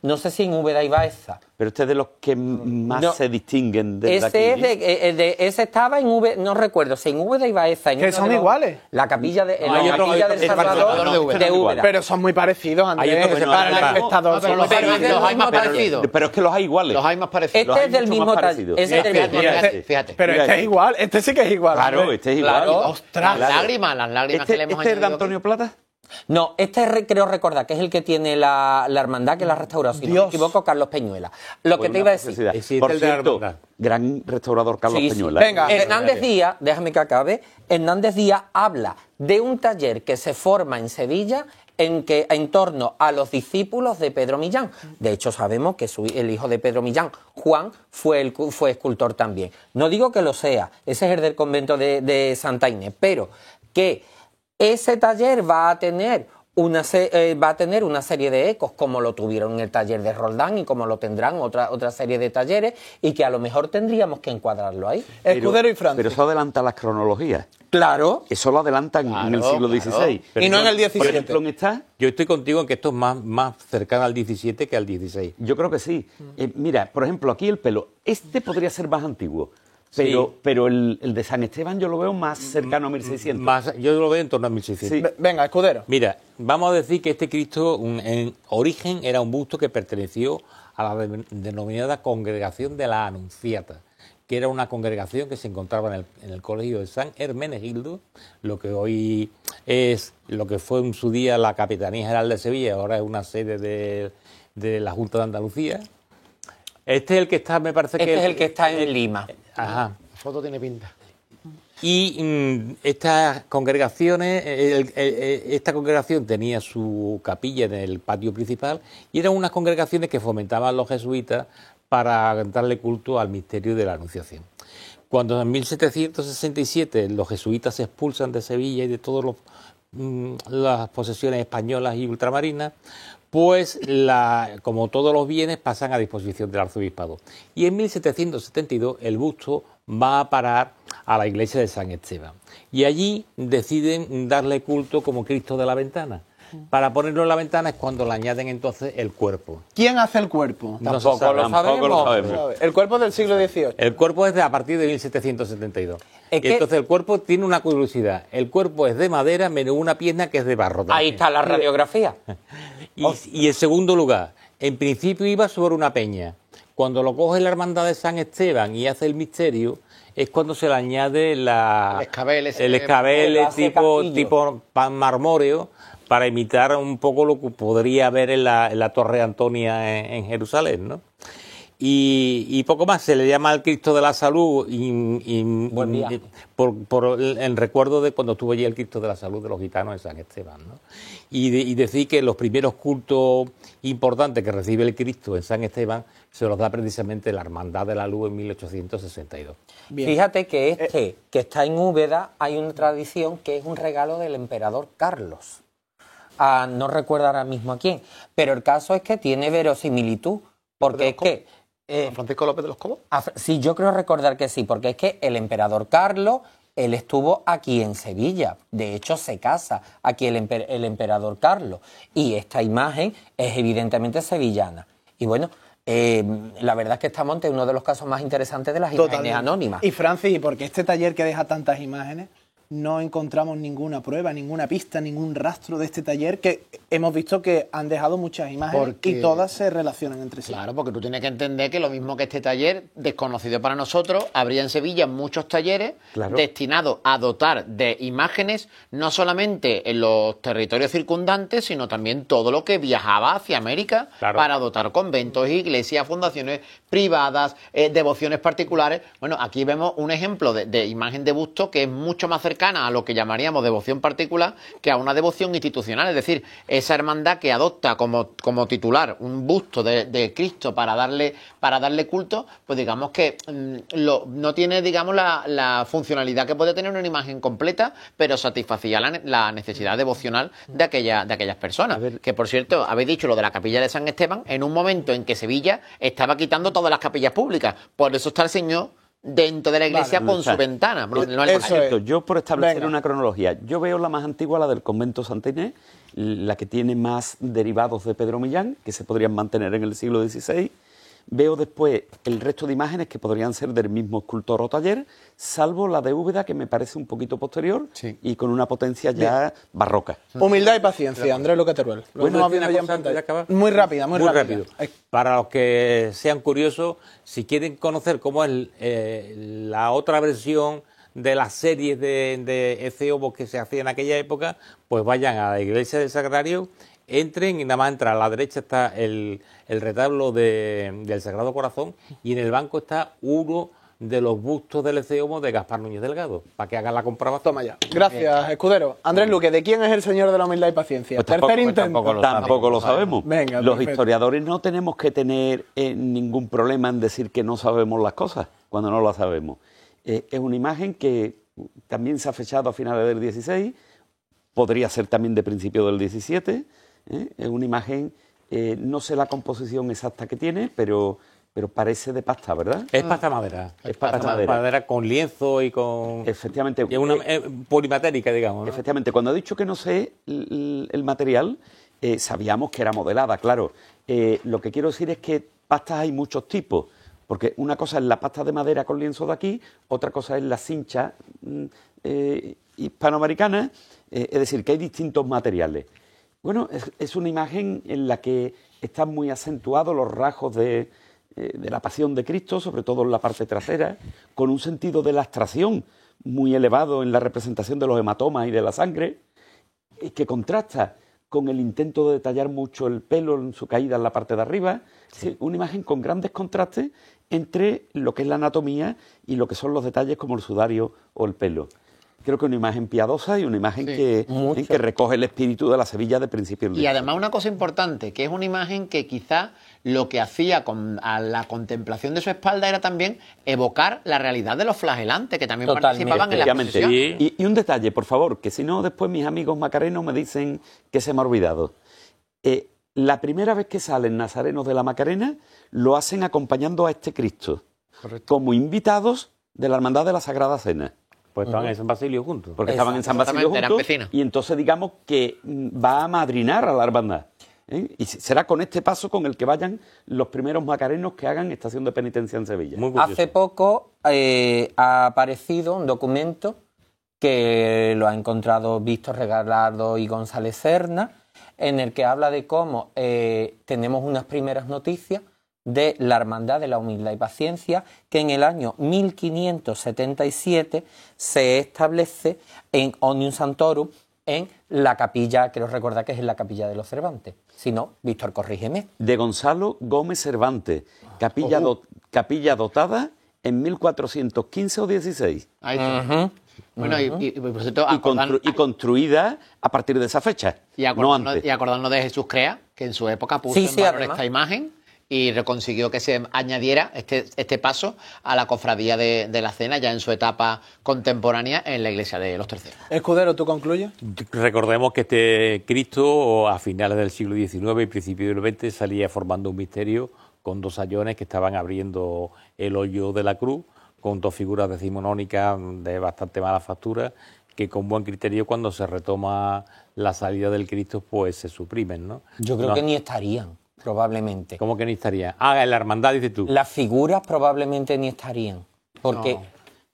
Speaker 2: no sé si en Úbeda y Baeza.
Speaker 3: Pero este es de los que más
Speaker 2: No.
Speaker 3: se distinguen de
Speaker 2: Ese,
Speaker 3: aquí.
Speaker 2: ese estaba en no recuerdo, si en Úbeda y Baeza. En
Speaker 1: Que
Speaker 2: uno
Speaker 1: son
Speaker 2: de los-
Speaker 1: iguales.
Speaker 2: La capilla, de,
Speaker 5: No, hay
Speaker 2: la
Speaker 5: otro-
Speaker 2: capilla
Speaker 5: hay
Speaker 2: del
Speaker 5: otro-
Speaker 2: Salvador
Speaker 3: no,
Speaker 2: de Úbeda.
Speaker 1: Pero son muy parecidos, Andrés.
Speaker 5: Hay otro que no,
Speaker 1: Para
Speaker 5: no,
Speaker 1: estas dos
Speaker 4: pero
Speaker 1: son
Speaker 4: los
Speaker 1: muy
Speaker 2: pero
Speaker 4: hay,
Speaker 2: es del
Speaker 4: los hay
Speaker 2: mismo
Speaker 4: más
Speaker 2: taller.
Speaker 4: parecidos.
Speaker 3: Pero es que los hay iguales.
Speaker 4: Los hay más parecidos.
Speaker 2: Este
Speaker 3: Los hay
Speaker 2: es del
Speaker 3: mucho
Speaker 2: mismo
Speaker 3: más
Speaker 2: taller.
Speaker 3: parecidos.
Speaker 2: Ese es del mismo
Speaker 4: Fíjate,
Speaker 2: taller.
Speaker 4: fíjate.
Speaker 1: Pero
Speaker 3: Mira,
Speaker 1: este es igual, este sí que es igual.
Speaker 3: Claro,
Speaker 1: Andrés.
Speaker 3: este es igual.
Speaker 2: Claro.
Speaker 1: Ostras.
Speaker 4: Las lágrimas que le hemos
Speaker 3: ¿Este es de
Speaker 4: añadido
Speaker 3: Antonio
Speaker 4: aquí.
Speaker 3: Plata?
Speaker 2: No, este creo recordar que es el que tiene la hermandad que la ha restaurado, si no me
Speaker 1: Dios.
Speaker 2: equivoco, Carlos Peñuela. Lo que
Speaker 3: Pues
Speaker 2: te iba a
Speaker 3: una
Speaker 2: decir.
Speaker 3: preciosidad.
Speaker 5: Existe
Speaker 3: Por
Speaker 5: el de la
Speaker 3: cierto,
Speaker 5: hermandad.
Speaker 3: gran restaurador Carlos
Speaker 2: Sí, sí.
Speaker 3: Peñuela.
Speaker 1: Venga.
Speaker 2: Hernández Díaz, déjame que acabe, Hernández Díaz habla de un taller que se forma en Sevilla en torno a los discípulos de Pedro Millán. De hecho, sabemos que el hijo de Pedro Millán, Juan, fue escultor también. No digo que lo sea, ese es el del convento de Santa Inés, pero que ese taller va a tener una serie de ecos como lo tuvieron en el taller de Roldán y como lo tendrán otra serie de talleres y que a lo mejor tendríamos que encuadrarlo ahí.
Speaker 1: Escudero y Francis.
Speaker 3: Pero eso adelanta las cronologías.
Speaker 2: Claro.
Speaker 3: Eso lo adelantan en el
Speaker 4: Claro,
Speaker 3: siglo
Speaker 4: claro.
Speaker 3: XVI.
Speaker 1: Y no en el
Speaker 3: Por
Speaker 1: 17.
Speaker 3: ejemplo, en esta,
Speaker 5: Yo estoy contigo en que esto es más cercano al 17 que al 16.
Speaker 3: yo creo que sí. Mira, por ejemplo, aquí el pelo. Este podría ser más antiguo.
Speaker 5: Sí.
Speaker 3: Pero el de San Esteban yo lo veo más cercano a 1600.
Speaker 5: Yo lo veo en torno a 1600.
Speaker 3: Sí.
Speaker 1: Venga, Escudero.
Speaker 5: Mira, vamos a decir que este Cristo en origen era un busto que perteneció a la denominada Congregación de la Anunciata, que era una congregación que se encontraba en el colegio de San Hermenegildo, lo que hoy es lo que fue en su día la Capitanía General de Sevilla, ahora es una sede de la Junta de Andalucía. Este es el que está, me parece que
Speaker 2: Este es el que está en Lima.
Speaker 5: Ajá.
Speaker 4: La foto tiene pinta.
Speaker 5: Y estas congregaciones, esta congregación tenía su capilla en el patio principal y eran unas congregaciones que fomentaban los jesuitas para darle culto al misterio de la Anunciación. Cuando en 1767 los jesuitas se expulsan de Sevilla y de todas las posesiones españolas y ultramarinas, pues como todos los bienes pasan a disposición del arzobispado. Y en 1772 el busto va a parar a la iglesia de San Esteban. Y allí deciden darle culto como Cristo de la Ventana. Para ponerlo en la ventana es cuando le añaden entonces el cuerpo.
Speaker 1: ¿Quién hace el cuerpo?
Speaker 5: No se sabe.
Speaker 3: Tampoco lo sabemos.
Speaker 1: El cuerpo es del siglo XVIII.
Speaker 5: El cuerpo es a partir de 1772.
Speaker 2: Es
Speaker 5: Y
Speaker 2: que-
Speaker 5: entonces el cuerpo tiene una curiosidad. El cuerpo es de madera menos una pierna que es de barro.
Speaker 2: Ahí
Speaker 5: también.
Speaker 2: está la radiografía.
Speaker 5: Y en segundo lugar, en principio iba sobre una peña. Cuando lo coge la hermandad de San Esteban y hace el misterio, es cuando se le añade
Speaker 4: El escabel ese
Speaker 5: el
Speaker 4: que
Speaker 5: escabel
Speaker 2: hace castillo.
Speaker 5: tipo pan marmóreo para imitar un poco lo que podría haber en la Torre Antonia en Jerusalén, ¿no? Y poco más, se le llama al Cristo de la Salud
Speaker 2: Buen viaje.
Speaker 5: en recuerdo de cuando estuvo allí el Cristo de la Salud de los gitanos en San Esteban, ¿no? Y decir que los primeros cultos importantes que recibe el Cristo en San Esteban se los da precisamente la Hermandad de la Luz en 1862.
Speaker 1: Bien.
Speaker 2: Fíjate que que está en Úbeda, hay una tradición que es un regalo del emperador Carlos. No recuerdo ahora mismo a quién, pero el caso es que tiene verosimilitud, porque es que...
Speaker 4: Francisco López de los Cobos.
Speaker 2: Sí, yo creo recordar que sí, porque es que el emperador Carlos, él estuvo aquí en Sevilla, de hecho se casa aquí el emperador Carlos, y esta imagen es evidentemente sevillana. Y bueno, la verdad es que estamos ante uno de los casos más interesantes de las imágenes
Speaker 1: Totalmente.
Speaker 2: anónimas.
Speaker 1: Y Francis, ¿y por qué este taller que deja tantas imágenes no encontramos ninguna prueba, ninguna pista, ningún rastro de este taller, que hemos visto que han dejado muchas imágenes
Speaker 4: Porque-
Speaker 1: y todas se relacionan entre sí?
Speaker 4: Claro, porque tú tienes que entender que lo mismo que este taller, desconocido para nosotros, habría en Sevilla muchos talleres
Speaker 3: Claro.
Speaker 4: destinados a dotar de imágenes no solamente en los territorios circundantes, sino también todo lo que viajaba hacia América
Speaker 5: Claro.
Speaker 4: para dotar conventos, iglesias, fundaciones privadas, devociones particulares. Bueno, aquí vemos un ejemplo de imagen de busto que es mucho más cercana a lo que llamaríamos devoción particular que a una devoción institucional. Es decir, esa hermandad que adopta como titular un busto de Cristo para darle culto, pues digamos que no tiene, digamos, la funcionalidad que puede tener una imagen completa, pero satisfacía la necesidad devocional de aquellas personas.
Speaker 3: A ver.
Speaker 4: Que, por cierto, habéis dicho lo de la capilla de San Esteban en un momento en que Sevilla estaba quitando todas las capillas públicas. Por eso está el Señor dentro de la iglesia
Speaker 3: Vale,
Speaker 4: con
Speaker 3: está.
Speaker 4: su ventana. No en la
Speaker 1: Eso
Speaker 4: calle.
Speaker 1: es.
Speaker 3: Yo, por establecer
Speaker 1: Venga.
Speaker 3: una cronología, yo veo la más antigua, la del convento Santa Inés, la que tiene más derivados de Pedro Millán, que se podrían mantener en el siglo XVI. Veo después el resto de imágenes que podrían ser del mismo escultor o taller, salvo la de Úbeda, que me parece un poquito posterior
Speaker 4: Sí.
Speaker 3: y con una potencia ya barroca.
Speaker 1: Humildad y paciencia, Andrés Luque Teruel. Lo
Speaker 5: Bueno,
Speaker 1: estamos
Speaker 5: decir
Speaker 1: viendo
Speaker 5: una
Speaker 1: ya en
Speaker 5: cosa antes de
Speaker 1: pantalla.
Speaker 5: acabar.
Speaker 1: Muy rápida, muy rápida.
Speaker 5: Para los que sean curiosos, si quieren conocer cómo es la otra versión de las series de Eceobos que se hacían en aquella época, pues vayan a la iglesia del Sagrario, entren y nada más entrar a la derecha está el retablo del Sagrado Corazón y en el banco está uno de los bustos del Eceomo de Gaspar Núñez Delgado, para que hagan la comprobación.
Speaker 1: Toma ya. Gracias, escudero. Andrés Luque, ¿de quién es el señor de la humildad y paciencia?
Speaker 3: Pues
Speaker 1: Tercer intento.
Speaker 3: Tampoco lo sabemos.
Speaker 1: Venga,
Speaker 3: Los
Speaker 1: perfecto.
Speaker 3: historiadores no tenemos que tener ningún problema en decir que no sabemos las cosas cuando no las sabemos. Es una imagen que también se ha fechado a finales del 16, podría ser también de principio del 17. Es una imagen, no sé la composición exacta que tiene, pero parece de pasta, ¿verdad?
Speaker 5: Es pasta madera.
Speaker 3: Es pasta madera.
Speaker 5: Madera con lienzo y con...
Speaker 3: Efectivamente.
Speaker 5: y es una polimatérica, digamos, ¿no?
Speaker 3: Efectivamente, cuando he dicho que no sé el material, sabíamos que era modelada, claro. Lo que quiero decir es que pastas hay muchos tipos, porque una cosa es la pasta de madera con lienzo de aquí, otra cosa es la cincha hispanoamericana, es decir, que hay distintos materiales. Bueno, es una imagen en la que están muy acentuados los rasgos de la pasión de Cristo, sobre todo en la parte trasera, con un sentido de la abstracción muy elevado en la representación de los hematomas y de la sangre, que contrasta con el intento de detallar mucho el pelo en su caída en la parte de arriba. Sí, una imagen con grandes contrastes entre lo que es la anatomía y lo que son los detalles como el sudario o el pelo. creo que una imagen piadosa y una imagen
Speaker 4: Sí,
Speaker 3: que recoge el espíritu de la Sevilla de principio del
Speaker 4: Y además una cosa importante, que es una imagen que quizá lo que hacía a la contemplación de su espalda era también evocar la realidad de los flagelantes, que también
Speaker 2: Totalmente.
Speaker 4: participaban en la
Speaker 3: Efectivamente.
Speaker 4: exposición.
Speaker 5: Sí.
Speaker 3: Y un detalle, por favor, que si no después mis amigos macarenos me dicen que se me ha olvidado. La primera vez que salen nazarenos de la Macarena lo hacen acompañando a este Cristo, como invitados de la Hermandad de la Sagrada Cena.
Speaker 5: Pues estaban en San Basilio juntos.
Speaker 3: Porque estaban en San Basilio
Speaker 4: Exactamente, eran
Speaker 3: juntos
Speaker 4: vecinos.
Speaker 3: y entonces digamos que va a madrinar a la hermandad. Y será con este paso con el que vayan los primeros macarenos que hagan estación de penitencia en Sevilla.
Speaker 5: Muy curioso.
Speaker 2: Hace poco ha aparecido un documento que lo ha encontrado Víctor Regalado y González Serna, en el que habla de cómo tenemos unas primeras noticias de la Hermandad de la Humildad y Paciencia, que en el año 1577 se establece en Omnium Santorum en la capilla, quiero recordar que es en la capilla de los Cervantes. Si no, Víctor, corrígeme.
Speaker 3: De Gonzalo Gómez Cervantes, capilla dotada en 1415 o 16
Speaker 4: Ahí está. Bueno, y por cierto,
Speaker 3: y construida a partir de esa fecha, no antes.
Speaker 4: y acordarnos de Jesús Crea, que en su época puso
Speaker 2: Sí,
Speaker 4: en
Speaker 2: sí,
Speaker 4: valor
Speaker 2: además.
Speaker 4: esta imagen y consiguió que se añadiera este paso a la cofradía de la Cena, ya en su etapa contemporánea en la iglesia de los Terceros.
Speaker 1: Escudero, ¿tú concluyes?
Speaker 5: Recordemos que este Cristo a finales del siglo XIX y principios del XX salía formando un misterio con dos sayones que estaban abriendo el hoyo de la cruz, con dos figuras decimonónicas de bastante mala factura, que con buen criterio cuando se retoma la salida del Cristo pues se suprimen, ¿no?
Speaker 2: Yo creo
Speaker 5: No,
Speaker 2: que ni estarían, probablemente.
Speaker 5: ¿Cómo que ni estaría? Ah, en la hermandad, dices tú.
Speaker 2: Las figuras probablemente ni estarían, porque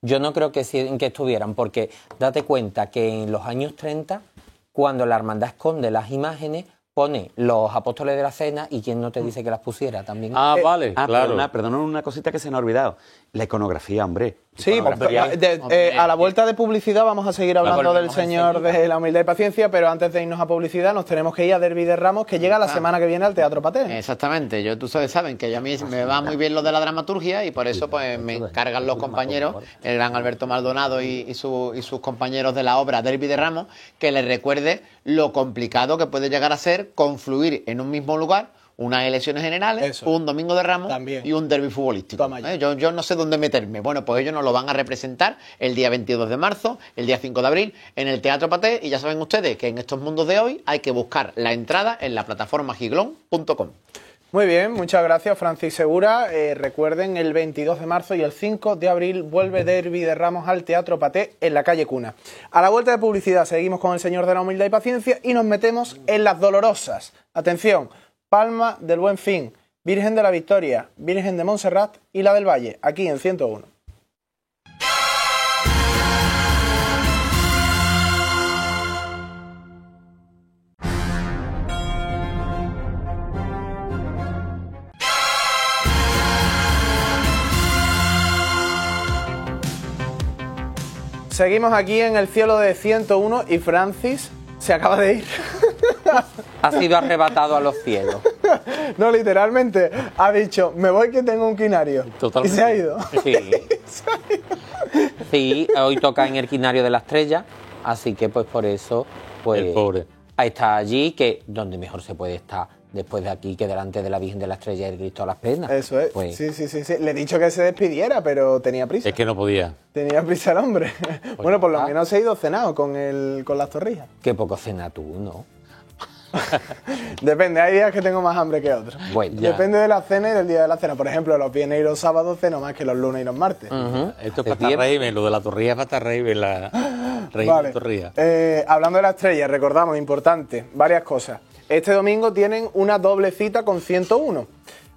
Speaker 2: yo no creo que estuvieran, porque date cuenta que en los años 30, cuando la hermandad esconde las imágenes, pone los apóstoles de la cena y quien no te dice que las pusiera también.
Speaker 5: Ah, vale, claro.
Speaker 3: Perdona una cosita que se me ha olvidado. La iconografía, hombre.
Speaker 1: Sí,
Speaker 3: Iconografía.
Speaker 1: a la vuelta de publicidad vamos a seguir hablando del
Speaker 4: volvemos
Speaker 1: Señor
Speaker 4: enseguida.
Speaker 1: de la Humildad y Paciencia, pero antes de irnos a publicidad nos tenemos que ir a Derby de Ramos, que llega la semana que viene al Teatro Paté.
Speaker 4: Exactamente, ustedes saben que a mí me va muy bien lo de la dramaturgia y por eso pues me encargan los compañeros, el gran Alberto Maldonado y sus compañeros de la obra Derby de Ramos, que les recuerde lo complicado que puede llegar a ser confluir en un mismo lugar unas elecciones generales,
Speaker 1: Eso.
Speaker 4: un domingo de Ramos
Speaker 1: También.
Speaker 4: y un derbi futbolístico.
Speaker 1: Toma ya.
Speaker 4: Yo no sé dónde meterme. Bueno, pues ellos nos lo van a representar el día 22 de marzo, el día 5 de abril, en el Teatro Paté, y ya saben ustedes que en estos mundos de hoy hay que buscar la entrada en la plataforma giglón.com.
Speaker 1: Muy bien, muchas gracias, Francis Segura. Recuerden, el 22 de marzo y el 5 de abril vuelve Derby de Ramos al Teatro Paté en la calle Cuna. A la vuelta de publicidad seguimos con el Señor de la Humildad y Paciencia y nos metemos en las dolorosas. Atención, Palma del Buen Fin, Virgen de la Victoria, Virgen de Montserrat y la del Valle, aquí en 101. Seguimos aquí en el cielo de 101 y Francis se acaba de ir.
Speaker 2: Ha sido arrebatado a los cielos.
Speaker 1: No, literalmente, ha dicho, me voy que tengo un quinario.
Speaker 5: Totalmente.
Speaker 1: Y se ha ido.
Speaker 2: Sí. Sí, hoy toca en el Quinario de la Estrella, así que pues por eso pues
Speaker 5: El pobre.
Speaker 2: está allí, que donde mejor se puede estar después de aquí que delante de la Virgen de la Estrella y el Cristo a las Penas.
Speaker 1: Eso es.
Speaker 2: Pues,
Speaker 1: Sí. Le he dicho que se despidiera, pero tenía prisa.
Speaker 5: Es que no podía.
Speaker 1: Tenía prisa el hombre. Bueno, por lo
Speaker 2: está.
Speaker 1: menos se ha ido cenado con las torrijas.
Speaker 2: qué poco cena tú, ¿no?
Speaker 1: Depende, hay días que tengo más hambre que otros.
Speaker 2: Bueno,
Speaker 1: Depende de la cena y del día de la cena. Por ejemplo, los viernes y los sábados ceno más que los lunes y los martes.
Speaker 2: Ujú.
Speaker 5: Esto es
Speaker 2: Hace
Speaker 5: para
Speaker 2: tiempo.
Speaker 5: Reime, lo de la torrilla es para Reime, la Reime
Speaker 1: Vale.
Speaker 5: torrilla.
Speaker 1: Hablando de la estrella, recordamos, importante, varias cosas. Este domingo tienen una doble cita con 101.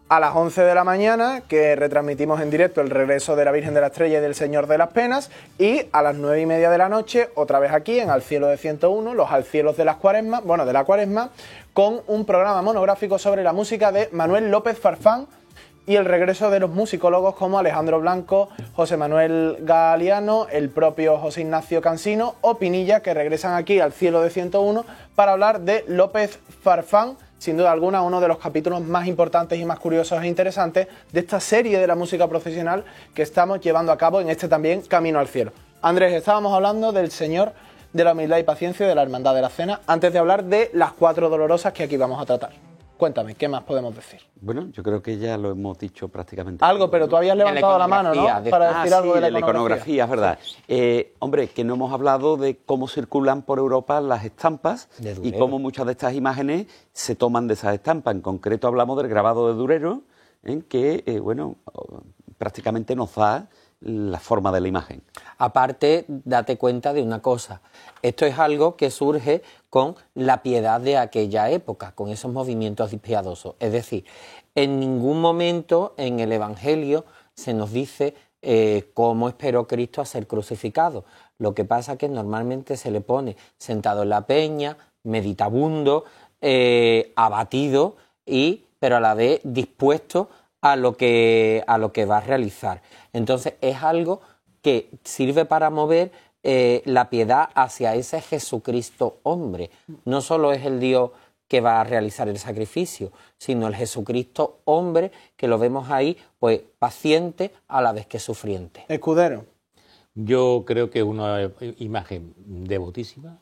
Speaker 1: A las 11 de la mañana, que retransmitimos en directo el regreso de la Virgen de la Estrella y del Señor de las Penas. Y a las 9:30 de la noche, otra vez aquí en Al Cielo de 101, los Alcielos de las Cuaresmas, de la Cuaresma, con un programa monográfico sobre la música de Manuel López Farfán y el regreso de los musicólogos como Alejandro Blanco, José Manuel Galiano, el propio José Ignacio Cansino o Pinilla, que regresan aquí al Cielo de 101 para hablar de López Farfán, sin duda alguna uno de los capítulos más importantes y más curiosos e interesantes de esta serie de la música profesional que estamos llevando a cabo en este también Camino al Cielo. Andrés, estábamos hablando del Señor de la Humildad y Paciencia y de la Hermandad de la Cena, antes de hablar de las 4 dolorosas que aquí vamos a tratar. Cuéntame, ¿qué más podemos decir?
Speaker 3: Bueno, yo creo que ya lo hemos dicho prácticamente.
Speaker 1: Algo, pero tú habías levantado la mano, ¿no? Para decir algo
Speaker 3: sí,
Speaker 1: de la
Speaker 3: iconografía, es verdad. Hombre, que no hemos hablado de cómo circulan por Europa las estampas y cómo muchas de estas imágenes se toman de esas estampas. En concreto hablamos del grabado de Durero, que, bueno, prácticamente nos da la forma de la imagen.
Speaker 2: Aparte, date cuenta de una cosa. Esto es algo que surge con la piedad de aquella época, con esos movimientos piadosos. Es decir, en ningún momento en el Evangelio se nos dice cómo esperó Cristo a ser crucificado. Lo que pasa es que normalmente se le pone sentado en la peña, meditabundo, abatido, pero a la vez dispuesto a lo que va a realizar. Entonces es algo que sirve para mover la piedad hacia ese Jesucristo hombre. No solo es el Dios que va a realizar el sacrificio, sino el Jesucristo hombre, que lo vemos ahí, pues paciente a la vez que sufriente.
Speaker 1: Escudero.
Speaker 5: Yo creo que es una imagen devotísima,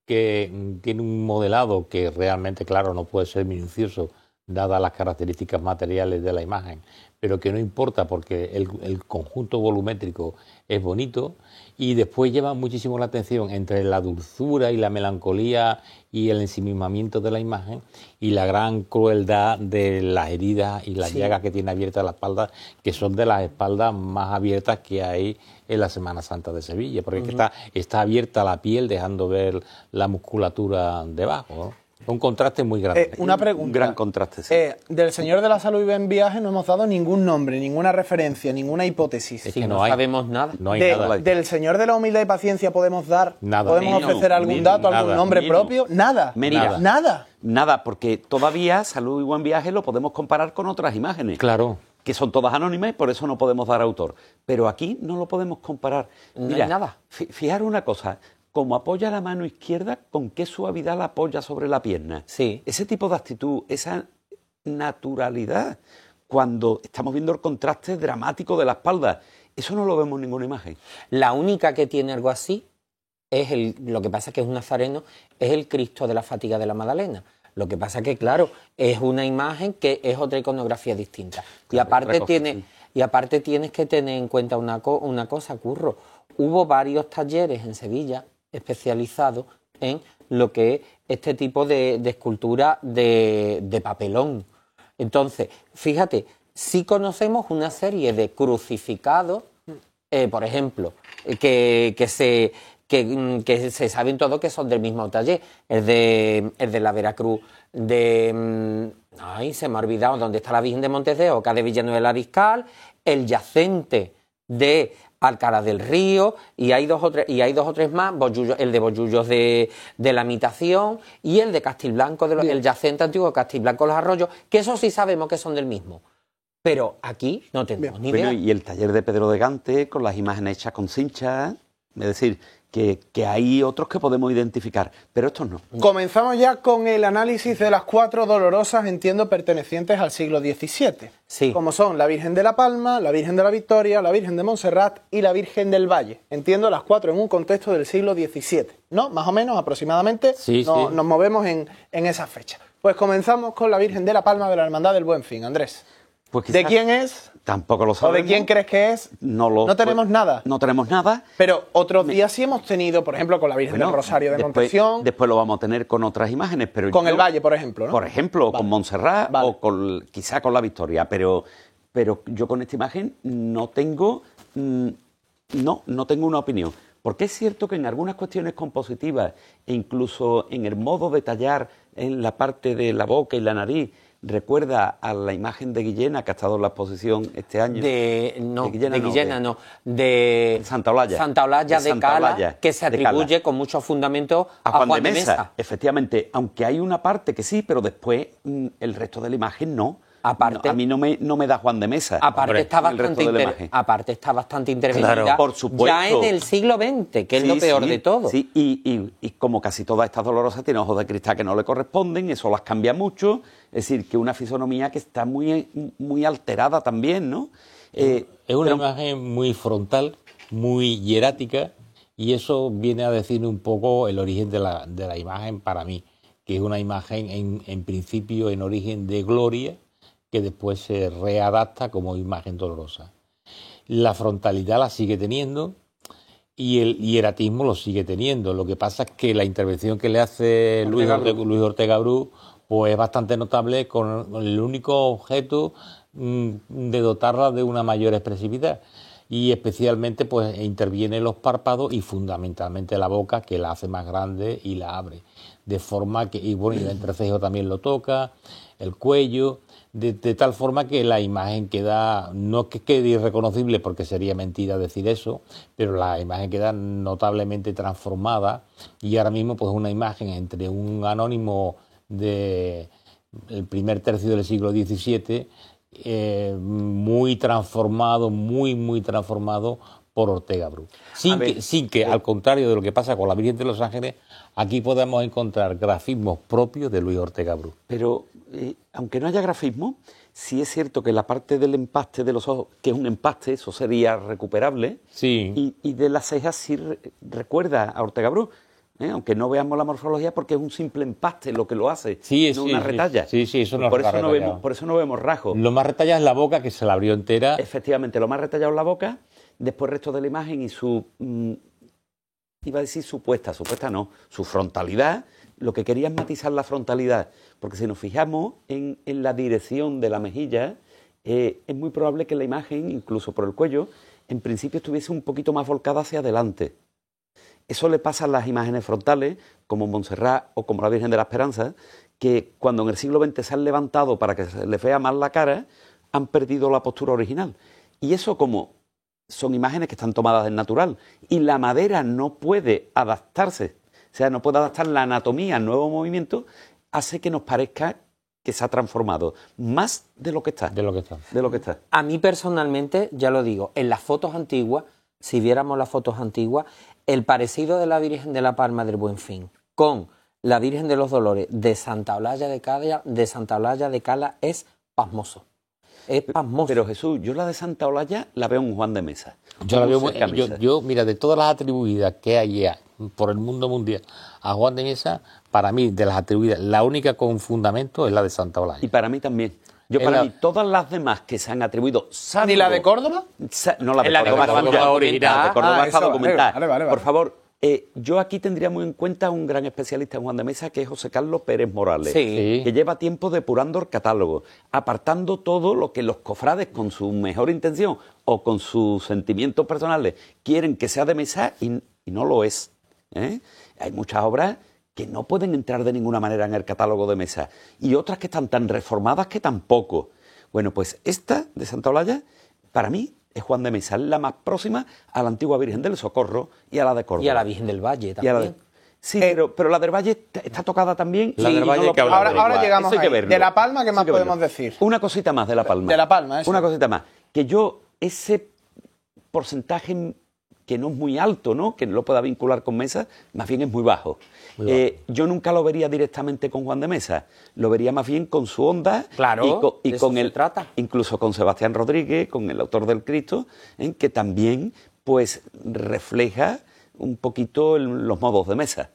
Speaker 5: que tiene un modelado que realmente, claro, no puede ser minucioso, dadas las características materiales de la imagen, pero que no importa porque el conjunto volumétrico es bonito, y después llama muchísimo la atención entre la dulzura y la melancolía y el ensimismamiento de la imagen y la gran crueldad de las heridas y las llagas que tiene abiertas la espalda, que son de las espaldas más abiertas que hay en la Semana Santa de Sevilla, porque es que está abierta la piel dejando ver la musculatura debajo, ¿no? Un contraste muy grande.
Speaker 1: Una pregunta.
Speaker 3: Un gran contraste, sí.
Speaker 1: Del Señor de la Salud y Buen Viaje no hemos dado ningún nombre, ninguna referencia, ninguna hipótesis.
Speaker 5: Es
Speaker 2: Si
Speaker 5: que
Speaker 2: no
Speaker 5: no hay.
Speaker 2: sabemos nada.
Speaker 5: No hay nada.
Speaker 1: Del Señor de la Humildad y Paciencia podemos dar,
Speaker 5: Nada.
Speaker 1: podemos
Speaker 3: Menos,
Speaker 1: ofrecer algún
Speaker 3: menos,
Speaker 1: dato, algún
Speaker 5: nada,
Speaker 1: nombre
Speaker 3: menos.
Speaker 1: propio. Nada.
Speaker 3: Mira,
Speaker 1: Nada.
Speaker 3: Nada, porque todavía Salud y Buen Viaje lo podemos comparar con otras imágenes.
Speaker 5: Claro.
Speaker 3: Que son todas anónimas y por eso no podemos dar autor. Pero aquí no lo podemos comparar.
Speaker 2: No hay nada.
Speaker 3: Fijaros una cosa, como apoya la mano izquierda, con qué suavidad la apoya sobre la pierna.
Speaker 2: Sí.
Speaker 3: Ese tipo de actitud, esa naturalidad, cuando estamos viendo el contraste dramático de la espalda, eso no lo vemos en ninguna imagen.
Speaker 2: La única que tiene algo así es lo que pasa es que es un nazareno, es el Cristo de la Fatiga de la Magdalena. Lo que pasa es que, claro, es una imagen que es otra iconografía distinta. Y aparte tienes que tener en cuenta una cosa, Curro. Hubo varios talleres en Sevilla especializados en lo que es este tipo de escultura de papelón. Entonces, fíjate, sí conocemos una serie de crucificados, por ejemplo, que se saben todos que son del mismo taller. El de la Veracruz, ay, se me ha olvidado dónde está la Virgen de Montes de Oca, de Villanueva del Ariscal, el yacente de Alcalá del Río, y hay dos o tres más, el de Bollullos de la Imitación y el de Castilblanco, el yacente antiguo de Castilblanco Los Arroyos, que eso sí sabemos que son del mismo. Pero aquí no tenemos ni idea.
Speaker 3: Bueno, y el taller de Pedro de Gante, con las imágenes hechas con cincha, es decir, que hay otros que podemos identificar, pero estos no.
Speaker 1: Comenzamos ya con el análisis de las 4 dolorosas, entiendo, pertenecientes al siglo XVII.
Speaker 2: Sí.
Speaker 1: Como son la Virgen de la Palma, la Virgen de la Victoria, la Virgen de Montserrat y la Virgen del Valle. Entiendo las 4 en un contexto del siglo XVII, ¿no? Más o menos, aproximadamente,
Speaker 5: Sí, sí.
Speaker 1: Nos movemos en esa fecha. Pues comenzamos con la Virgen de la Palma de la Hermandad del Buen Fin. Andrés,
Speaker 3: Pues
Speaker 1: ¿de
Speaker 3: quizás
Speaker 1: quién es?
Speaker 3: Tampoco lo
Speaker 1: ¿O
Speaker 3: sabemos.
Speaker 1: de quién crees que es?
Speaker 3: No
Speaker 1: tenemos nada.
Speaker 3: No tenemos nada.
Speaker 1: Pero otros días sí hemos tenido, por ejemplo, con la Virgen del Rosario de Montesión,
Speaker 3: Después lo vamos a tener con otras imágenes, pero
Speaker 1: con el Valle, por ejemplo, ¿no?
Speaker 3: Por ejemplo,
Speaker 1: Vale.
Speaker 3: con Montserrat
Speaker 1: Vale.
Speaker 3: o quizá con la Victoria, pero yo con esta imagen no tengo una opinión. Porque es cierto que en algunas cuestiones compositivas e incluso en el modo de tallar en la parte de la boca y la nariz recuerda a la imagen de Guillena que ha estado en la exposición este año.
Speaker 2: De
Speaker 3: Santa Olalla.
Speaker 2: Santa Olalla de
Speaker 3: Santa
Speaker 2: Cala,
Speaker 3: Olalla
Speaker 2: que se
Speaker 3: de Cala.
Speaker 2: atribuye con mucho fundamento
Speaker 3: A Juan de Mesa, efectivamente, aunque hay una parte que sí, pero después el resto de la imagen no.
Speaker 2: Aparte,
Speaker 3: a mí no me da Juan de Mesa.
Speaker 2: Aparte, está
Speaker 3: el resto de la imagen.
Speaker 2: está bastante intervenida,
Speaker 3: Claro, por supuesto.
Speaker 2: ya en el siglo XX, que es lo peor de todo.
Speaker 3: Sí, y como casi todas estas dolorosas tienen ojos de cristal que no le corresponden, eso las cambia mucho. Es decir, que una fisonomía que está muy, muy alterada también, ¿no?
Speaker 5: Es una imagen muy frontal, muy hierática, y eso viene a decir un poco el origen de la imagen para mí, que es una imagen en principio, en origen de gloria, que después se readapta como imagen dolorosa. La frontalidad la sigue teniendo y el hieratismo lo sigue teniendo. Lo que pasa es que la intervención que le hace Luis Ortega Bru pues es bastante notable, con el único objeto de dotarla de una mayor expresividad, y especialmente pues interviene los párpados y fundamentalmente la boca, que la hace más grande y la abre, de forma que, y bueno, y el entrecejo también lo toca, el cuello, de tal forma que la imagen queda, no que quede irreconocible, porque sería mentira decir eso, pero la imagen queda notablemente transformada, y ahora mismo pues una imagen entre un anónimo del primer tercio del siglo XVII, muy transformado, muy transformado por Ortega Bru. Sin que, al contrario de lo que pasa con la Virgen de los Ángeles, aquí podemos encontrar grafismos propios de Luis Ortega Bru.
Speaker 3: Pero, aunque no haya grafismo, sí es cierto que la parte del empaste de los ojos, que es un empaste, eso sería recuperable,
Speaker 5: sí.
Speaker 3: y de las cejas sí recuerda a Ortega Bru. Aunque no veamos la morfología, porque es un simple empaste lo que lo hace, no una retalla.
Speaker 5: Sí, eso no
Speaker 3: por eso no vemos rasgos.
Speaker 5: Lo más retallado es la boca, que se la abrió entera.
Speaker 3: Efectivamente, lo más retallado es la boca, después el resto de la imagen y su, iba a decir supuesta no, su frontalidad. Lo que quería es matizar la frontalidad, porque si nos fijamos en la dirección de la mejilla, es muy probable que la imagen, incluso por el cuello, en principio estuviese un poquito más volcada hacia adelante. Eso le pasa a las imágenes frontales, como Montserrat o como la Virgen de la Esperanza, que cuando en el siglo XX se han levantado para que se les vea más la cara, han perdido la postura original. Y eso, como son imágenes que están tomadas del natural, y la madera no puede adaptarse, o sea, no puede adaptar la anatomía al nuevo movimiento, hace que nos parezca que se ha transformado más de lo que está.
Speaker 5: De lo que está.
Speaker 2: A mí personalmente, ya lo digo, en las fotos antiguas, si viéramos las fotos antiguas, el parecido de la Virgen de la Palma del Buen Fin con la Virgen de los Dolores de Santa Olalla de Cala es pasmoso. Es pasmoso.
Speaker 3: Pero Jesús, yo la de Santa Olalla la veo en Juan de Mesa.
Speaker 5: Yo la veo mira, de todas las atribuidas que hay ya por el mundo mundial a Juan de Mesa, para mí, de las atribuidas, la única con fundamento es la de Santa Olalla.
Speaker 3: Y para mí también. Para mí, todas las demás que se han atribuido...
Speaker 1: ¿Ni la de Córdoba?
Speaker 3: No, la de Córdoba original. La de Córdoba está documentada.
Speaker 1: Vale.
Speaker 3: Por favor, yo aquí tendría muy en cuenta un gran especialista en Juan de Mesa, que es José Carlos Pérez Morales, que lleva tiempo depurando el catálogo, apartando todo lo que los cofrades, con su mejor intención o con sus sentimientos personales, quieren que sea de Mesa y no lo es. Hay muchas obras que no pueden entrar de ninguna manera en el catálogo de Mesa, y otras que están tan reformadas que tampoco. Bueno, pues esta de Santa Olalla, para mí, es Juan de Mesa, es la más próxima a la antigua Virgen del Socorro y a la de Córdoba.
Speaker 2: Y a la Virgen del Valle también.
Speaker 3: Sí, pero la del Valle está tocada también.
Speaker 5: La del Valle que
Speaker 1: ahora llegamos ahí. De La Palma, ¿qué más podemos decir?
Speaker 3: Una cosita más de La Palma.
Speaker 1: De La Palma, eso.
Speaker 3: Una cosita más. Que yo, ese porcentaje que no es muy alto, ¿no?, que no lo pueda vincular con Mesa, más bien es muy bajo. Yo nunca lo vería directamente con Juan de Mesa, lo vería más bien con su onda,
Speaker 2: claro,
Speaker 3: y con él, incluso con Sebastián Rodríguez, con el autor del Cristo, que también pues refleja un poquito los modos de Mesa.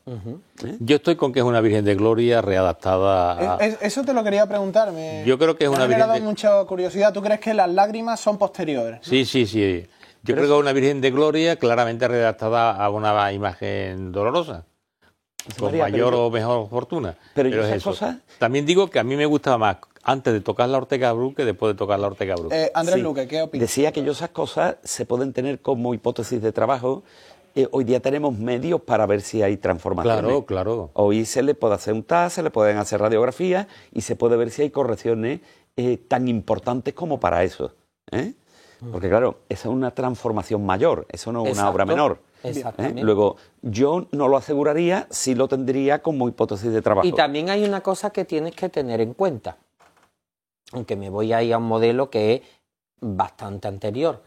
Speaker 5: Yo estoy con que es una Virgen de Gloria readaptada a...
Speaker 1: Eso te lo quería preguntar.
Speaker 5: Yo creo que es una Virgen
Speaker 1: me ha dado mucha curiosidad. ¿Tú crees que las lágrimas son posteriores?
Speaker 5: Sí. Yo creo que es una Virgen de Gloria claramente redactada a una imagen dolorosa, con mayor o mejor fortuna.
Speaker 3: Pero
Speaker 5: es eso. También digo que a mí me gustaba más antes de tocar la Ortega Bru que después de tocar la Ortega Bru.
Speaker 1: Andrés Luque, ¿qué opinas?
Speaker 3: Decía que esas cosas se pueden tener como hipótesis de trabajo. Hoy día tenemos medios para ver si hay transformaciones.
Speaker 5: Claro.
Speaker 3: Hoy se le puede hacer un TAC, se le pueden hacer radiografías y se puede ver si hay correcciones tan importantes como para eso. Porque claro, esa es una transformación mayor, eso no es una obra menor.
Speaker 2: Exactamente.
Speaker 3: Luego, yo no lo aseguraría, sí lo tendría como hipótesis de trabajo.
Speaker 2: Y también hay una cosa que tienes que tener en cuenta, aunque me voy a ir a un modelo que es bastante anterior.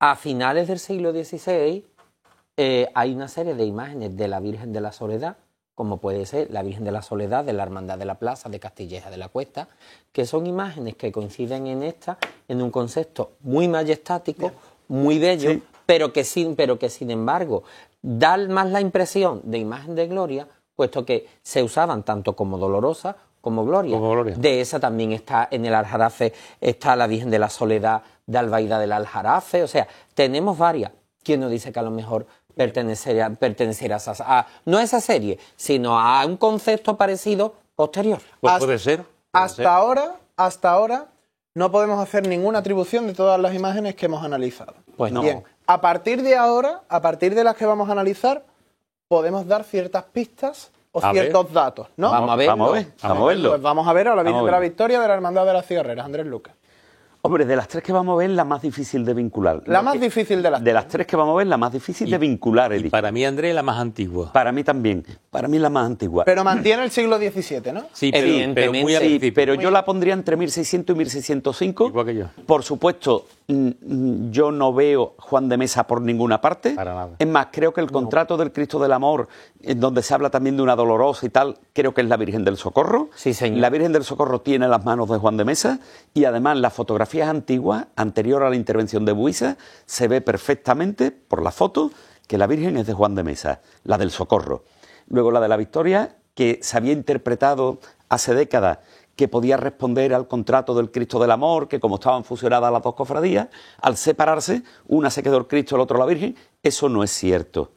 Speaker 2: A finales del siglo XVI hay una serie de imágenes de la Virgen de la Soledad, como puede ser la Virgen de la Soledad de la Hermandad de la Plaza de Castilleja de la Cuesta, que son imágenes que coinciden en un concepto muy majestático, muy bello, pero que sin embargo da más la impresión de imagen de gloria, puesto que se usaban tanto como dolorosa como gloria. De esa también está en el Aljarafe, está la Virgen de la Soledad de Albaida del Aljarafe, o sea, tenemos varias. ¿Quién nos dice que a lo mejor perteneciera no a esa serie, sino a un concepto parecido posterior?
Speaker 5: Pues puede ser.
Speaker 1: Hasta ahora no podemos hacer ninguna atribución de todas las imágenes que hemos analizado.
Speaker 2: Pues no.
Speaker 1: Bien, a partir de ahora, a partir de las que vamos a analizar, podemos dar ciertas pistas o ciertos datos, ¿no?
Speaker 2: Vamos a
Speaker 3: verlo.
Speaker 1: Pues vamos a ver a la Virgen de la Victoria de la Hermandad de las Cigarreras, Andrés Lucas.
Speaker 3: Hombre, de las tres que vamos a ver, la más difícil de vincular.
Speaker 1: La más difícil de las tres.
Speaker 3: De las tres que vamos a ver, la más difícil de vincular, he dicho.
Speaker 5: Para mí, Andrés, la más antigua.
Speaker 3: Para mí también. Para mí la más antigua.
Speaker 1: Pero mantiene el siglo XVII, ¿no?
Speaker 5: Sí, pero muy al principio.
Speaker 3: Pero yo la pondría entre 1600 y 1605.
Speaker 5: Igual que yo.
Speaker 3: Por supuesto, yo no veo Juan de Mesa por ninguna parte.
Speaker 5: Para nada.
Speaker 3: Es más, creo que el contrato del Cristo del Amor, en donde se habla también de una dolorosa y tal, creo que es la Virgen del Socorro.
Speaker 2: Sí, señor.
Speaker 3: La Virgen del Socorro tiene las manos de Juan de Mesa y además las fotografías antiguas, anterior a la intervención de Buisa, se ve perfectamente por la foto que la Virgen es de Juan de Mesa, la del Socorro. Luego la de la Victoria, que se había interpretado hace décadas que podía responder al contrato del Cristo del Amor, que como estaban fusionadas las dos cofradías, al separarse, una se quedó el Cristo, el otro la Virgen. Eso no es cierto.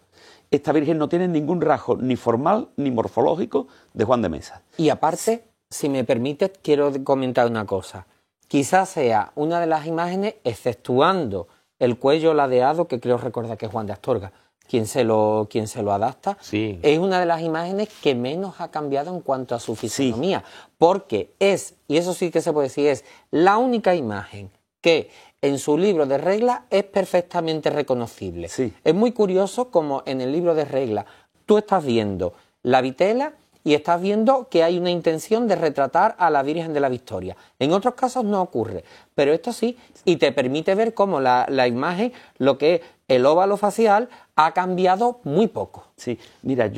Speaker 3: Esta Virgen no tiene ningún rasgo ni formal ni morfológico de Juan de Mesa.
Speaker 2: Y aparte, si me permite, quiero comentar una cosa. Quizás sea una de las imágenes, exceptuando el cuello ladeado, que creo recordar que es Juan de Astorga, quien se lo adapta,
Speaker 5: sí.
Speaker 2: Es una de las imágenes que menos ha cambiado en cuanto a su fisonomía, porque es, y eso sí que se puede decir, es la única imagen que en su libro de reglas es perfectamente reconocible.
Speaker 3: Sí.
Speaker 2: Es muy curioso como en el libro de reglas tú estás viendo la vitela y estás viendo que hay una intención de retratar a la Virgen de la Victoria. En otros casos no ocurre, pero esto sí, y te permite ver cómo la imagen, lo que es el óvalo facial, ha cambiado muy poco.
Speaker 3: Sí, mira,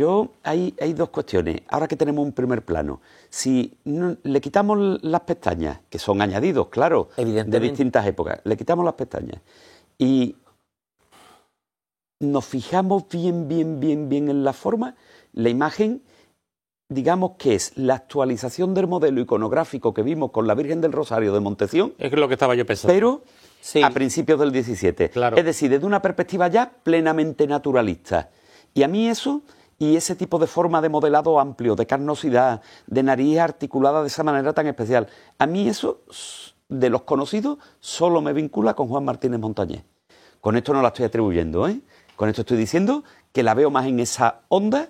Speaker 3: hay dos cuestiones. Ahora que tenemos un primer plano, si le quitamos las pestañas, que son añadidos, claro, de distintas épocas, le quitamos las pestañas y nos fijamos bien en la forma, la imagen, digamos que es la actualización del modelo iconográfico que vimos con la Virgen del Rosario de Monteción.
Speaker 5: Es lo que estaba yo pensando.
Speaker 3: Pero
Speaker 2: sí,
Speaker 3: a principios del 17.
Speaker 5: Claro.
Speaker 3: Es decir, desde una perspectiva ya plenamente naturalista. Y a mí eso, y ese tipo de forma de modelado amplio, de carnosidad, de nariz articulada de esa manera tan especial, a mí eso, de los conocidos, solo me vincula con Juan Martínez Montañés. Con esto no la estoy atribuyendo, ¿eh? Con esto estoy diciendo que la veo más en esa onda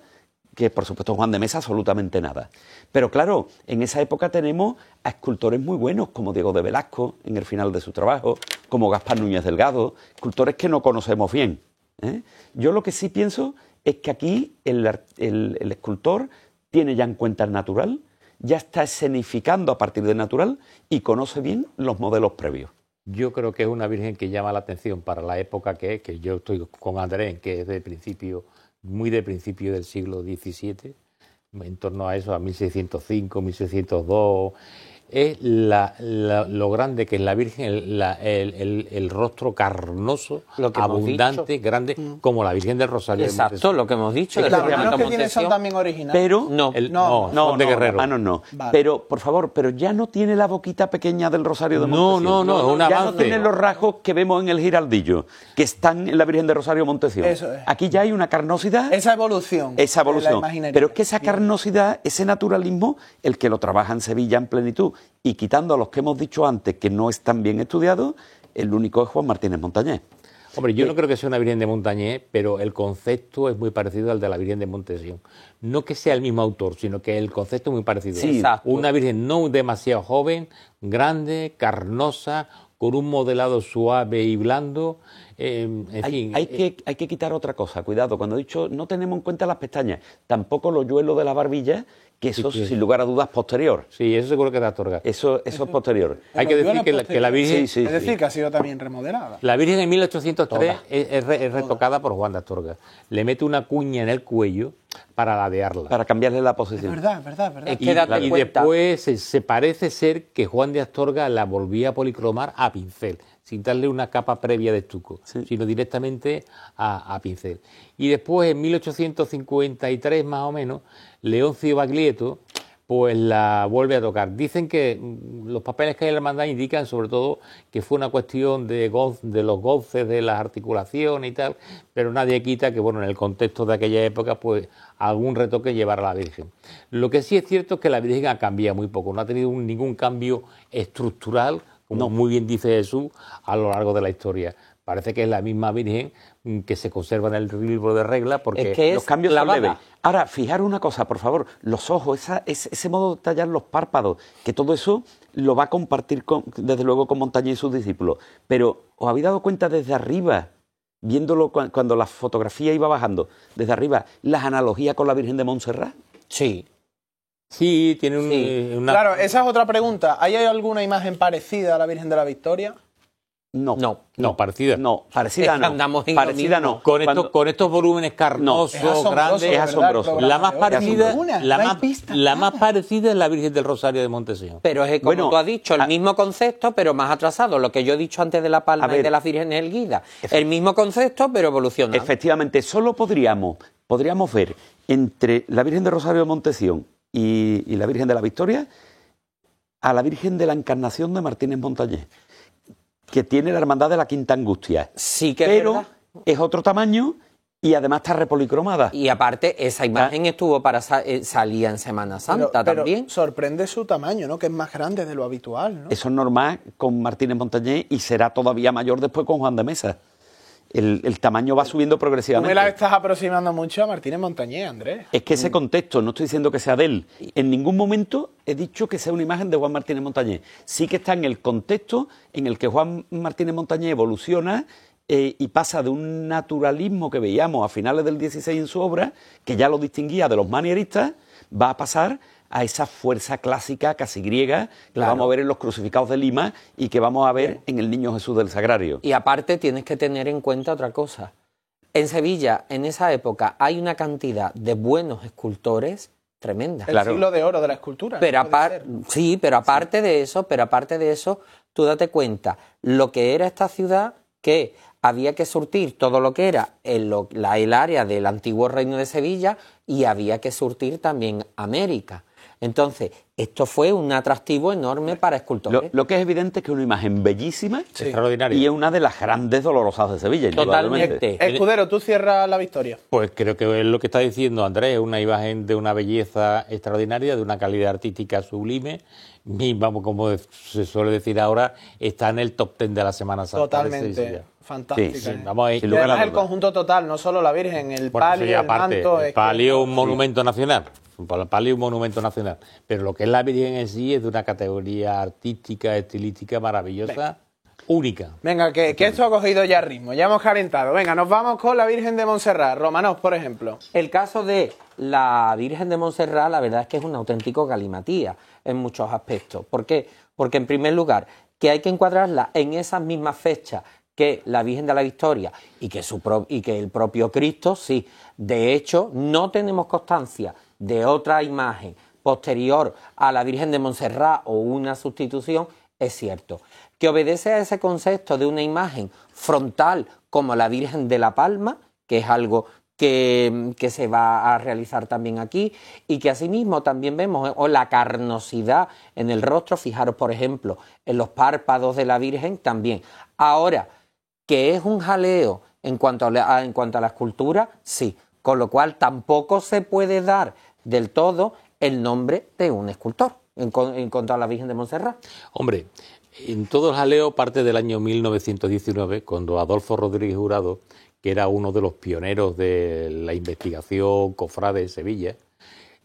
Speaker 3: que, por supuesto, Juan de Mesa absolutamente nada. Pero claro, en esa época tenemos a escultores muy buenos, como Diego de Velasco, en el final de su trabajo, como Gaspar Núñez Delgado, escultores que no conocemos bien, ¿eh? Yo lo que sí pienso es que aquí el escultor tiene ya en cuenta el natural, ya está escenificando a partir del natural y conoce bien los modelos previos.
Speaker 5: Yo creo que es una Virgen que llama la atención para la época que es, que yo estoy con Andrés, que es de principio, muy de principio del siglo XVII, en torno a eso, a 1605, 1602. Es lo grande que es la Virgen, el rostro carnoso, abundante, grande, como la Virgen del Rosario.
Speaker 2: Exacto, lo que hemos dicho.
Speaker 1: Las manos que tiene son también originales.
Speaker 3: Pero
Speaker 5: no, de Guerrero.
Speaker 3: Manos no.
Speaker 1: Vale.
Speaker 3: Pero, por favor, pero ya no tiene la boquita pequeña del Rosario de Monteción.
Speaker 5: No, es un
Speaker 3: Ya
Speaker 5: avance.
Speaker 3: no tiene los rasgos que vemos en el Giraldillo, que están en la Virgen de Rosario Monteción.
Speaker 1: Eso es.
Speaker 3: Aquí ya hay una carnosidad.
Speaker 1: Esa evolución.
Speaker 3: Esa
Speaker 1: de la
Speaker 3: evolución.
Speaker 1: imaginería.
Speaker 3: Pero es que esa
Speaker 1: Bien.
Speaker 3: carnosidad, ese naturalismo, el que lo trabaja en Sevilla en plenitud, y quitando a los que hemos dicho antes que no están bien estudiados, el único es Juan Martínez Montañés.
Speaker 5: Hombre, yo no creo que sea una Virgen de Montañés, pero el concepto es muy parecido al de la Virgen de Montesión. No que sea el mismo autor, sino que el concepto es muy parecido.
Speaker 3: Sí,
Speaker 2: exacto.
Speaker 5: Una Virgen no demasiado joven, grande, carnosa, con un modelado suave y blando. En fin.
Speaker 3: Hay que quitar otra cosa, cuidado, cuando he dicho no tenemos en cuenta las pestañas, tampoco los yuelos de la barbilla, que eso
Speaker 5: Sí.
Speaker 3: sin lugar a dudas posterior.
Speaker 5: Sí, eso seguro que da Astorga.
Speaker 3: Eso es posterior.
Speaker 5: Hay que decir que la Virgen...
Speaker 3: Sí,
Speaker 1: Es decir, que ha sido también remodelada.
Speaker 5: La Virgen en 1803 es retocada por Juan de Astorga. Le mete una cuña en el cuello para ladearla.
Speaker 3: Para cambiarle la
Speaker 1: Es
Speaker 3: posición.
Speaker 1: verdad.
Speaker 2: Es que date
Speaker 5: Y
Speaker 2: cuenta.
Speaker 5: después se parece ser que Juan de Astorga la volvía a policromar a pincel. sin darle una capa previa de estuco, sino directamente a pincel. Y después, en 1853 más o menos, Leoncio Baglietto pues la vuelve a tocar. Dicen que los papeles que hay en la hermandad indican sobre todo que fue una cuestión de los goces, de las articulaciones y tal, pero nadie quita que, bueno, en el contexto de aquella época, pues algún retoque llevara a la Virgen. Lo que sí es cierto es que la Virgen ha cambiado muy poco, no ha tenido ningún cambio estructural, como muy bien dice Jesús, a lo largo de la historia. Parece que es la misma Virgen que se conserva en el libro de reglas, porque
Speaker 2: es que
Speaker 3: los cambios son leves. Ahora, fijaros una cosa, por favor, los ojos, ese modo de tallar los párpados, que todo eso lo va a compartir desde luego con Montañés y sus discípulos. Pero, ¿os habéis dado cuenta desde arriba, viéndolo cuando la fotografía iba bajando, desde arriba, las analogías con la Virgen de Montserrat?
Speaker 2: Sí.
Speaker 5: Sí, tiene una...
Speaker 1: Claro, esa es otra pregunta. ¿Hay alguna imagen parecida a la Virgen de la Victoria?
Speaker 3: No,
Speaker 5: parecida.
Speaker 3: No, parecida no.
Speaker 2: Andamos en
Speaker 3: parecida
Speaker 2: lo mismo.
Speaker 3: no.
Speaker 5: Con estos volúmenes carnosos, grandes.
Speaker 3: Es asombroso.
Speaker 5: La más parecida,
Speaker 1: la
Speaker 5: más parecida es la Virgen del Rosario de Montesión.
Speaker 2: Pero es como tú has dicho, el mismo concepto, pero más atrasado. Lo que yo he dicho antes de la palma y de la Virgen Erguida. El mismo concepto, pero evolucionado.
Speaker 3: Efectivamente, solo podríamos ver entre la Virgen del Rosario de Montesión y la Virgen de la Victoria a la Virgen de la Encarnación de Martínez Montañés, que tiene la hermandad de la Quinta Angustia.
Speaker 2: Sí que
Speaker 3: pero es otro tamaño y además está repolicromada.
Speaker 2: Y aparte, esa imagen estuvo para salía en Semana Santa también.
Speaker 1: Pero sorprende su tamaño, ¿no? Que es más grande de lo habitual, ¿no?
Speaker 3: Eso es normal con Martínez Montañés y será todavía mayor después con Juan de Mesa. El tamaño va subiendo progresivamente.
Speaker 1: Tú me la estás aproximando mucho a Martínez Montañés, Andrés.
Speaker 3: Es que ese contexto, no estoy diciendo que sea de él. En ningún momento he dicho que sea una imagen de Juan Martínez Montañés. Sí que está en el contexto en el que Juan Martínez Montañés evoluciona y pasa de un naturalismo que veíamos a finales del 16 en su obra, que ya lo distinguía de los manieristas, va a pasar a esa fuerza clásica casi griega que vamos a ver en los crucificados de Lima y que vamos a ver en el Niño Jesús del Sagrario.
Speaker 2: Y aparte tienes que tener en cuenta otra cosa. En Sevilla, en esa época, hay una cantidad de buenos escultores tremenda.
Speaker 1: El siglo de oro de la escultura.
Speaker 2: Pero aparte de eso, tú date cuenta lo que era esta ciudad, que había que surtir todo lo que era el área del antiguo reino de Sevilla y había que surtir también América. Entonces, esto fue un atractivo enorme para escultores.
Speaker 3: Lo que es evidente es que es una imagen bellísima,
Speaker 5: extraordinaria,
Speaker 3: y es una de las grandes dolorosas de Sevilla.
Speaker 2: Totalmente.
Speaker 1: Escudero, tú cierras la Victoria.
Speaker 5: Pues creo que es lo que está diciendo Andrés, es una imagen de una belleza extraordinaria, de una calidad artística sublime. Y vamos, como se suele decir ahora, está en el top 10 de la Semana Santa.
Speaker 1: Totalmente. Fantástica.
Speaker 5: Sí, vamos a ir.
Speaker 1: Y además el conjunto total, no solo la Virgen, el palio, el manto.
Speaker 5: El palio es un monumento nacional. El palio es un monumento nacional. Pero lo que es la Virgen en sí es de una categoría artística, estilística maravillosa, única.
Speaker 1: Venga, que esto ha cogido ya ritmo, ya hemos calentado. Venga, nos vamos con la Virgen de Montserrat, Romanov, por ejemplo.
Speaker 2: El caso de la Virgen de Montserrat, la verdad es que es un auténtico galimatía en muchos aspectos. ¿Por qué? Porque, en primer lugar, que hay que encuadrarla en esas mismas fechas que la Virgen de la Victoria y que el propio Cristo, sí. De hecho, no tenemos constancia de otra imagen posterior a la Virgen de Montserrat o una sustitución, es cierto. Que obedece a ese concepto de una imagen frontal como la Virgen de la Palma, que es algo que se va a realizar también aquí, y que asimismo también vemos la carnosidad en el rostro. Fijaros, por ejemplo, en los párpados de la Virgen también. Ahora, que es un jaleo en cuanto a la escultura, sí. Con lo cual tampoco se puede dar del todo el nombre de un escultor en cuanto a la Virgen de Montserrat.
Speaker 5: Hombre, en todo el jaleo parte del año 1919, cuando Adolfo Rodríguez Jurado, que era uno de los pioneros de la investigación cofrade de Sevilla,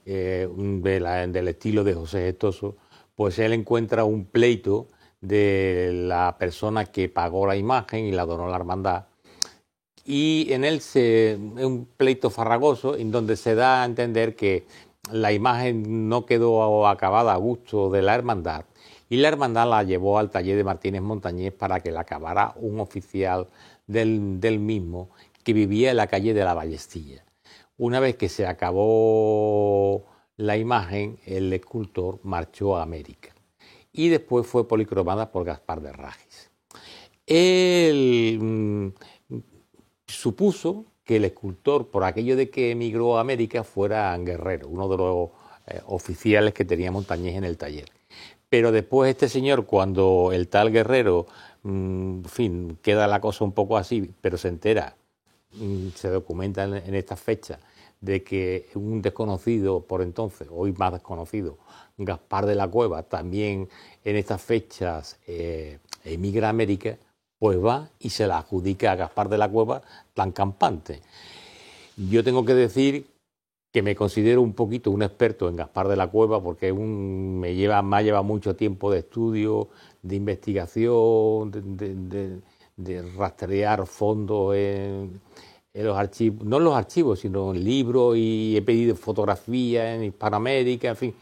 Speaker 5: del estilo de José Gestoso, pues él encuentra un pleito de la persona que pagó la imagen y la donó a la hermandad. Y en él es un pleito farragoso en donde se da a entender que la imagen no quedó acabada a gusto de la hermandad y la hermandad la llevó al taller de Martínez Montañés para que la acabara un oficial del mismo que vivía en la calle de la Ballestilla. Una vez que se acabó la imagen, el escultor marchó a América y después fue policromada por Gaspar de Ragis. Él supuso que el escultor, por aquello de que emigró a América, fuera Guerrero, uno de los oficiales que tenía Montañés en el taller. Pero después este señor, cuando el tal Guerrero, en fin, queda la cosa un poco así, pero se entera, se documenta en estas fechas, de que un desconocido por entonces, hoy más desconocido, Gaspar de la Cueva, también en estas fechas emigra a América, pues va y se la adjudica a Gaspar de la Cueva tan campante. Yo tengo que decir que me considero un poquito un experto en Gaspar de la Cueva porque me ha llevado mucho tiempo de estudio, de investigación, de rastrear fondos en los archivos, no en los archivos, sino en libros, y he pedido fotografías en Hispanoamérica, en fin.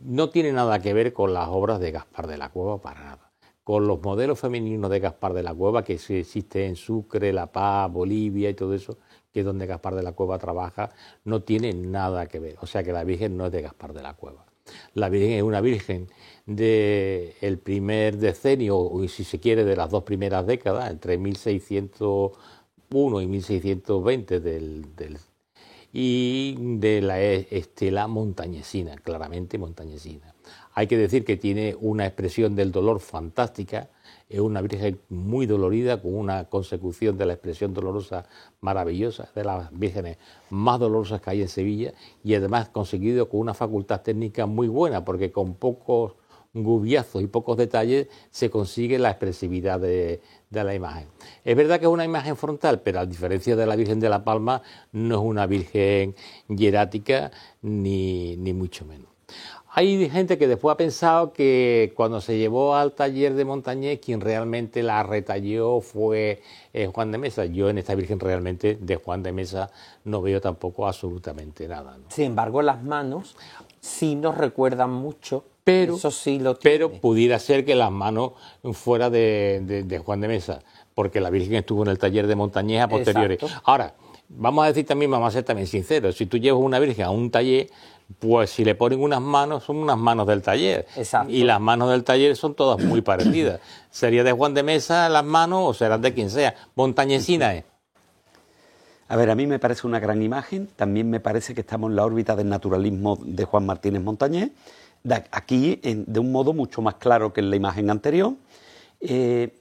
Speaker 5: No tiene nada que ver con las obras de Gaspar de la Cueva para nada. Con los modelos femeninos de Gaspar de la Cueva que existen en Sucre, La Paz, Bolivia y todo eso, que es donde Gaspar de la Cueva trabaja, no tiene nada que ver. O sea que la Virgen no es de Gaspar de la Cueva. La Virgen es una Virgen del primer decenio, o si se quiere, de las dos primeras décadas, entre 1601 y 1620 y de la estela montañesina, claramente montañesina. Hay que decir que tiene una expresión del dolor fantástica, es una Virgen muy dolorida, con una consecución de la expresión dolorosa maravillosa, de las vírgenes más dolorosas que hay en Sevilla, y además conseguido con una facultad técnica muy buena, porque con pocos gubiazos y pocos detalles se consigue la expresividad de la imagen. Es verdad que es una imagen frontal, pero a diferencia de la Virgen de la Palma, no es una Virgen hierática ni mucho menos. Hay gente que después ha pensado que cuando se llevó al taller de Montañés, quien realmente la retalló fue Juan de Mesa. Yo en esta Virgen realmente de Juan de Mesa no veo tampoco absolutamente nada, ¿no?
Speaker 2: Sin embargo, las manos sí nos recuerdan mucho,
Speaker 5: pero,
Speaker 2: eso sí lo tiene.
Speaker 5: Pero pudiera ser que las manos fuera de Juan de Mesa, porque la Virgen estuvo en el taller de Montañés a posteriores.
Speaker 2: Exacto.
Speaker 5: Ahora, vamos a decir también, vamos a ser también sinceros, si tú llevas una Virgen a un taller, pues si le ponen unas manos, son unas manos del taller.
Speaker 2: Exacto.
Speaker 5: Y las manos del taller son todas muy parecidas. ¿Sería de Juan de Mesa las manos o serán de quien sea? Montañesina es.
Speaker 3: A ver, a mí me parece una gran imagen, también me parece que estamos en la órbita del naturalismo de Juan Martínez Montañés, aquí de un modo mucho más claro que en la imagen anterior, e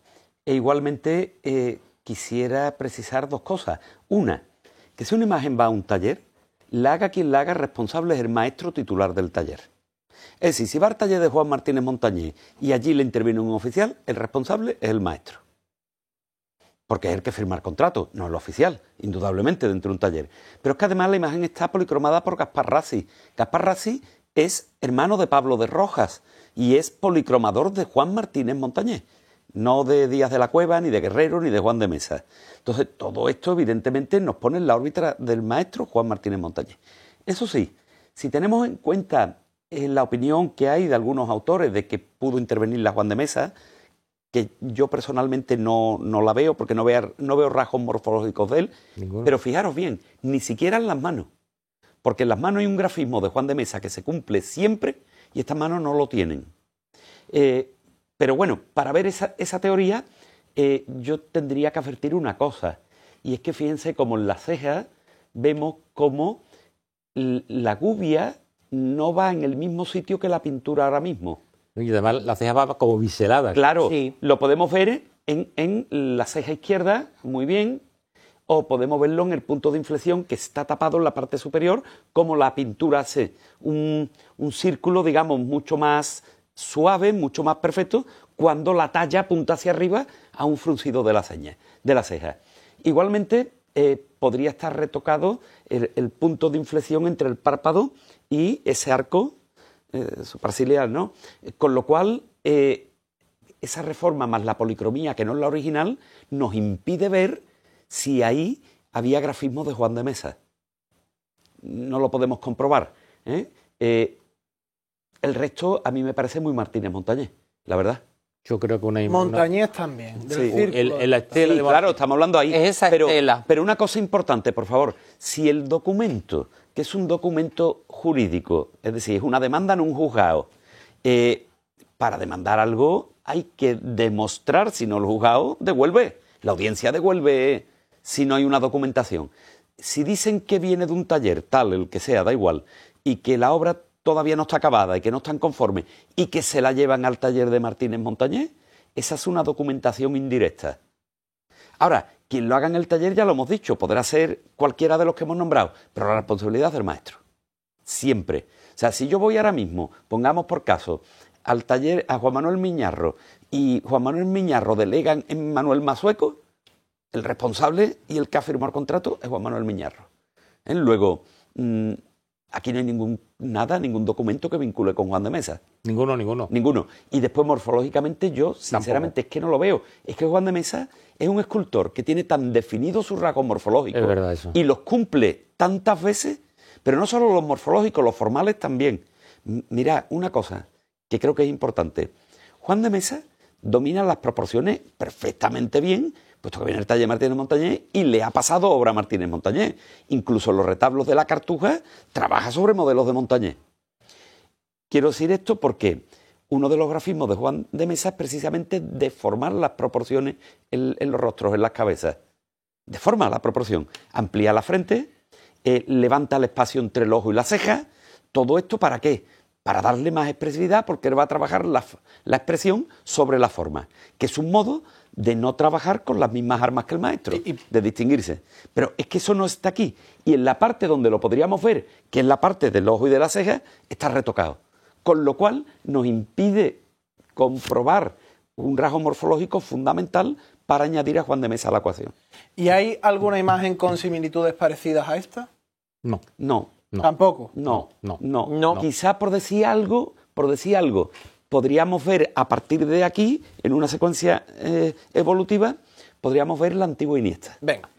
Speaker 3: igualmente quisiera precisar dos cosas. Una, que si una imagen va a un taller, la haga quien la haga, responsable es el maestro titular del taller. Es decir, si va al taller de Juan Martínez Montañés y allí le interviene un oficial, el responsable es el maestro. Porque es el que firma el contrato, no el oficial, indudablemente, dentro de un taller. Pero es que además la imagen está policromada por Gaspar Rassi. Gaspar Rassi es hermano de Pablo de Rojas y es policromador de Juan Martínez Montañés, no de Díaz de la Cueva, ni de Guerrero, ni de Juan de Mesa. Entonces, todo esto evidentemente nos pone en la órbita del maestro Juan Martínez Montañés. Eso sí, si tenemos en cuenta la opinión que hay de algunos autores de que pudo intervenir la Juan de Mesa, que yo personalmente no la veo porque no veo rasgos morfológicos de él,
Speaker 5: Ninguno.
Speaker 3: pero fijaros bien, ni siquiera en las manos, porque en las manos hay un grafismo de Juan de Mesa que se cumple siempre y estas manos no lo tienen. Pero bueno, para ver esa teoría yo tendría que advertir una cosa, y es que fíjense como en las cejas vemos como la gubia no va en el mismo sitio que la pintura ahora mismo.
Speaker 5: Y además la ceja va como biselada.
Speaker 3: Claro,
Speaker 2: Sí.
Speaker 3: lo podemos ver en la ceja izquierda, muy bien, o podemos verlo en el punto de inflexión que está tapado en la parte superior, como la pintura hace un círculo, digamos, mucho más suave, mucho más perfecto, cuando la talla apunta hacia arriba a un fruncido de la ceja. Igualmente, podría estar retocado el punto de inflexión entre el párpado y ese arco supraciliar, ¿no? Con lo cual, esa reforma más la policromía, que no es la original, nos impide ver si ahí había grafismo de Juan de Mesa. No lo podemos comprobar, ¿eh? El resto a mí me parece muy Martínez Montañés, la verdad.
Speaker 5: Yo creo que
Speaker 1: Montañés también. Del
Speaker 3: Sí.
Speaker 1: círculo.
Speaker 5: la estela
Speaker 3: Sí,
Speaker 5: de
Speaker 3: claro, estamos hablando ahí.
Speaker 2: Es esa estela.
Speaker 3: Pero una cosa importante, por favor. Si el documento, que es un documento jurídico, es decir, es una demanda en un juzgado, para demandar algo hay que demostrar, si no el juzgado devuelve, la audiencia devuelve si no hay una documentación. Si dicen que viene de un taller, tal, el que sea, da igual, y que la obra todavía no está acabada y que no están conformes y que se la llevan al taller de Martínez Montañés, esa es una documentación indirecta. Ahora, quien lo haga en el taller ya lo hemos dicho, podrá ser cualquiera de los que hemos nombrado, pero la responsabilidad es del maestro. Siempre. O sea, si yo voy ahora mismo, pongamos por caso, al taller a Juan Manuel Miñarro y Juan Manuel Miñarro delegan en Manuel Masueco, el responsable y el que ha firmado el contrato es Juan Manuel Miñarro. Luego, aquí no hay ningún documento que vincule con Juan de Mesa. Ninguno. Y después, morfológicamente, yo, sinceramente, es que no lo veo. Es que Juan de Mesa es un escultor que tiene tan definidos sus rasgos morfológicos.
Speaker 5: Es verdad eso.
Speaker 3: Y los cumple tantas veces, pero no solo los morfológicos, los formales también. Mira, una cosa que creo que es importante. Juan de Mesa domina las proporciones perfectamente bien, puesto que viene el taller de Martínez Montañés y le ha pasado obra a Martínez Montañés. Incluso en los retablos de la Cartuja trabaja sobre modelos de Montañés. Quiero decir esto porque uno de los grafismos de Juan de Mesa es precisamente deformar las proporciones en los rostros, en las cabezas. Deforma la proporción, amplía la frente, levanta el espacio entre el ojo y la ceja. ¿Todo esto para qué? Para darle más expresividad, porque él va a trabajar la expresión sobre la forma, que es un modo de no trabajar con las mismas armas que el maestro, de distinguirse. Pero es que eso no está aquí. Y en la parte donde lo podríamos ver, que es la parte del ojo y de la ceja, está retocado. Con lo cual nos impide comprobar un rasgo morfológico fundamental para añadir a Juan de Mesa a la ecuación.
Speaker 1: ¿Y hay alguna imagen con similitudes parecidas a esta?
Speaker 5: No.
Speaker 1: ¿Tampoco?
Speaker 3: No. Quizá por decir algo, podríamos ver a partir de aquí, en una secuencia evolutiva, podríamos ver la antigua Iniesta.
Speaker 1: Venga.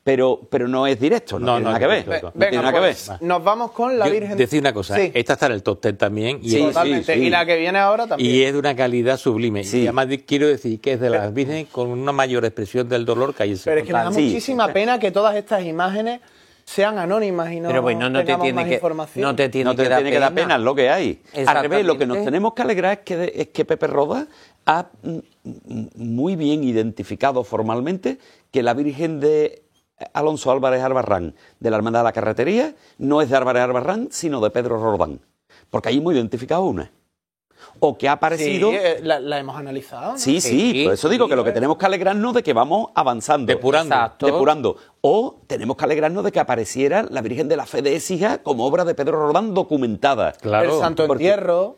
Speaker 3: Pero no es directo, no tiene nada que ver.
Speaker 1: Venga,
Speaker 3: tiene nada que ver.
Speaker 1: Nos vamos con la Virgen.
Speaker 5: Decir una cosa,
Speaker 1: Sí.
Speaker 5: esta está en el top 10 también. Y
Speaker 1: Totalmente. Y la que viene ahora también.
Speaker 5: Y es de una calidad sublime.
Speaker 3: Sí.
Speaker 5: Y además quiero decir que es de las vírgenes con una mayor expresión del dolor que hay en
Speaker 1: Pero es que me da
Speaker 3: Sí.
Speaker 1: muchísima pena que todas estas imágenes sean anónimas y no
Speaker 2: Pero bueno, no te
Speaker 1: tengamos
Speaker 2: tiene
Speaker 1: más
Speaker 2: que,
Speaker 1: información.
Speaker 2: no te tiene,
Speaker 3: No te
Speaker 2: que, dar
Speaker 3: tiene que dar pena, es lo que hay. Al revés, lo que nos
Speaker 2: Exactamente.
Speaker 3: tenemos que alegrar es que Pepe Roda ha muy bien identificado formalmente que la Virgen de Alonso Álvarez Albarrán, de la Hermandad de la Carretería, no es de Álvarez Albarrán, sino de Pedro Roldán. Porque ahí hemos identificado una. O que ha aparecido...
Speaker 1: Sí, la hemos analizado, ¿no?
Speaker 3: Sí, por eso digo que lo que tenemos que alegrarnos de que vamos avanzando.
Speaker 5: Depurando.
Speaker 2: Exacto.
Speaker 3: Depurando. O tenemos que alegrarnos de que apareciera la Virgen de la Fe de Écija como obra de Pedro Roldán documentada.
Speaker 5: Claro.
Speaker 1: El Santo
Speaker 3: Porque-
Speaker 1: Entierro.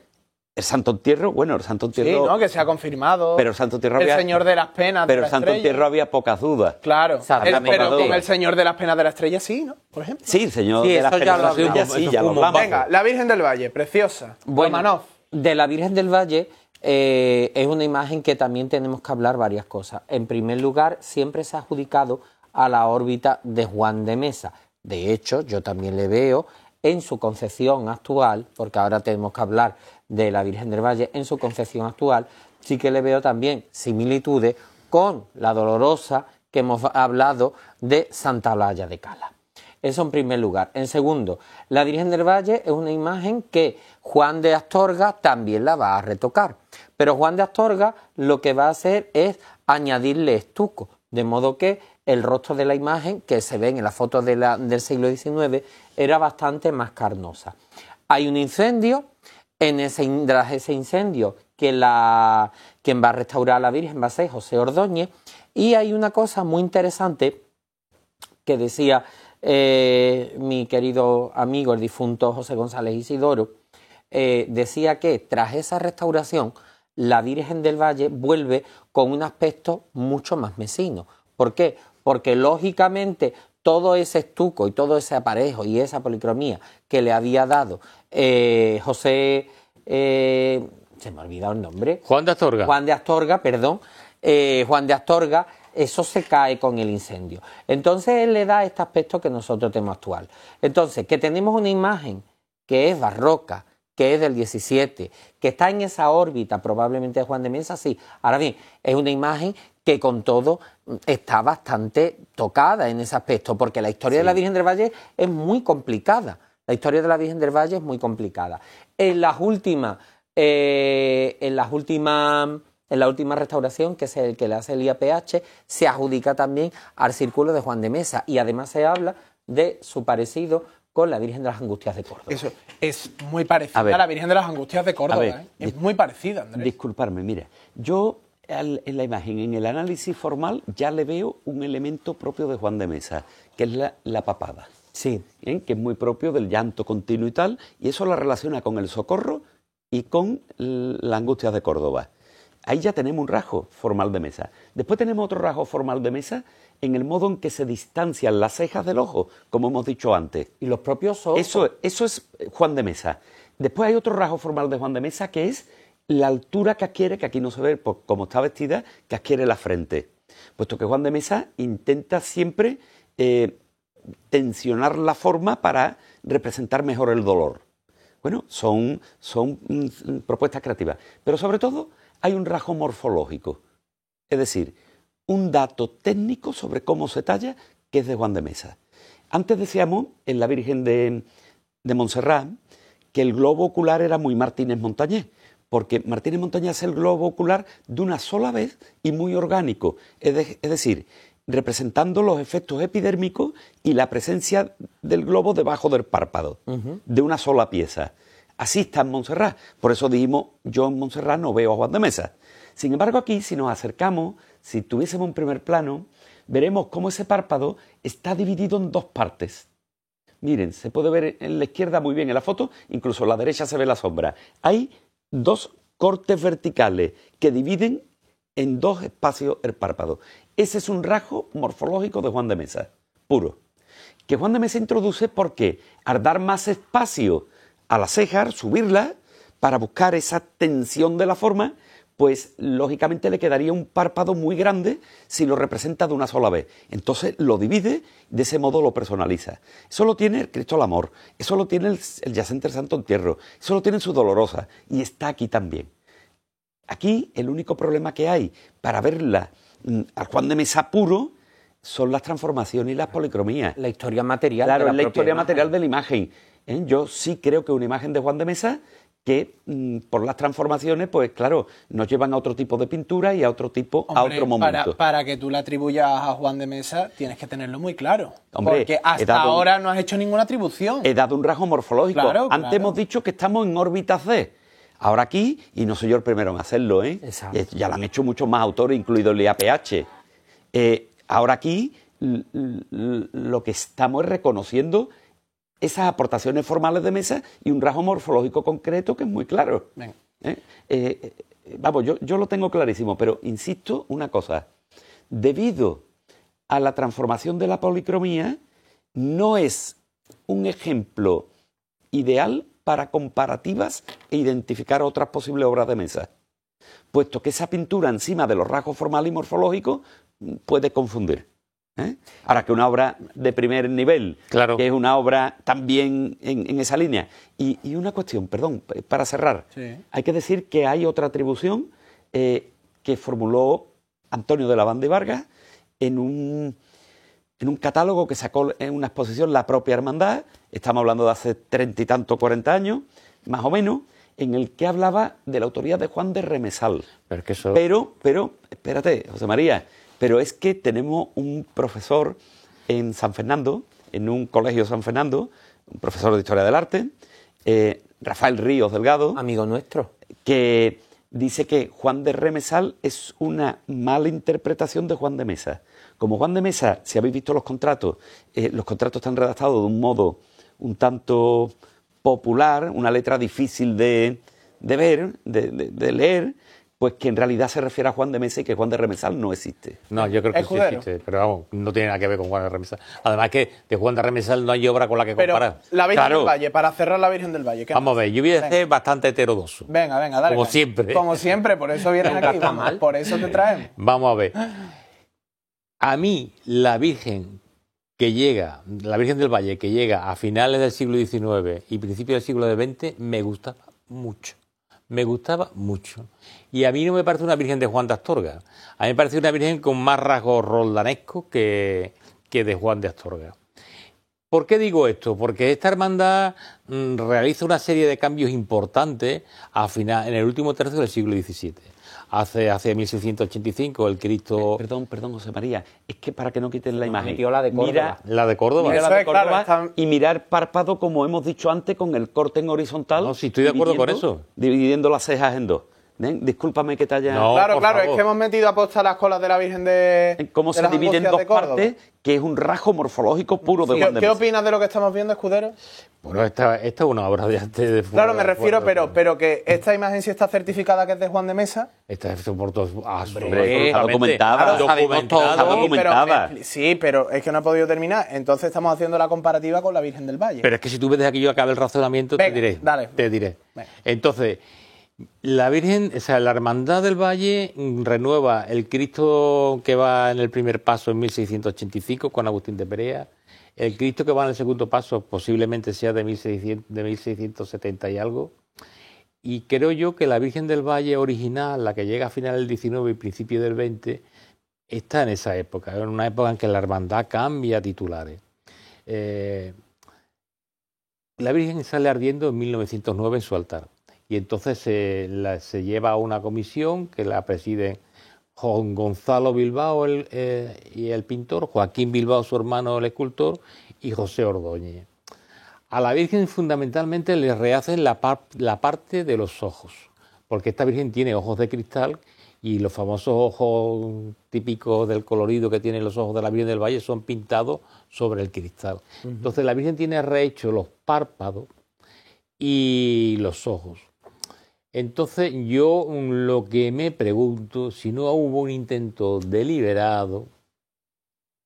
Speaker 3: El Santo Entierro, bueno, el Santo
Speaker 1: Sí,
Speaker 3: Entierro...
Speaker 1: ¿no? Que se ha confirmado.
Speaker 3: Pero el Santo Entierro
Speaker 1: El
Speaker 3: había...
Speaker 1: Señor de las Penas de
Speaker 3: Pero
Speaker 1: la
Speaker 3: el Santo
Speaker 1: Estrella.
Speaker 3: Entierro había pocas dudas.
Speaker 1: Claro.
Speaker 2: Exactamente.
Speaker 1: Pero
Speaker 3: Pocas
Speaker 1: con
Speaker 3: dudas.
Speaker 1: el Señor de las Penas de la Estrella sí, ¿no? Por ejemplo.
Speaker 3: Sí, el Señor
Speaker 2: Sí,
Speaker 3: de las
Speaker 2: eso ya
Speaker 3: Penas de
Speaker 2: lo
Speaker 3: la Estrella,
Speaker 2: hablamos,
Speaker 3: sí,
Speaker 5: eso
Speaker 3: ya
Speaker 5: fue
Speaker 3: lo
Speaker 5: un
Speaker 3: hablamos.
Speaker 1: Venga, la Virgen del Valle, preciosa.
Speaker 2: Bueno,
Speaker 1: Romanov.
Speaker 2: de la Virgen del Valle es una imagen que también tenemos que hablar varias cosas. En primer lugar, siempre se ha adjudicado a la órbita de Juan de Mesa. De hecho, yo también le veo en su concepción actual, porque ahora tenemos que hablar de la Virgen del Valle, en su concepción actual, sí que le veo también similitudes con la dolorosa que hemos hablado de Santa Olalla de Cala. Eso en primer lugar. En segundo, la Virgen del Valle es una imagen que Juan de Astorga también la va a retocar. Pero Juan de Astorga lo que va a hacer es añadirle estuco, de modo que el rostro de la imagen, que se ve en las fotos del siglo XIX, era bastante más carnosa. Hay un incendio, tras ese incendio, quien va a restaurar a la Virgen va a ser José Ordóñez, y hay una cosa muy interesante que decía mi querido amigo, el difunto José González Isidoro, decía que tras esa restauración la Virgen del Valle vuelve con un aspecto mucho más mesino. ¿Por qué? Porque lógicamente todo ese estuco y todo ese aparejo y esa policromía que le había dado José... se me ha olvidado el nombre.
Speaker 5: Juan de Astorga.
Speaker 2: Juan de Astorga, perdón. Juan de Astorga, eso se cae con el incendio. Entonces él le da este aspecto que nosotros tenemos actual. Entonces, que tenemos una imagen que es barroca, que es del 17, que está en esa órbita probablemente de Juan de Mesa, sí. Ahora bien, es una imagen que con todo está bastante tocada en ese aspecto, porque la historia de la Virgen del Valle es muy complicada. La historia de la Virgen del Valle es muy complicada. En las últimas en la última restauración, que es el que le hace el IAPH, se adjudica también al Círculo de Juan de Mesa, y además se habla de su parecido con la Virgen de las Angustias de Córdoba.
Speaker 1: Eso es muy parecida a la Virgen de las Angustias de Córdoba. Es muy parecida, Andrés.
Speaker 3: Disculparme, mira, yo en la imagen, en el análisis formal, ya le veo un elemento propio de Juan de Mesa, que es la papada.
Speaker 2: Sí.
Speaker 3: Que es muy propio del llanto continuo y tal, y eso la relaciona con el socorro y con la Angustia de Córdoba. Ahí ya tenemos un rasgo formal de Mesa. Después tenemos otro rasgo formal de Mesa en el modo en que se distancian las cejas del ojo, como hemos dicho antes.
Speaker 2: Y los propios ojos.
Speaker 3: Eso es Juan de Mesa. Después hay otro rasgo formal de Juan de Mesa, que es la altura que adquiere, que aquí no se ve por cómo está vestida, que adquiere la frente. Puesto que Juan de Mesa intenta siempre tensionar la forma para representar mejor el dolor. Bueno, son propuestas creativas. Pero sobre todo hay un rasgo morfológico. Es decir, un dato técnico sobre cómo se talla, que es de Juan de Mesa. Antes decíamos, en la Virgen de Montserrat, que el globo ocular era muy Martínez Montañés, porque Martínez Montañés hace el globo ocular de una sola vez y muy orgánico. Es decir, representando los efectos epidérmicos y la presencia del globo debajo del párpado, de una sola pieza. Así está en Montserrat. Por eso dijimos, yo en Montserrat no veo a Juan de Mesa. Sin embargo, aquí, si nos acercamos, si tuviésemos un primer plano, veremos cómo ese párpado está dividido en dos partes. Miren, se puede ver en la izquierda muy bien en la foto, incluso en la derecha se ve la sombra. Hay dos cortes verticales que dividen en dos espacios el párpado. Ese es un rasgo morfológico de Juan de Mesa, puro. Que Juan de Mesa introduce porque al dar más espacio a la ceja, subirla, para buscar esa tensión de la forma, pues lógicamente le quedaría un párpado muy grande si lo representa de una sola vez. Entonces lo divide, de ese modo lo personaliza. Eso lo tiene el Cristo del Amor, eso lo tiene el Yacente del Santo Entierro, eso lo tiene en su Dolorosa, y está aquí también. Aquí el único problema que hay para verla al Juan de Mesa puro son las transformaciones y las policromías.
Speaker 2: La historia material.
Speaker 3: Claro,
Speaker 2: de
Speaker 3: es la historia
Speaker 2: imagen.
Speaker 3: material de la imagen. Yo sí creo que una imagen de Juan de Mesa que por las transformaciones, pues claro, nos llevan a otro tipo de pintura y a otro tipo,
Speaker 1: Hombre,
Speaker 3: a otro momento.
Speaker 1: Para que tú le atribuyas a Juan de Mesa, tienes que tenerlo muy claro.
Speaker 3: Hombre,
Speaker 1: porque hasta ahora no has hecho ninguna atribución.
Speaker 3: He dado un rasgo morfológico.
Speaker 1: Claro,
Speaker 3: Antes hemos dicho que estamos en órbita C. Ahora aquí, y no soy yo el primero en hacerlo,
Speaker 2: Exacto.
Speaker 3: Ya lo han hecho muchos más autores, incluido el IAPH. Ahora aquí lo que estamos es reconociendo esas aportaciones formales de Mesa y un rasgo morfológico concreto que es muy claro. Vamos, yo lo tengo clarísimo, pero insisto una cosa. Debido a la transformación de la policromía, no es un ejemplo ideal para comparativas e identificar otras posibles obras de Mesa, puesto que esa pintura encima de los rasgos formales y morfológicos puede confundir. Ahora que una obra de primer nivel,
Speaker 5: claro,
Speaker 3: que es una obra también en esa línea. Y una cuestión, perdón, para cerrar.
Speaker 1: Sí.
Speaker 3: Hay que decir que hay otra atribución que formuló Antonio de la Banda y Vargas en un catálogo que sacó en una exposición la propia hermandad, estamos hablando de hace 30 y tanto, 40 años, más o menos, en el que hablaba de la autoría de Juan de Remesal.
Speaker 5: Pero, es que eso...
Speaker 3: pero, espérate, José María, pero es que tenemos un profesor en San Fernando, en un colegio de San Fernando, un profesor de Historia del Arte, Rafael Ríos Delgado,
Speaker 2: Amigo nuestro.
Speaker 3: que dice que Juan de Remesal es una mala interpretación de Juan de Mesa. Como Juan de Mesa, si habéis visto los contratos están redactados de un modo un tanto popular, una letra difícil de ver, de leer, pues que en realidad se refiere a Juan de Mesa y que Juan de Remesal no existe.
Speaker 5: No, yo creo que sí existe, pero vamos, no tiene nada que ver con Juan de Remesal. Además que de Juan de Remesal no hay obra con la que comparar.
Speaker 1: La Virgen
Speaker 3: Claro.
Speaker 1: del Valle, para cerrar la Virgen del Valle. ¿qué
Speaker 5: Vamos a
Speaker 1: más?
Speaker 5: ver, yo voy a ser bastante heterodoxo.
Speaker 1: Venga, dale.
Speaker 5: Como
Speaker 1: caña.
Speaker 5: siempre.
Speaker 1: Como siempre, por eso vienes
Speaker 2: Nunca
Speaker 1: aquí.
Speaker 2: está
Speaker 1: vamos,
Speaker 2: mal.
Speaker 1: Por eso te traemos.
Speaker 5: Vamos a ver. A mí, la Virgen del Valle, que llega a finales del siglo XIX y principios del siglo XX, me gustaba mucho. Me gustaba mucho. Y a mí no me parece una Virgen de Juan de Astorga. A mí me parece una Virgen con más rasgos roldanescos que de Juan de Astorga. ¿Por qué digo esto? Porque esta hermandad realiza una serie de cambios importantes en el último tercio del siglo XVII. Hacia 1685 el Cristo...
Speaker 3: Perdón, José María, es que para que no quiten la imagen,
Speaker 2: metió la de Córdoba.
Speaker 3: mira
Speaker 5: La de Córdoba.
Speaker 3: la
Speaker 1: Eso
Speaker 3: de
Speaker 1: es, claro,
Speaker 3: Córdoba
Speaker 1: están-
Speaker 3: y mirar párpado, como hemos dicho antes, con el corte en horizontal.
Speaker 5: No, sí, estoy de acuerdo con eso.
Speaker 3: Dividiendo las cejas en dos. ¿Ven? Discúlpame que te haya...
Speaker 5: No,
Speaker 1: Claro,
Speaker 5: por
Speaker 1: claro,
Speaker 5: favor.
Speaker 1: es que hemos metido a posta las colas de la Virgen de
Speaker 3: Cómo
Speaker 1: de
Speaker 3: se
Speaker 1: las
Speaker 3: divide en
Speaker 1: Angustias
Speaker 3: dos
Speaker 1: de Córdoba.
Speaker 3: partes, que es un rasgo morfológico puro de Juan de
Speaker 1: ¿Qué
Speaker 3: Mesa.
Speaker 1: opinas de lo que estamos viendo, Escudero?
Speaker 5: Bueno, esta es una obra de arte de
Speaker 1: Claro, me refiero,
Speaker 5: fuera,
Speaker 1: pero que esta imagen sí está certificada que es de Juan de Mesa.
Speaker 5: Esta es por todos.
Speaker 3: Hombre, está documentada.
Speaker 1: Claro,
Speaker 2: sabemos todo.
Speaker 3: Está
Speaker 1: Sí,
Speaker 3: documentada.
Speaker 1: sí, pero es que no he podido terminar. Entonces estamos haciendo la comparativa con la Virgen del Valle.
Speaker 5: Pero es que si tú ves desde aquí yo acabe el razonamiento,
Speaker 1: Venga,
Speaker 5: te diré.
Speaker 1: dale.
Speaker 5: Te diré.
Speaker 1: Venga.
Speaker 5: Entonces, la Virgen, o sea, la Hermandad del Valle renueva el Cristo que va en el primer paso en 1685 con Agustín de Perea. El Cristo que va en el segundo paso posiblemente sea de 1670 y algo. Y creo yo que la Virgen del Valle original, la que llega a final del 19 y principio del 20, está en esa época, en una época en que la hermandad cambia titulares. La Virgen sale ardiendo en 1909 en su altar y entonces se lleva a una comisión que la preside Juan Gonzalo Bilbao y el pintor, Joaquín Bilbao su hermano el escultor y José Ordóñez. A la Virgen fundamentalmente le rehacen la parte de los ojos, porque esta Virgen tiene ojos de cristal y los famosos ojos típicos del colorido que tienen los ojos de la Virgen del Valle son pintados sobre el cristal. Entonces la Virgen tiene rehecho los párpados y los ojos. Entonces yo lo que me pregunto, si no hubo un intento deliberado,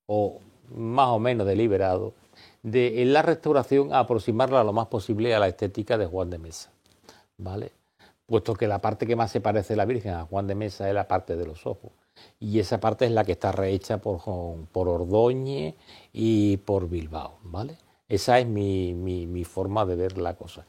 Speaker 5: o más o menos deliberado, de en la restauración aproximarla lo más posible a la estética de Juan de Mesa, ¿vale? Puesto que la parte que más se parece a la Virgen a Juan de Mesa es la parte de los ojos. Y esa parte es la que está rehecha por Ordóñez y por Bilbao, ¿vale? Esa es mi forma de ver la cosa.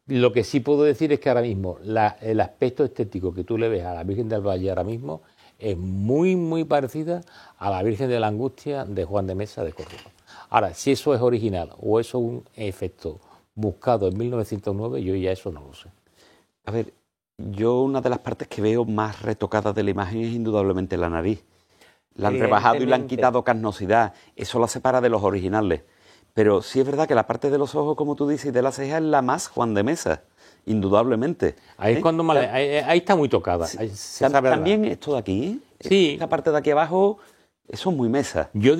Speaker 5: Lo que sí puedo decir es que ahora mismo el aspecto estético que tú le ves a la Virgen del Valle ahora mismo es muy, muy parecida a la Virgen de la Angustia de Juan de Mesa de Córdoba. Ahora, si eso es original o eso es un efecto buscado en 1909, yo ya eso no lo sé.
Speaker 3: A ver, yo una de las partes que veo más retocadas de la imagen es indudablemente la nariz. La han rebajado y le han
Speaker 2: Evidentemente.
Speaker 3: quitado carnosidad. Eso la separa de los originales. Pero sí es verdad que la parte de los ojos, como tú dices, y de la ceja es la más Juan de Mesa, indudablemente.
Speaker 5: Ahí es cuando ahí está muy tocada.
Speaker 3: Sí,
Speaker 5: Ahí se sabe la
Speaker 3: también esto de aquí,
Speaker 5: Sí.
Speaker 3: esta parte de aquí abajo, eso es muy Mesa.
Speaker 5: Yo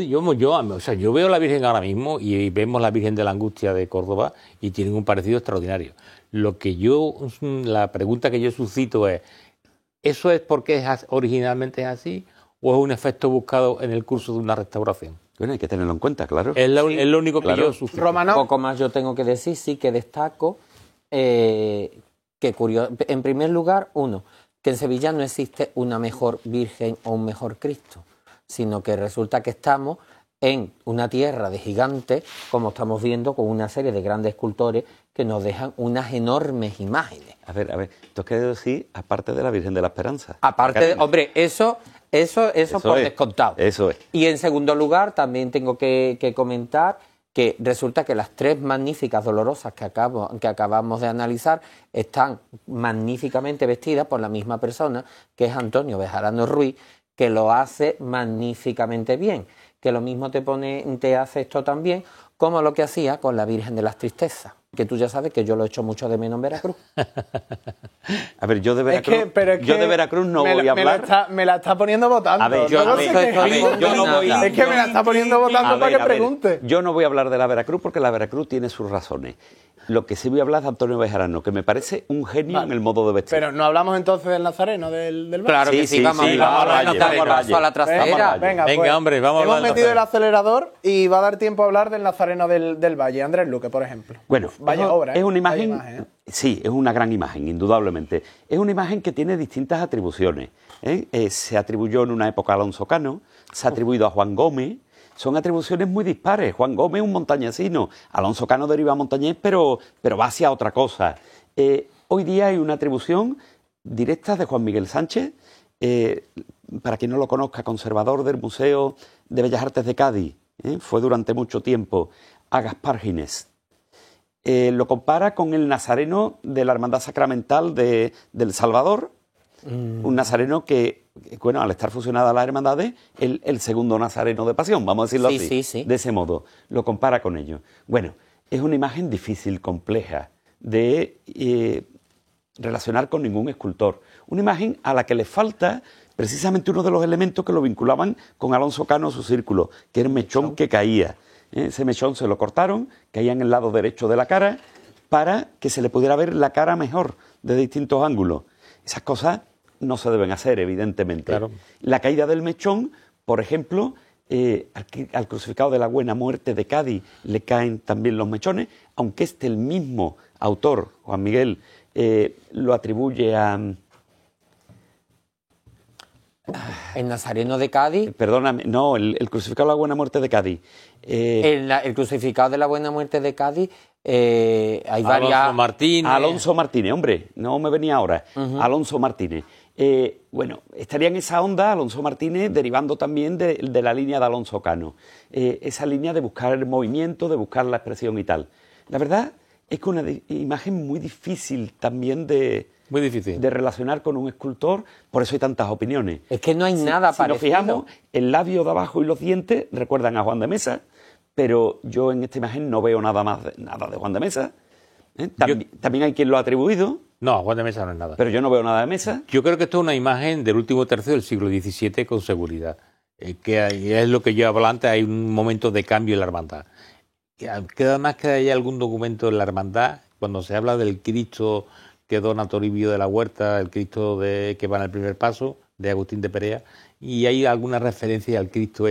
Speaker 5: veo la Virgen ahora mismo y vemos la Virgen de la Angustia de Córdoba y tienen un parecido extraordinario. La pregunta que yo suscito es, ¿eso es porque originalmente es así o es un efecto buscado en el curso de una restauración?
Speaker 3: Bueno, hay que tenerlo en cuenta, claro.
Speaker 5: Es lo único que
Speaker 3: claro.
Speaker 5: yo suscito.
Speaker 1: Romanov.
Speaker 2: Poco más yo tengo que decir, sí que destaco en primer lugar, que en Sevilla no existe una mejor Virgen o un mejor Cristo, sino que resulta que estamos en una tierra de gigantes, como estamos viendo, con una serie de grandes escultores que nos dejan unas enormes imágenes.
Speaker 3: A ver, esto es que decir, aparte de la Virgen de la Esperanza.
Speaker 2: Aparte, hombre, eso por
Speaker 3: es,
Speaker 2: descontado.
Speaker 3: Eso es.
Speaker 2: Y en segundo lugar, también tengo que comentar que resulta que las tres magníficas dolorosas que acabamos de analizar están magníficamente vestidas por la misma persona, que es Antonio Bejarano Ruiz, que lo hace magníficamente bien, que lo mismo te hace esto también, como lo que hacía con la Virgen de las Tristezas, que tú ya sabes que yo lo echo mucho de menos en Veracruz.
Speaker 3: A ver, yo de Veracruz no voy a hablar.
Speaker 1: Me la está poniendo votando.
Speaker 3: A ver,
Speaker 1: yo no
Speaker 2: sé
Speaker 1: sé
Speaker 2: qué-
Speaker 3: yo no voy.
Speaker 1: Es que me la está poniendo votando para que pregunte.
Speaker 3: Yo no voy a hablar de la Veracruz porque la Veracruz tiene sus razones. Lo que sí voy a hablar es de Antonio Bejarano, que me parece un genio en el modo de vestir.
Speaker 1: Pero no hablamos entonces del Nazareno, del Valle.
Speaker 2: Claro
Speaker 3: Sí,
Speaker 2: que sí,
Speaker 3: sí,
Speaker 2: vamos
Speaker 3: sí,
Speaker 2: a
Speaker 3: vamos al
Speaker 2: hablar
Speaker 3: Valle,
Speaker 2: de
Speaker 3: vamos al Valle.
Speaker 2: a la trasera.
Speaker 5: Venga, hombre, vamos a hablar
Speaker 1: Hemos
Speaker 5: del
Speaker 1: metido el
Speaker 5: Nazareno.
Speaker 1: acelerador y va a dar tiempo a hablar del Nazareno del Valle. Andrés Luque, por ejemplo.
Speaker 3: Bueno,
Speaker 1: Vaya obra,
Speaker 3: es una
Speaker 1: Vaya
Speaker 3: imagen, sí, es una gran imagen, indudablemente. Es una imagen que tiene distintas atribuciones. Se atribuyó en una época a Alonso Cano, se ha atribuido a Juan Gómez. Son atribuciones muy dispares. Juan Gómez es un montañesino, Alonso Cano deriva montañés, pero va hacia otra cosa. Hoy día hay una atribución directa de Juan Miguel Sánchez, para quien no lo conozca, conservador del Museo de Bellas Artes de Cádiz. Fue durante mucho tiempo a Gaspar Ginés. Lo compara con el nazareno de la Hermandad Sacramental del Salvador, un nazareno que, bueno, al estar fusionada a las hermandades, el segundo nazareno de pasión, vamos a decirlo así, de ese modo, lo compara con ello. Bueno, es una imagen difícil, compleja, de relacionar con ningún escultor. Una imagen a la que le falta precisamente uno de los elementos que lo vinculaban con Alonso Cano, su círculo, que era el mechón que caía. Ese mechón se lo cortaron, caía en el lado derecho de la cara, para que se le pudiera ver la cara mejor, de distintos ángulos. Esas cosas no se deben hacer, evidentemente.
Speaker 5: Claro.
Speaker 3: La caída del mechón, por ejemplo, al crucificado de la Buena Muerte de Cádiz le caen también los mechones, aunque el mismo autor, Juan Miguel, lo atribuye a...
Speaker 2: El Nazareno de Cádiz.
Speaker 3: Perdóname, no, el crucificado de la Buena Muerte de Cádiz.
Speaker 2: El crucificado de la Buena Muerte de Cádiz, hay varias...
Speaker 5: Alonso Martínez.
Speaker 3: Alonso Martínez, hombre, no me venía ahora. Alonso Martínez. Bueno, estaría en esa onda Alonso Martínez, derivando también de la línea de Alonso Cano. Esa línea de buscar el movimiento, de buscar la expresión y tal. La verdad es que una imagen muy difícil también de relacionar con un escultor, por eso hay tantas opiniones.
Speaker 2: Es que no hay nada
Speaker 3: si
Speaker 2: parecido.
Speaker 3: nos fijamos, el labio de abajo y los dientes recuerdan a Juan de Mesa, pero yo en esta imagen no veo nada de Juan de Mesa. También hay quien lo ha atribuido.
Speaker 5: No, Juan de Mesa no es nada.
Speaker 3: Pero yo no veo nada de Mesa.
Speaker 5: Yo creo que esto es una imagen del último tercio del siglo XVII con seguridad. Que es lo que yo hablaba antes, hay un momento de cambio en la hermandad. Queda más que haya algún documento en la hermandad, cuando se habla del Cristo que dona Toribio de la Huerta, el Cristo que va en el primer paso, de Agustín de Perea, y hay alguna referencia al Cristo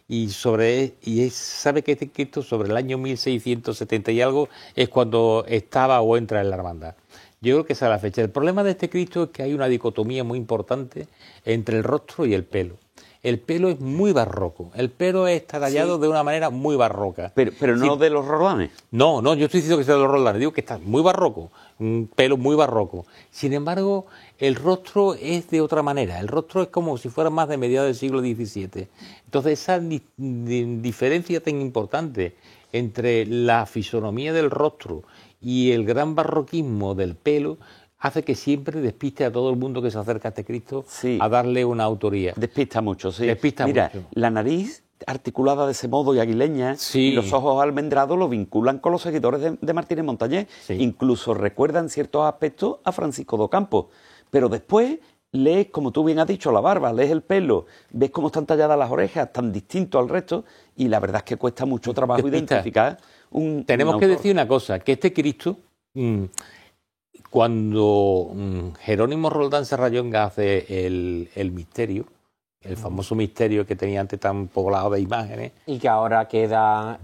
Speaker 5: y sabe que este Cristo sobre el año 1670 y algo es cuando estaba o entra en la hermandad. Yo creo que esa es la fecha. El problema de este Cristo es que hay una dicotomía muy importante entre el rostro y el pelo. El pelo es muy barroco. El pelo está tallado de una manera muy barroca.
Speaker 3: Pero no de los Roldanes.
Speaker 5: No, yo estoy diciendo que sea de los Roldanes. Digo que está muy barroco. Un pelo muy barroco. Sin embargo, el rostro es de otra manera. El rostro es como si fuera más de mediados del siglo XVII. Entonces, esa diferencia tan importante entre la fisonomía del rostro y el gran barroquismo del pelo hace que siempre despiste a todo el mundo que se acerca a este Cristo a darle una autoría.
Speaker 3: Despista mucho, sí.
Speaker 5: Despista
Speaker 3: Mira,
Speaker 5: mucho.
Speaker 3: La nariz articulada de ese modo y aguileña, y los ojos almendrados lo vinculan con los seguidores de Martínez Montañés. Sí. Incluso recuerdan ciertos aspectos a Francisco d'Ocampo. Pero después lees, como tú bien has dicho, la barba, lees el pelo, ves cómo están talladas las orejas, tan distinto al resto, y la verdad es que cuesta mucho trabajo identificar
Speaker 5: Tenemos que decir una cosa, que este Cristo... Cuando Jerónimo Roldán Serrallonga hace el misterio, el famoso misterio que tenía antes tan poblado de imágenes...
Speaker 2: Y que ahora quedan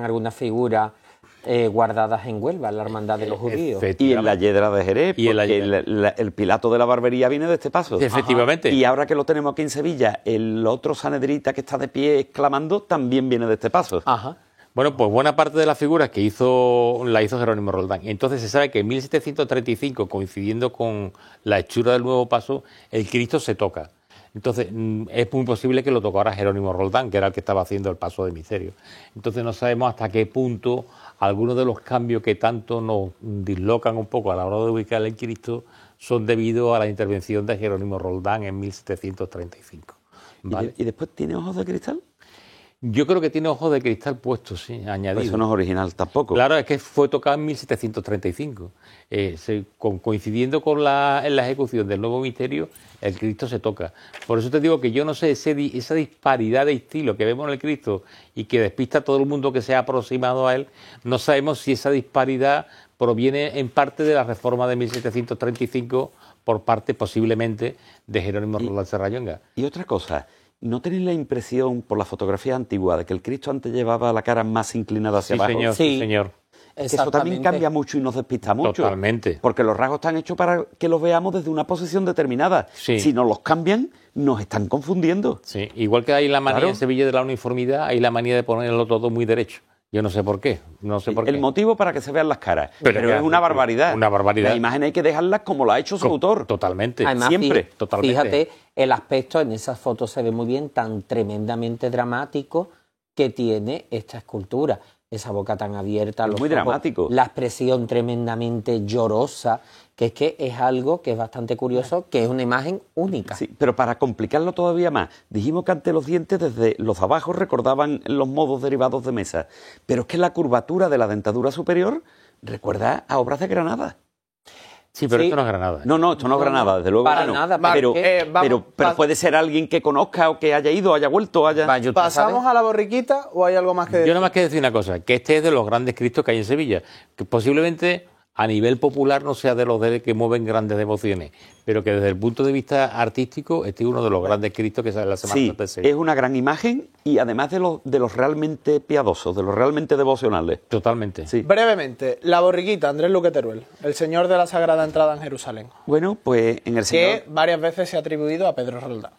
Speaker 2: algunas figuras guardadas en Huelva, en la Hermandad de los Judíos.
Speaker 3: Y en la Yedra de Jerez, porque el Pilato de la Barbería viene de este paso.
Speaker 5: Efectivamente.
Speaker 3: Y ahora que lo tenemos aquí en Sevilla, el otro Sanedrita que está de pie exclamando también viene de este paso.
Speaker 2: Ajá.
Speaker 5: Bueno, pues buena parte de las figuras la hizo Jerónimo Roldán. Entonces se sabe que en 1735, coincidiendo con la hechura del nuevo paso, el Cristo se toca. Entonces es muy posible que lo tocara Jerónimo Roldán, que era el que estaba haciendo el paso de misterio. Entonces no sabemos hasta qué punto algunos de los cambios que tanto nos dislocan un poco a la hora de ubicar el Cristo son debido a la intervención de Jerónimo Roldán en 1735. ¿Vale?
Speaker 3: ¿Y después tiene ojos de cristal?
Speaker 5: Yo creo que tiene ojos de cristal puestos, sí, añadido.
Speaker 3: Eso no es original tampoco.
Speaker 5: Claro, es que fue tocado en 1735. Coincidiendo con la ejecución del nuevo misterio, el Cristo se toca. Por eso te digo que yo no sé, esa disparidad de estilo que vemos en el Cristo y que despista a todo el mundo que se ha aproximado a él, no sabemos si esa disparidad proviene en parte de la reforma de 1735 por parte, posiblemente, de Jerónimo Roldán Serrallonga.
Speaker 3: Y otra cosa... ¿No tenéis la impresión, por la fotografía antigua, de que el Cristo antes llevaba la cara más inclinada hacia abajo?
Speaker 5: Señor, sí, señor.
Speaker 3: Eso también cambia mucho y nos despista mucho.
Speaker 5: Totalmente.
Speaker 3: Porque los rasgos están hechos para que los veamos desde una posición determinada. Sí. Si nos los cambian, nos están confundiendo.
Speaker 5: Sí, igual que hay la manía en Sevilla de la uniformidad, hay la manía de ponerlo todo muy derecho. Yo no sé por qué.
Speaker 3: El motivo para que se vean las caras. Pero es una barbaridad.
Speaker 5: Una barbaridad.
Speaker 3: Las imágenes hay que dejarlas como lo ha hecho su autor.
Speaker 5: Totalmente.
Speaker 2: Además,
Speaker 3: siempre.
Speaker 5: Totalmente.
Speaker 2: Fíjate, el aspecto en esas fotos se ve muy bien, tan tremendamente dramático que tiene esta escultura. esa boca tan abierta,
Speaker 3: Es
Speaker 2: los
Speaker 3: muy
Speaker 2: ojos,
Speaker 3: dramático.
Speaker 2: la expresión tremendamente llorosa, que es algo que es bastante curioso, que es una imagen única.
Speaker 3: Sí, pero para complicarlo todavía más, dijimos que antes los dientes desde los abajo recordaban los modos derivados de mesa, pero es que la curvatura de la dentadura superior recuerda a obras de Granada.
Speaker 5: Sí, pero
Speaker 2: Sí.
Speaker 5: esto no es Granada.
Speaker 3: No, esto no es Granada, desde luego
Speaker 2: para
Speaker 3: que no.
Speaker 2: nada,
Speaker 3: pero,
Speaker 2: porque,
Speaker 3: pero puede ser alguien que conozca o que haya ido, haya vuelto, haya...
Speaker 2: Vaya, usted
Speaker 1: ¿Pasamos
Speaker 2: sabe.
Speaker 1: a la borriquita o hay algo más que
Speaker 5: Yo
Speaker 1: decir?
Speaker 5: nada más que decir una cosa, que este es de los grandes Cristos que hay en Sevilla, que posiblemente a nivel popular no sea de los que mueven grandes devociones, pero que desde el punto de vista artístico este es uno de los grandes Cristos que sale la Semana
Speaker 3: Sí,
Speaker 5: Santa de Sevilla.
Speaker 3: es una gran imagen y además de los realmente piadosos, de los realmente devocionales.
Speaker 5: Totalmente.
Speaker 3: Sí.
Speaker 1: Brevemente, la borriquita, Andrés Luque Teruel, el señor de la Sagrada Entrada en Jerusalén,
Speaker 3: Bueno, pues en el
Speaker 1: que
Speaker 3: Señor...
Speaker 1: varias veces se ha atribuido a Pedro Roldán.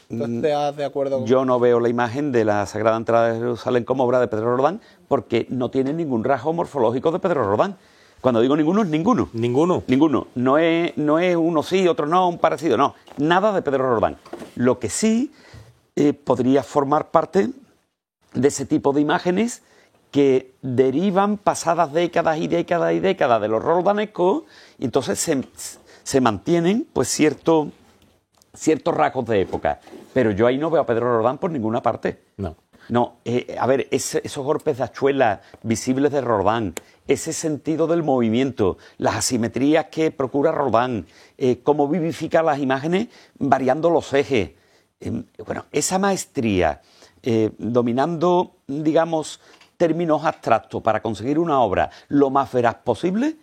Speaker 1: ¿Tú estás de acuerdo con
Speaker 3: Yo no veo la imagen de la Sagrada Entrada de Jerusalén como obra de Pedro Roldán porque no tiene ningún rasgo morfológico de Pedro Roldán. Cuando digo ninguno, es ninguno.
Speaker 5: Ninguno.
Speaker 3: Ninguno. No es uno sí, otro no, un parecido. No, nada de Pedro Roldán. Lo que sí podría formar parte de ese tipo de imágenes que derivan pasadas décadas y décadas y décadas de los roldanescos y entonces se mantienen pues ciertos rasgos de época. Pero yo ahí no veo a Pedro Roldán por ninguna parte.
Speaker 5: No.
Speaker 3: No, a ver, esos golpes de hachuela visibles de Roldán, ese sentido del movimiento, las asimetrías que procura Roldán, cómo vivifica las imágenes variando los ejes. Bueno, esa maestría, dominando, digamos, términos abstractos para conseguir una obra lo más veraz posible,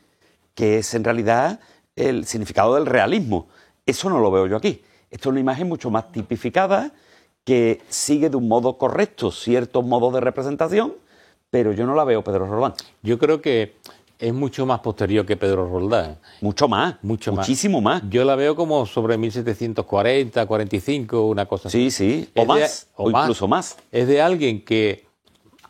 Speaker 3: que es en realidad el significado del realismo. Eso no lo veo yo aquí. Esto es una imagen mucho más tipificada, que sigue de un modo correcto ciertos modos de representación, pero yo no la veo Pedro Roldán.
Speaker 5: Yo creo que es mucho más posterior que Pedro Roldán.
Speaker 3: Mucho más,
Speaker 5: Muchísimo
Speaker 3: más.
Speaker 5: Yo la veo como sobre 1740, 45, una cosa así.
Speaker 3: Sí,
Speaker 5: Es
Speaker 3: o más, o incluso más.
Speaker 5: Es de alguien que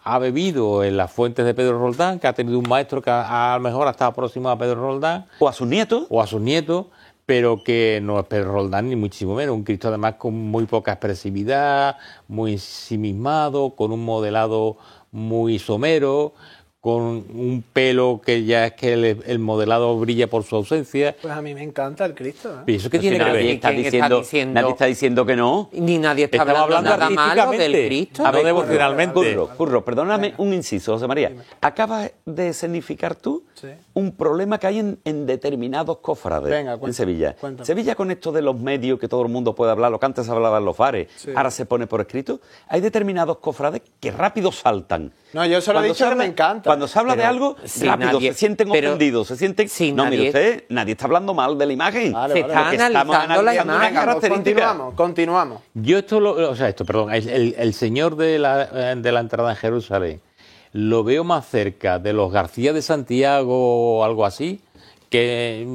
Speaker 5: ha bebido en las fuentes de Pedro Roldán, que ha tenido un maestro que a lo mejor ha estado próximo a Pedro Roldán,
Speaker 3: O a sus nietos.
Speaker 5: o a sus nietos, pero que no es Pedro Roldán ni muchísimo menos. Un Cristo además con muy poca expresividad, muy ensimismado, con un modelado muy somero, con un pelo que ya es que el modelado brilla por su ausencia.
Speaker 1: Pues a mí me encanta el Cristo, ¿eh?
Speaker 5: ¿Y eso qué tiene que
Speaker 2: nadie
Speaker 5: ver?
Speaker 2: está diciendo-
Speaker 3: Nadie está diciendo que no.
Speaker 2: Ni nadie está
Speaker 5: Estamos
Speaker 2: hablando nada malo
Speaker 5: artísticamente,
Speaker 2: del Cristo.
Speaker 5: no devocionalmente.
Speaker 3: Curro, perdóname un inciso, José María. Acabas de escenificar tú
Speaker 1: Sí.
Speaker 3: un problema que hay en determinados cofrades
Speaker 1: Venga,
Speaker 3: en Sevilla.
Speaker 1: cuéntame.
Speaker 3: Sevilla, con esto de los medios, que todo el mundo puede hablar, lo que antes hablaba en los bares,
Speaker 1: Sí.
Speaker 3: ahora se pone por escrito, hay determinados cofrades que rápido saltan.
Speaker 1: No, yo solo he
Speaker 3: Cuando
Speaker 1: dicho
Speaker 3: se
Speaker 1: que me
Speaker 3: habla-
Speaker 1: encanta.
Speaker 3: Cuando se habla de
Speaker 2: Pero
Speaker 3: algo,
Speaker 2: si
Speaker 3: rápido,
Speaker 2: nadie-
Speaker 3: se sienten
Speaker 2: pero
Speaker 3: ofendidos, se sienten...
Speaker 2: si
Speaker 3: no, mire
Speaker 2: nadie-
Speaker 3: nadie está hablando mal de la imagen.
Speaker 1: Vale,
Speaker 2: Se
Speaker 1: vale.
Speaker 2: está
Speaker 3: Porque estamos
Speaker 2: analizando la
Speaker 3: analizando una
Speaker 2: imagen.
Speaker 1: Venga, pues
Speaker 3: característica.
Speaker 1: continuamos.
Speaker 5: Yo esto, perdón, el señor de la entrada en Jerusalén, lo veo más cerca de los García de Santiago o algo así, que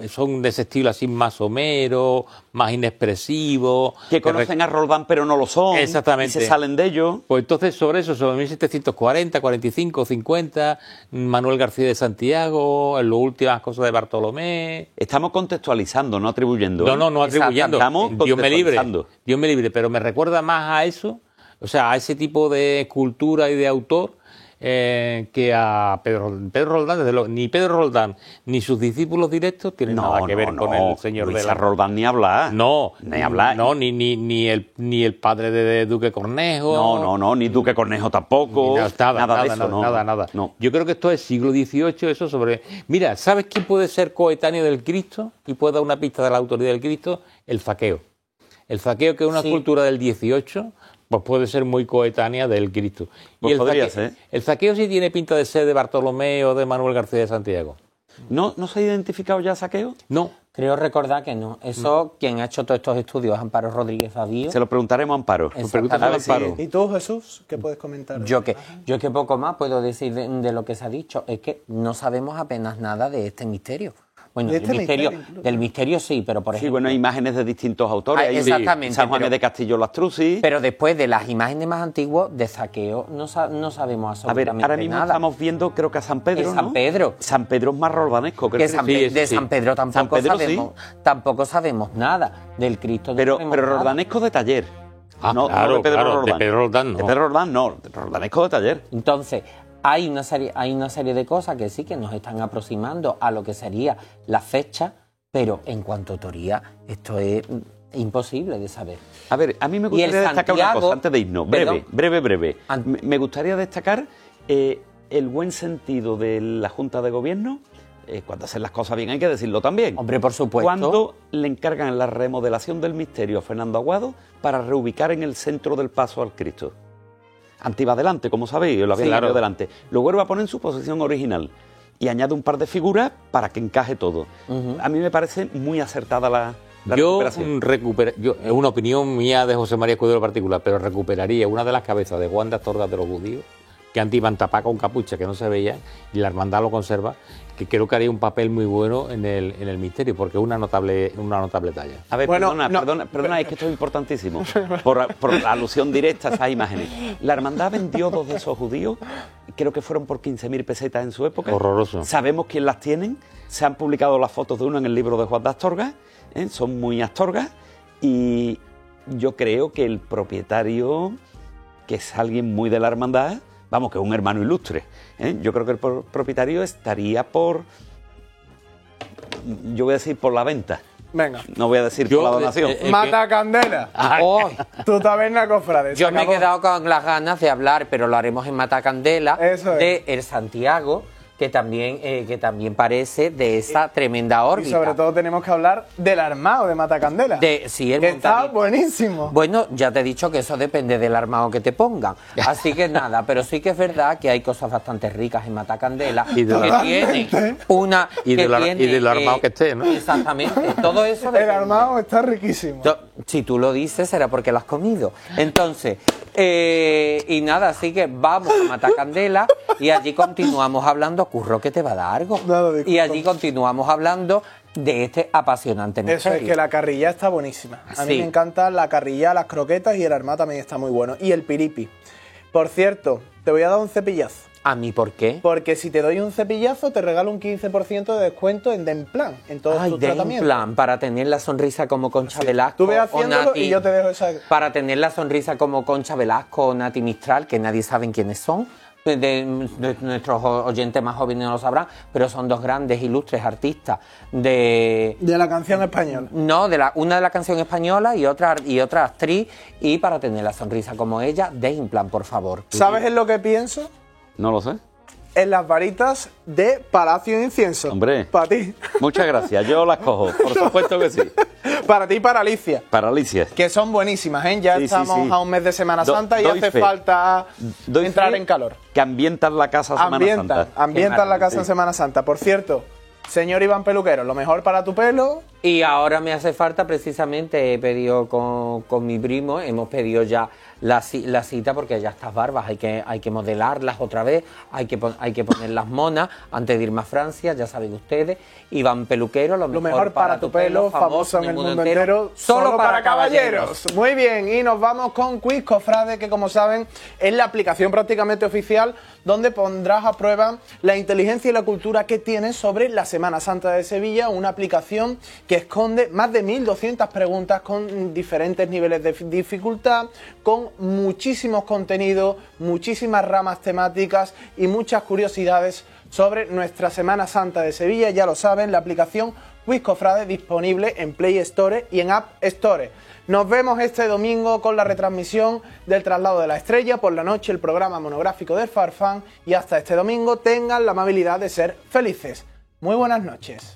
Speaker 5: son de ese estilo así más somero, más inexpresivo.
Speaker 3: Que conocen a Roldán pero no lo son.
Speaker 5: Exactamente.
Speaker 3: Y se salen de ello.
Speaker 5: Pues entonces sobre eso, sobre 1740, 45, 50, Manuel García de Santiago, en las últimas cosas de Bartolomé.
Speaker 3: Estamos contextualizando, no atribuyendo.
Speaker 5: No atribuyendo.
Speaker 3: Estamos
Speaker 5: Dios me libre.
Speaker 3: contextualizando.
Speaker 5: Dios me libre, pero me recuerda más a eso, o sea, a ese tipo de cultura y de autor que a Pedro Roldán. Desde luego, ni Pedro Roldán ni sus discípulos directos tienen nada que ver con el señor de
Speaker 3: Luisa
Speaker 5: la...
Speaker 3: Roldán ni hablar.
Speaker 5: No,
Speaker 3: Ni hablar.
Speaker 5: No, ni el padre de Duque Cornejo.
Speaker 3: No, ni Duque Cornejo tampoco.
Speaker 5: Nada
Speaker 3: de eso, no.
Speaker 5: nada.
Speaker 3: No.
Speaker 5: Yo creo que esto es siglo XVIII, eso sobre... Mira, ¿sabes quién puede ser coetáneo del Cristo y puede dar una pista de la autoridad del Cristo? El zaqueo. El zaqueo, que es una
Speaker 2: Sí.
Speaker 5: cultura del XVIII, pues puede ser muy coetánea del Cristo.
Speaker 3: Pues podría ser.
Speaker 5: El zaqueo sí tiene pinta de ser de Bartolomé o de Manuel García de Santiago.
Speaker 3: ¿No se ha identificado ya Saqueo?
Speaker 5: No.
Speaker 2: Creo recordar que no. Eso, quien ha hecho todos estos estudios es Amparo Rodríguez Avío.
Speaker 3: Se lo preguntaremos a Amparo.
Speaker 2: Exactamente.
Speaker 3: A ver si-
Speaker 5: Amparo.
Speaker 1: ¿Y tú, Jesús, qué puedes comentar?
Speaker 2: Yo que poco más puedo decir de lo que se ha dicho. Es que no sabemos apenas nada de este misterio. Bueno,
Speaker 1: De este misterio, incluso.
Speaker 2: del misterio sí, pero por
Speaker 3: Sí,
Speaker 2: ejemplo...
Speaker 3: bueno, hay imágenes de distintos autores.
Speaker 2: Ah,
Speaker 3: Hay
Speaker 2: exactamente,
Speaker 3: San Juan
Speaker 2: pero-
Speaker 3: de Castillo Lastrucci.
Speaker 2: Pero después de las imágenes más antiguas, de saqueo, no sabemos
Speaker 3: A ver,
Speaker 2: absolutamente
Speaker 3: ahora mismo
Speaker 2: nada.
Speaker 3: estamos viendo, creo que a San Pedro,
Speaker 2: Es San
Speaker 3: ¿no?
Speaker 2: Pedro.
Speaker 3: San Pedro es más roldanesco.
Speaker 2: Que San Pe- de
Speaker 5: sí.
Speaker 2: San Pedro tampoco,
Speaker 3: San Pedro, sí.
Speaker 2: tampoco sabemos nada. Del Cristo no
Speaker 3: Pero
Speaker 2: sabemos nada.
Speaker 3: roldanesco de taller.
Speaker 5: Ah,
Speaker 3: no
Speaker 5: claro,
Speaker 3: de Pedro
Speaker 5: claro,
Speaker 3: Roldán.
Speaker 5: de Pedro Roldán no.
Speaker 3: De Pedro Roldán no, roldanesco de taller.
Speaker 2: Entonces, hay una serie de cosas que sí que nos están aproximando a lo que sería la fecha, pero en cuanto a autoría, esto es imposible de saber.
Speaker 3: A ver, a mí me gustaría destacar una cosa antes de irnos. Breve. Me gustaría destacar el buen sentido de la Junta de Gobierno. Cuando hacen las cosas bien hay que decirlo también.
Speaker 2: Hombre, por supuesto.
Speaker 3: Cuando le encargan la remodelación del misterio a Fernando Aguado para reubicar en el centro del paso al Cristo. Antes adelante, como sabéis, lo había ido delante. Lo vuelve a poner en su posición original y añade un par de figuras para que encaje todo. A mí me parece muy acertada la recuperación.
Speaker 5: Es una opinión mía de José María Escudero particular, pero recuperaría una de las cabezas de Juan de Astorga de los Judíos, que antes iban tapadas con capucha, que no se veía, y la hermandad lo conserva, que creo que haría un papel muy bueno en el misterio, porque es una notable talla.
Speaker 3: A ver, perdona, es que esto es importantísimo, por la alusión directa a esas imágenes. La hermandad vendió 2 de esos judíos, creo que fueron por 15.000 pesetas en su época.
Speaker 5: Horroroso.
Speaker 3: Sabemos quién las tienen, se han publicado las fotos de uno en el libro de Juan de Astorga, son muy Astorga, y yo creo que el propietario, que es alguien muy de la hermandad, vamos, que es un hermano ilustre, yo creo que el propietario estaría por, yo voy a decir por la venta.
Speaker 1: Venga.
Speaker 3: No voy a decir por la donación.
Speaker 1: Matacandela. Tu taberna cofrade.
Speaker 2: Yo me he quedado con las ganas de hablar, pero lo haremos en Matacandela, de El Santiago, que también parece de esa tremenda órbita.
Speaker 1: Y sobre todo tenemos que hablar del armado de Matacandela.
Speaker 2: Sí, el
Speaker 1: que está buenísimo.
Speaker 2: Bueno, ya te he dicho que eso depende del armado que te pongan. Así que nada, pero sí que es verdad que hay cosas bastante ricas en Matacandela que tienen una...
Speaker 5: Y del armado que esté, ¿no?
Speaker 2: Exactamente. Todo eso
Speaker 1: el armado está riquísimo.
Speaker 2: Si tú lo dices, será porque lo has comido. Entonces, y nada, así que vamos a Matacandela y allí continuamos hablando. Curro que te va a dar algo. Y allí continuamos hablando de este apasionante misterio.
Speaker 1: Eso es que la carrilla está buenísima. A mí me encanta la carrilla, las croquetas y el armado también está muy bueno. Y el piripi. Por cierto, te voy a dar un cepillazo.
Speaker 2: ¿A mí por qué?
Speaker 1: Porque si te doy un cepillazo te regalo un 15% de descuento en Denplan, en todos tus tratamientos.
Speaker 2: Denplan, para tener la sonrisa como Concha Velasco.
Speaker 1: Tú ves haciéndolo y yo te dejo esa...
Speaker 2: Para tener la sonrisa como Concha Velasco o Nati Mistral, que nadie sabe quiénes son. De nuestros oyentes más jóvenes no lo sabrán, pero son 2 grandes, ilustres artistas de
Speaker 1: la canción española.
Speaker 2: No, una de la canción española y otra actriz. Y para tener la sonrisa como ella, Denplan, por favor.
Speaker 1: ¿Sabes en lo que pienso?
Speaker 3: No lo sé.
Speaker 1: En las varitas de Palacio de Incienso.
Speaker 3: Hombre.
Speaker 1: Para ti.
Speaker 3: Muchas gracias, yo las cojo, por supuesto que sí.
Speaker 1: Para ti y para Alicia.
Speaker 3: Para Alicia.
Speaker 1: Que son buenísimas, ¿eh? Ya estamos a un mes de Semana Santa y hace falta entrar en calor.
Speaker 3: Que ambientan la casa Semana Santa.
Speaker 1: Ambientan la casa en Semana Santa. Por cierto, señor Iván Peluquero, lo mejor para tu pelo.
Speaker 2: Y ahora me hace falta, precisamente, he pedido con mi primo, hemos pedido ya la cita, porque ya estas barbas hay que modelarlas otra vez, hay que ponerlas monas antes de irme a Francia, ya saben ustedes. Iván Peluquero, lo mejor para tu pelo,
Speaker 1: famoso en el mundo entero, solo para caballeros. Muy bien, y nos vamos con Quiz Cofrade, que como saben es la aplicación prácticamente oficial donde pondrás a prueba la inteligencia y la cultura que tienes sobre la Semana Santa de Sevilla, una aplicación que esconde más de 1.200 preguntas con diferentes niveles de dificultad, con muchísimos contenidos, muchísimas ramas temáticas y muchas curiosidades sobre nuestra Semana Santa de Sevilla. Ya lo saben, la aplicación Quiz Cofrade disponible en Play Store y en App Store. Nos vemos este domingo con la retransmisión del Traslado de la Estrella, por la noche el programa monográfico del Farfán, y hasta este domingo tengan la amabilidad de ser felices. Muy buenas noches.